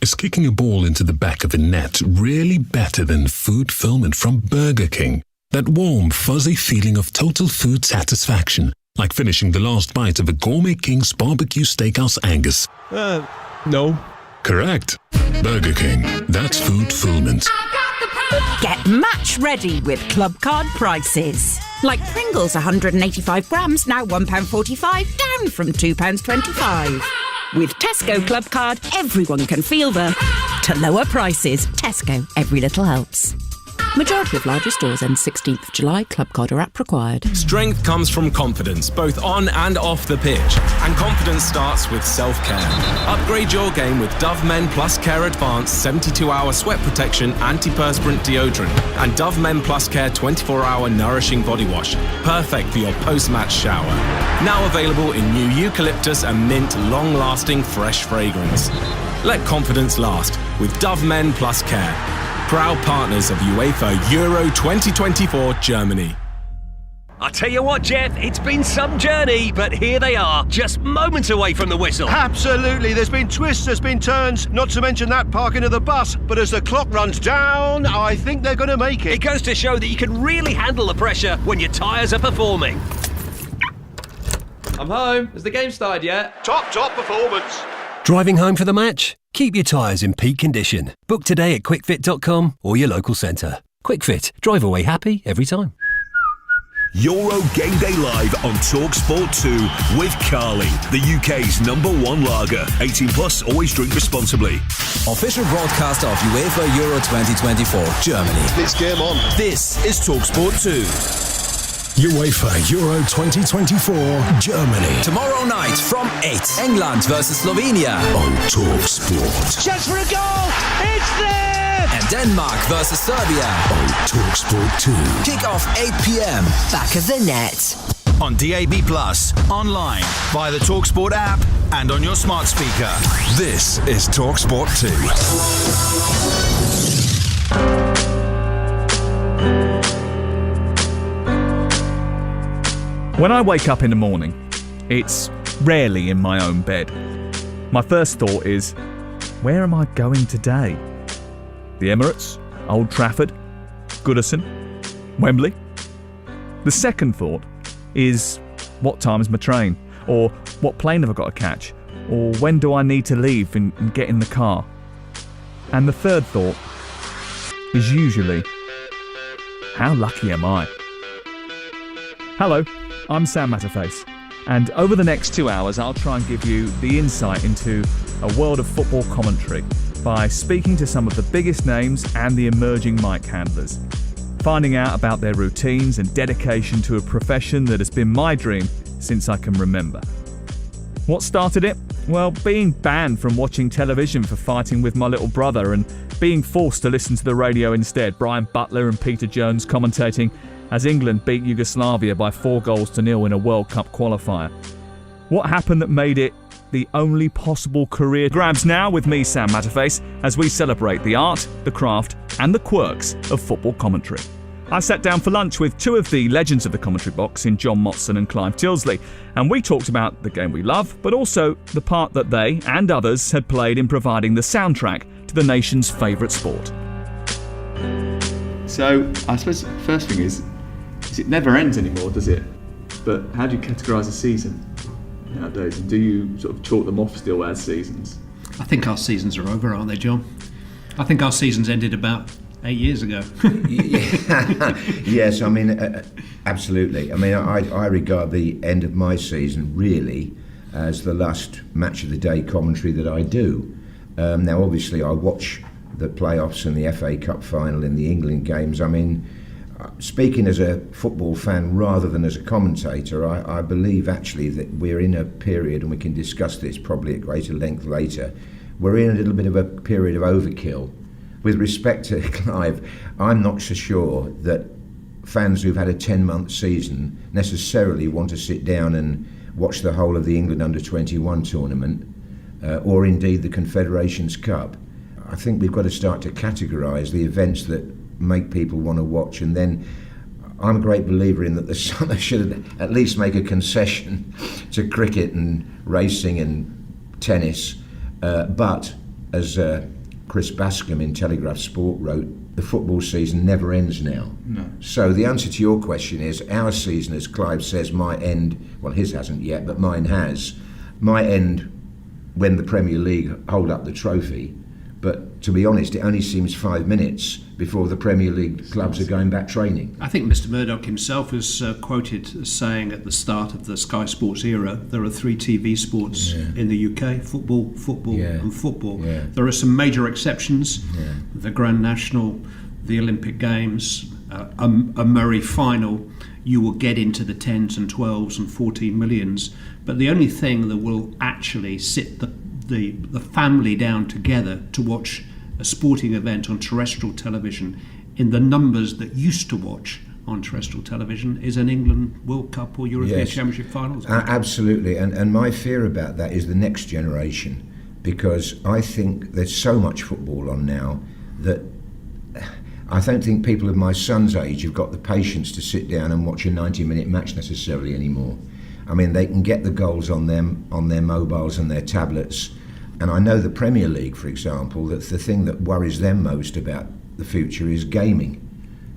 Is kicking a ball into the back of the net really better than food fulfillment from Burger King? That warm, fuzzy feeling of total food satisfaction, like finishing the last bite of a Gourmet King's Barbecue Steakhouse Angus. No. Correct. Burger King. That's food fulfillment. Get match ready with club card prices. Like Pringles 185 grams, now £1.45, down from £2.25. With Tesco Club Card, everyone can feel the to lower prices. Tesco, every little helps. Majority of larger stores end 16th of July. Club card or app required. Strength comes from confidence, both on and off the pitch. And confidence starts with self-care. Upgrade your game with Dove Men Plus Care Advanced 72-hour sweat protection antiperspirant deodorant and Dove Men Plus Care 24-hour nourishing body wash. Perfect for your post-match shower. Now available in new eucalyptus and mint long-lasting fresh fragrance. Let confidence last with Dove Men Plus Care. Proud partners of UEFA Euro 2024 Germany. I tell you what, Jeff, it's been some journey, but here they are, just moments away from the whistle. Absolutely, there's been twists, there's been turns, not to mention that parking of the bus. But as the clock runs down, I think they're going to make it. It goes to show that you can really handle the pressure when your tyres are performing. I'm home. Has the game started yet? Top performance. Driving home for the match? Keep your tyres in peak condition. Book today at quickfit.com or your local centre. Quickfit. Drive away happy every time. Euro Game Day Live on TalkSport 2 with Carling, the UK's #1 lager. 18 plus, always drink responsibly. Official broadcaster of UEFA Euro 2024 Germany. It's game on. This is TalkSport 2. UEFA Euro 2024 Germany. Tomorrow night from 8. England versus Slovenia on TalkSport. Chance for a goal! It's there! And Denmark versus Serbia on TalkSport 2. Kick off 8 p.m. Back of the net. On DAB+, online, via the TalkSport app, and on your smart speaker. This is TalkSport 2. When I wake up in the morning, it's rarely in my own bed. My first thought is, where am I going today? The Emirates, Old Trafford, Goodison, Wembley? The second thought is, what time is my train? Or what plane have I got to catch? Or when do I need to leave and get in the car? And the third thought is usually, how lucky am I? Hello. I'm Sam Matterface, and over the next 2 hours I'll try and give you the insight into a world of football commentary by speaking to some of the biggest names and the emerging mic handlers, finding out about their routines and dedication to a profession that has been my dream since I can remember. What started it? Well, being banned from watching television for fighting with my little brother and being forced to listen to the radio instead. Brian Butler and Peter Jones commentating as England beat Yugoslavia by 4-0 in a World Cup qualifier. What happened that made it the only possible career grabs now with me, Sam Matterface, as we celebrate the art, the craft and the quirks of football commentary. I sat down for lunch with two of the legends of the commentary box in John Motson and Clive Tilsley, and we talked about the game we love, but also the part that they and others had played in providing the soundtrack to the nation's favourite sport. So, I suppose the first thing is it never ends anymore, does it? But how do you categorise a season nowadays? And do you sort of chalk them off still as seasons? I think our seasons are over, aren't they, John? I think our seasons ended about 8 years ago. Yes, I mean, absolutely. I mean, I regard the end of my season really as the last match of the day commentary that I do. Now, obviously, I watch the playoffs and the FA Cup final and the England games. I mean, speaking as a football fan rather than as a commentator, I believe actually that we're in a period, and we can discuss this probably at greater length later, we're in a little bit of a period of overkill. With respect to Clive, I'm not so sure that fans who've had a 10-month season necessarily want to sit down and watch the whole of the England under-21 tournament or indeed the Confederations Cup. I think we've got to start to categorise the events that make people want to watch, and then I'm a great believer in that the summer should at least make a concession to cricket and racing and tennis, but as Chris Bascom in Telegraph Sport wrote, the football season never ends now. No. So the answer to your question is our season, as Clive says, might end, well, his hasn't yet, but mine has, might end when the Premier League hold up the trophy. But to be honest, it only seems 5 minutes before the Premier League clubs are going back training. I think Mr Murdoch himself is quoted as saying at the start of the Sky Sports era, there are 3 TV sports in the UK, football, and football. Yeah. There are some major exceptions, the Grand National, the Olympic Games, a Murray final. You will get into the 10s and 12s and 14 millions. But the only thing that will actually sit the family down together to watch a sporting event on terrestrial television in the numbers that used to watch on terrestrial television is an England World Cup or European Championship finals. Absolutely, and my fear about that is the next generation, because I think there's so much football on now that I don't think people of my son's age have got the patience to sit down and watch a 90-minute match necessarily anymore. I mean, they can get the goals on their mobiles and their tablets. And I know the Premier League, for example, that the thing that worries them most about the future is gaming,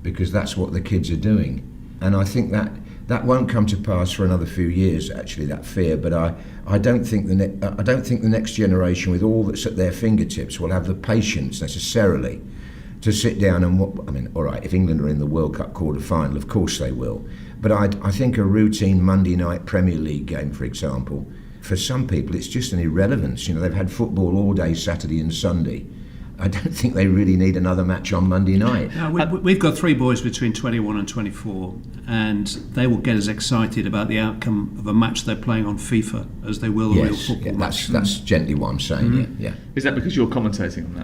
because that's what the kids are doing. And I think that won't come to pass for another few years, actually, that fear. But I don't think the next generation, with all that's at their fingertips, will have the patience necessarily to sit down and I mean, all right, if England are in the World Cup quarter-final, of course they will. But I think a routine Monday night Premier League game, for example, for some people it's just an irrelevance. You know, they've had football all day Saturday and Sunday. I don't think they really need another match on Monday night. We've got 3 boys between 21 and 24, and they will get as excited about the outcome of a match they're playing on FIFA as they will a real football match. That's gently what I'm saying, yeah. Is that because you're commentating on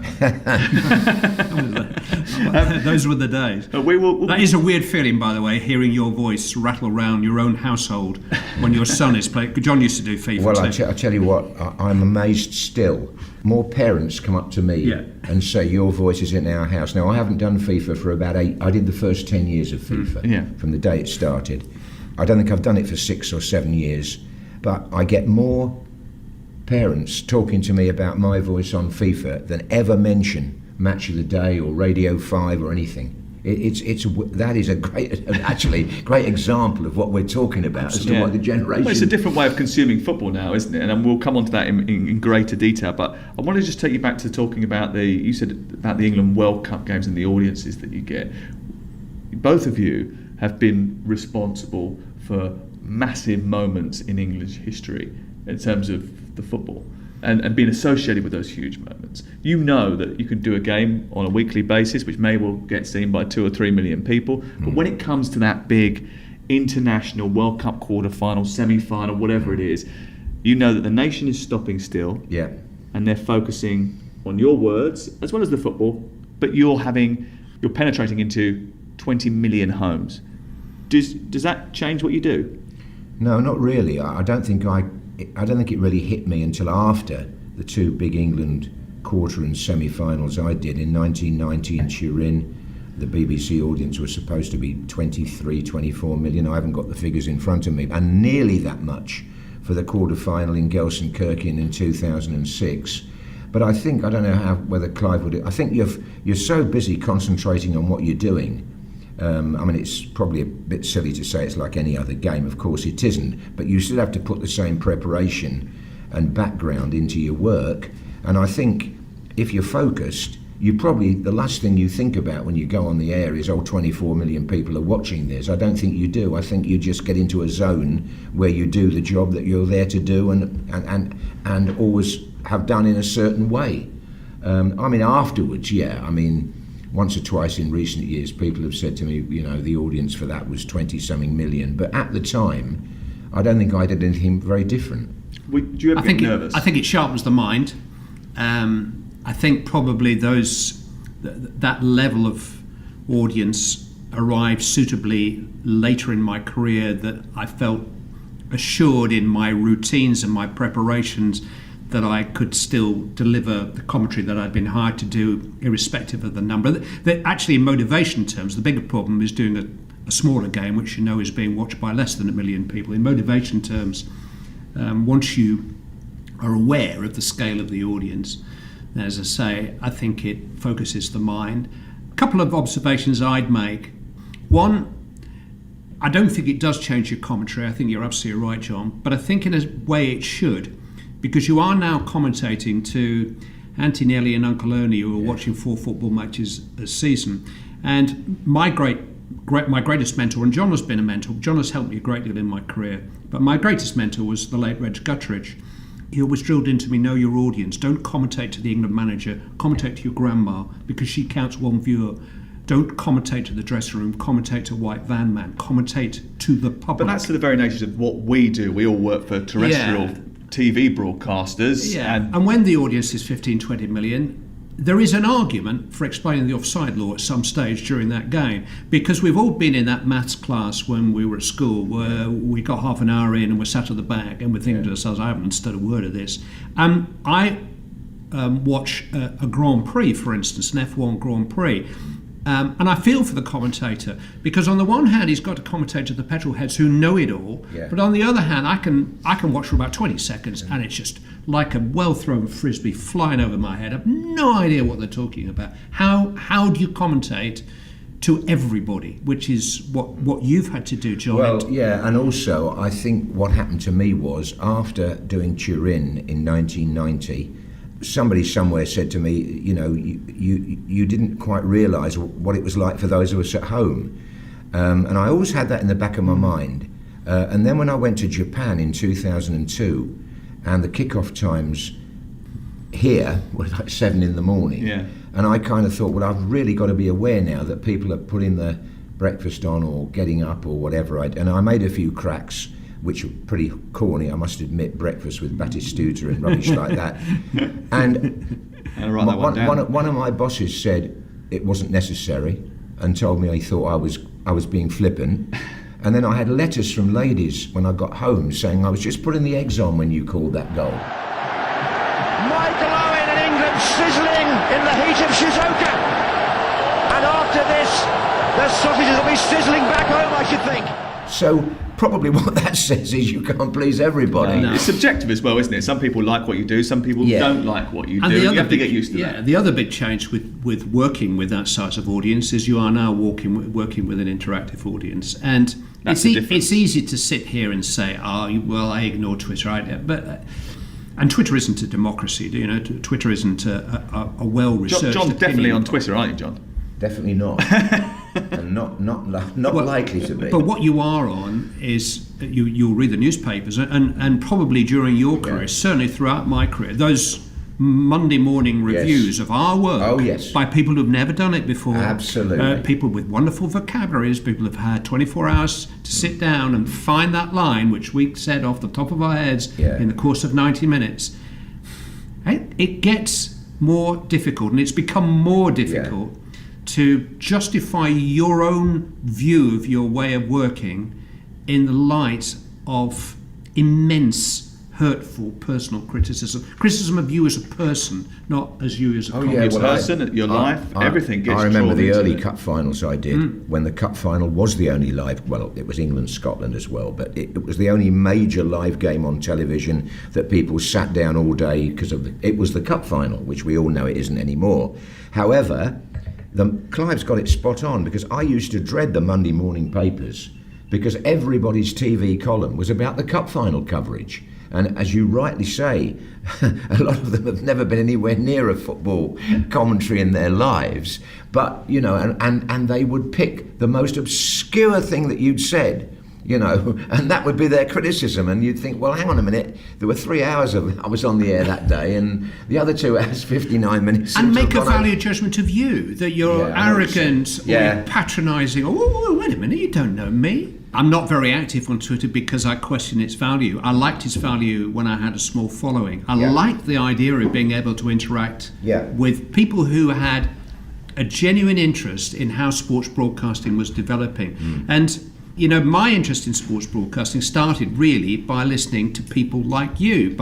that? Those were the days. That is a weird feeling, by the way, hearing your voice rattle around your own household when your son is playing. John used to do FIFA. Well, I tell you what, I'm amazed still. More parents come up to me and say, your voice is in our house. Now, I haven't done FIFA for about 8. I did the first 10 years of FIFA from the day it started. I don't think I've done it for 6 or 7 years. But I get more parents talking to me about my voice on FIFA than ever mention Match of the Day or Radio 5 or anything. That is a great example of what we're talking about as to what the generation... Well, it's a different way of consuming football now, isn't it? And we'll come on to that in greater detail. But I want to just take you back to talking about you said about the England World Cup games and the audiences that you get. Both of you have been responsible for massive moments in English history in terms of the football. And being associated with those huge moments. You know that you can do a game on a weekly basis, which may well get seen by 2 or 3 million people. But when it comes to that big international World Cup quarter-final, semi-final, whatever it is, you know that the nation is stopping still. Yeah. And they're focusing on your words as well as the football, but you're penetrating into 20 million homes. Does that change what you do? No, not really. I don't think it really hit me until after the 2 big England quarter and semi-finals I did in 1990 in Turin. The BBC audience was supposed to be 23, 24 million. I haven't got the figures in front of me. And nearly that much for the quarter-final in Gelsenkirchen in 2006. But I think, I don't know whether Clive would... I think you're so busy concentrating on what you're doing. I mean, it's probably a bit silly to say it's like any other game. Of course it isn't. But you still have to put the same preparation and background into your work. And I think if you're focused, you probably, the last thing you think about when you go on the air is, 24 million people are watching this. I don't think you do. I think you just get into a zone where you do the job that you're there to do and always have done in a certain way. I mean, afterwards, yeah. I mean, once or twice in recent years, people have said to me, you know, the audience for that was 20-something million. But at the time, I don't think I did anything very different. Do you ever get nervous? I think it sharpens the mind. I think probably that level of audience arrived suitably later in my career, that I felt assured in my routines and my preparations that I could still deliver the commentary that I'd been hired to do, irrespective of the number. That actually, in motivation terms, the bigger problem is doing a smaller game, which you know is being watched by less than 1 million people. In motivation terms, once you are aware of the scale of the audience, as I say, I think it focuses the mind. A couple of observations I'd make. One, I don't think it does change your commentary. I think you're absolutely right, John. But I think in a way it should, because you are now commentating to Auntie Nellie and Uncle Ernie, who are watching 4 football matches a season. And my greatest mentor, and John has been a mentor, John has helped me a great deal in my career, but my greatest mentor was the late Reg Guttridge. He always drilled into me, know your audience. Don't commentate to the England manager, commentate to your grandma, because she counts one viewer. Don't commentate to the dressing room, commentate to White Van Man, commentate to the public. But that's the very nature of what we do. We all work for terrestrial TV broadcasters. Yeah. And when the audience is 15, 20 million, there is an argument for explaining the offside law at some stage during that game, because we've all been in that maths class when we were at school where we got half an hour in and we're sat at the back and we're thinking to ourselves, I haven't understood a word of this. I watch a Grand Prix, for instance, an F1 Grand Prix. And I feel for the commentator, because on the one hand he's got to commentate to the petrol heads who know it all, but on the other hand I can watch for about 20 seconds and it's just like a well-thrown frisbee flying over my head. I have no idea what they're talking about. How do you commentate to everybody, which is what you've had to do, John? Well, yeah, and also I think what happened to me was, after doing Turin in 1990, somebody somewhere said to me, you know, you didn't quite realise what it was like for those of us at home. And I always had that in the back of my mind. And then when I went to Japan in 2002, and the kickoff times here were like 7 in the morning, and I kind of thought, well, I've really got to be aware now that people are putting their breakfast on or getting up or whatever. And I made a few cracks, which were pretty corny, I must admit, breakfast with Batistuta and rubbish like that. And one of my bosses said it wasn't necessary and told me he thought I was being flippant. And then I had letters from ladies when I got home saying I was just putting the eggs on when you called that goal. Michael Owen and England sizzling in the heat of Shizuoka. And after this, the sausages will be sizzling back home, I should think. So probably what that says is you can't please everybody. No. It's subjective as well, isn't it? Some people like what you do, some people don't like what you do. You have to get used to that. Yeah, the other big change with working with that size of audience is you are now working with an interactive audience. And it's easy to sit here and say, well, I ignore Twitter. And Twitter isn't a democracy. You know, Twitter isn't a well-researched John's definitely on Twitter, aren't you, John? Definitely not. And not likely to be. But what you are on is you'll read the newspapers and probably during your career, certainly throughout my career, those Monday morning reviews of our work by people who've never done it before. Absolutely. People with wonderful vocabularies, people who've had 24 hours to sit down and find that line, which we said off the top of our heads in the course of 90 minutes. It gets more difficult, and it's become more difficult to justify your own view of your way of working in the light of immense hurtful personal criticism of you as a person, not as you as a person, your life, everything gets. I remember the early it. cup finals I did when the cup final was the only live. Well, it was England-Scotland as well, but it was the only major live game on television that people sat down all day because it was the cup final, which we all know it isn't anymore. However, Clive's got it spot on, because I used to dread the Monday morning papers because everybody's TV column was about the cup final coverage. And as you rightly say, a lot of them have never been anywhere near a football commentary in their lives. But, you know, and they would pick the most obscure thing that you'd said, you know, and that would be their criticism. And you'd think, well, hang on a minute, there were 3 hours I was on the air that day, and the other 2 hours, 59 minutes. And make a value judgment of you, that you're arrogant or you're patronising. Oh, wait a minute, you don't know me. I'm not very active on Twitter because I question its value. I liked its value when I had a small following. I liked the idea of being able to interact with people who had a genuine interest in how sports broadcasting was developing. And, you know, my interest in sports broadcasting started really by listening to people like you,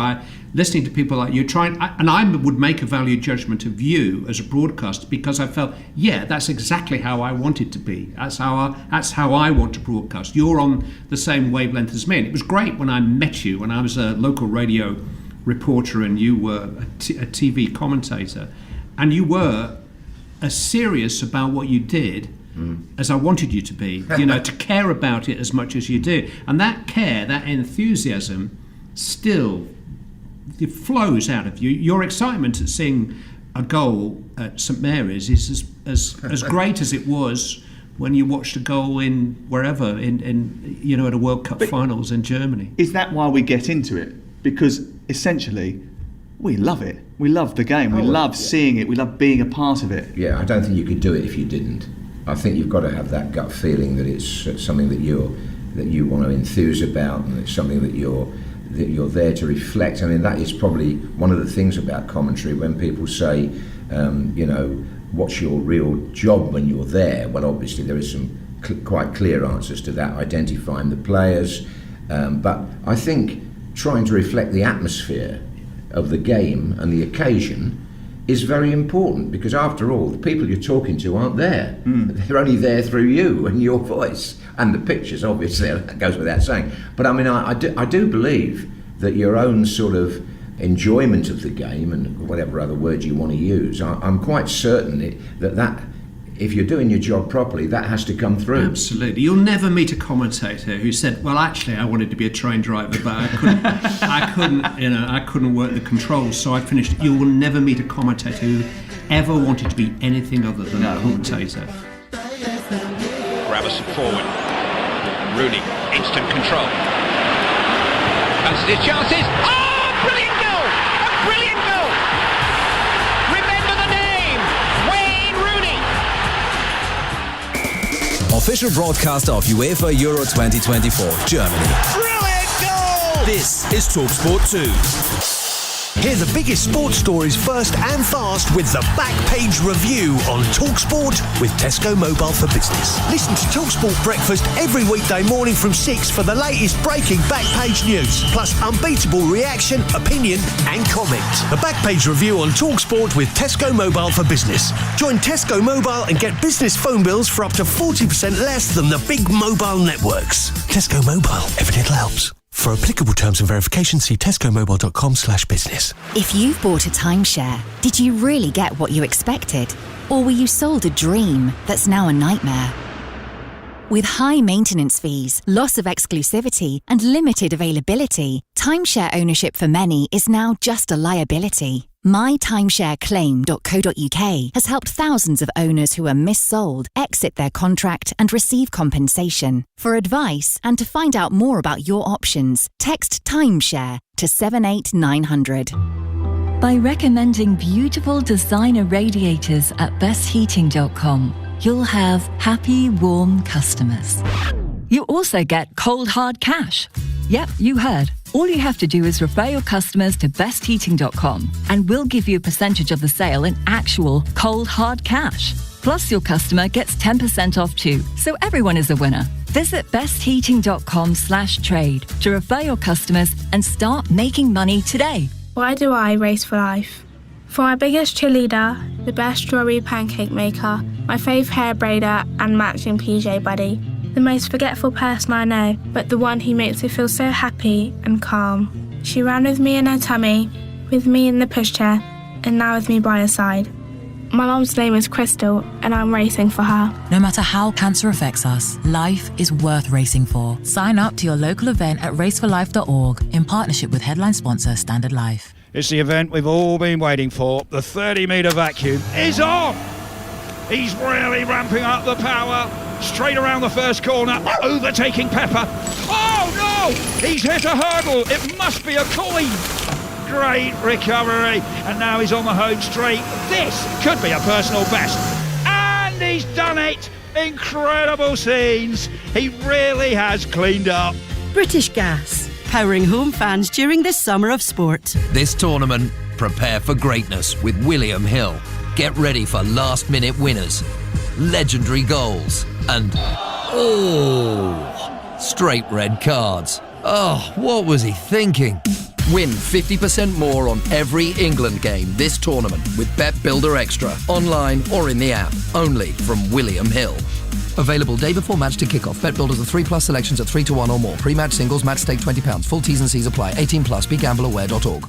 and I would make a value judgment of you as a broadcaster because I felt, that's exactly how I want it to be. That's how I want to broadcast. You're on the same wavelength as me. And it was great when I met you, when I was a local radio reporter and you were a TV commentator, and you were as serious about what you did as I wanted you to be, you know, to care about it as much as you do. And that care, that enthusiasm still it flows out of you. Your excitement at seeing a goal at St Mary's is as great as it was when you watched a goal in wherever, in you know, at a World Cup finals in Germany. Is that why we get into it? Because essentially we love it. We love the game. We love seeing it. We love being a part of it. Yeah, I don't think you could do it if you didn't. I think you've got to have that gut feeling that it's something that you want to enthuse about, and it's something that you're there to reflect. I mean, that is probably one of the things about commentary. When people say, you know, what's your real job when you're there? Well, obviously there is some quite clear answers to that, identifying the players. But I think trying to reflect the atmosphere of the game and the occasion is very important, because after all, the people you're talking to aren't there. They're only there through you and your voice and the pictures, obviously, that goes without saying. But I mean, I do believe that your own sort of enjoyment of the game, and whatever other word you want to use, I'm quite certain that if you're doing your job properly, that has to come through. Absolutely. You'll never meet a commentator who said, well, actually, I wanted to be a train driver, but I couldn't work the controls, so I finished. You will never meet a commentator who ever wanted to be anything other than a commentator. Gravison forward. Rooney, instant control. Fancies his chances. Oh, brilliant goal! A brilliant goal! Remember the name, Wayne Rooney. Official broadcaster of UEFA Euro 2024, Germany. Brilliant goal! This is TalkSport 2. Hear the biggest sports stories first and fast with the Back Page Review on TalkSport with Tesco Mobile for Business. Listen to TalkSport Breakfast every weekday morning from 6 for the latest breaking Back Page news, plus unbeatable reaction, opinion and comment. The Back Page Review on TalkSport with Tesco Mobile for Business. Join Tesco Mobile and get business phone bills for up to 40% less than the big mobile networks. Tesco Mobile, every little helps. For applicable terms and verification, see tescomobile.com/business. If you've bought a timeshare, did you really get what you expected? Or were you sold a dream that's now a nightmare? With high maintenance fees, loss of exclusivity, and limited availability, timeshare ownership for many is now just a liability. MyTimeshareClaim.co.uk has helped thousands of owners who are missold exit their contract and receive compensation. For advice and to find out more about your options, text timeshare to 78900. By recommending beautiful designer radiators at bestheating.com, you'll have happy, warm customers. You also get cold hard cash. Yep, you heard. All you have to do is refer your customers to bestheating.com and we'll give you a percentage of the sale in actual cold hard cash. Plus, your customer gets 10% off too, so everyone is a winner. Visit bestheating.com/trade to refer your customers and start making money today. Why do I race for life? For my biggest cheerleader, the best strawberry pancake maker, my fave hair braider and matching PJ buddy. The most forgetful person I know, but the one who makes me feel so happy and calm. She ran with me in her tummy, with me in the pushchair, and now with me by her side. My mum's name is Crystal, and I'm racing for her. No matter how cancer affects us, life is worth racing for. Sign up to your local event at raceforlife.org in partnership with headline sponsor Standard Life. It's the event we've all been waiting for. The 30-metre vacuum is on. He's really ramping up the power. Straight around the first corner, overtaking Pepper. Oh no! He's hit a hurdle. It must be a coin. Great recovery, and now he's on the home straight. This could be a personal best, and he's done it. Incredible scenes. He really has cleaned up. British Gas, powering home fans during this summer of sport. This tournament, prepare for greatness with William Hill. Get ready for last-minute winners, legendary goals, and straight red cards. Oh, what was he thinking? Win 50% more on every England game this tournament with Bet Builder Extra, online or in the app. Only from William Hill. Available day before match to kick-off. Bet Builders are 3+ selections at 3-1 or more. Pre-match singles, match stake £20. Full T's and C's apply. 18+, begambleaware.org.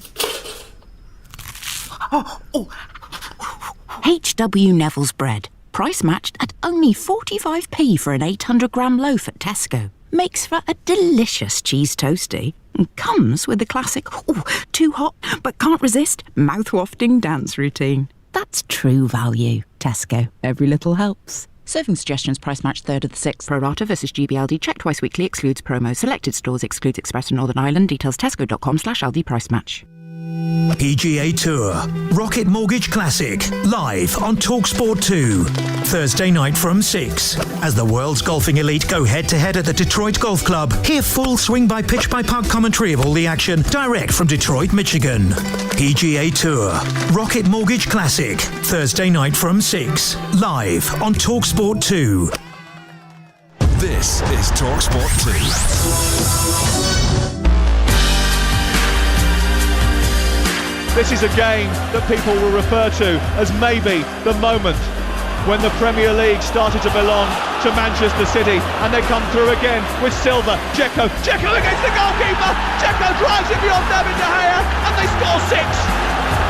H.W. Neville's bread. Price matched at only 45p for an 800-gram loaf at Tesco. Makes for a delicious cheese toastie. And comes with the classic, too hot, but can't resist, mouth-wafting dance routine. That's true value. Tesco. Every little helps. Serving suggestions price match 3rd of the 6th. Pro rata versus GBLD. Check twice weekly. Excludes promo. Selected stores. Excludes Express and Northern Ireland. Details tesco.com/Aldi price match. PGA Tour. Rocket Mortgage Classic. Live on TalkSport 2. Thursday night from 6. As the world's golfing elite go head-to-head at the Detroit Golf Club. Hear full swing-by-pitch-by-putt commentary of all the action direct from Detroit, Michigan. PGA Tour. Rocket Mortgage Classic. Thursday night from 6. Live on TalkSport 2. This is TalkSport 2. This is a game that people will refer to as maybe the moment when the Premier League started to belong to Manchester City, and they come through again with Silva. Dzeko against the goalkeeper. Dzeko drives it beyond David De Gea, and they score 6.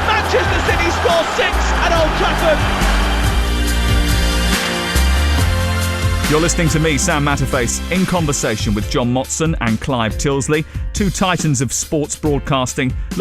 Manchester City score 6 at Old Trafford. You're listening to me, Sam Matterface, in conversation with John Motson and Clive Tilsley, two titans of sports broadcasting, looking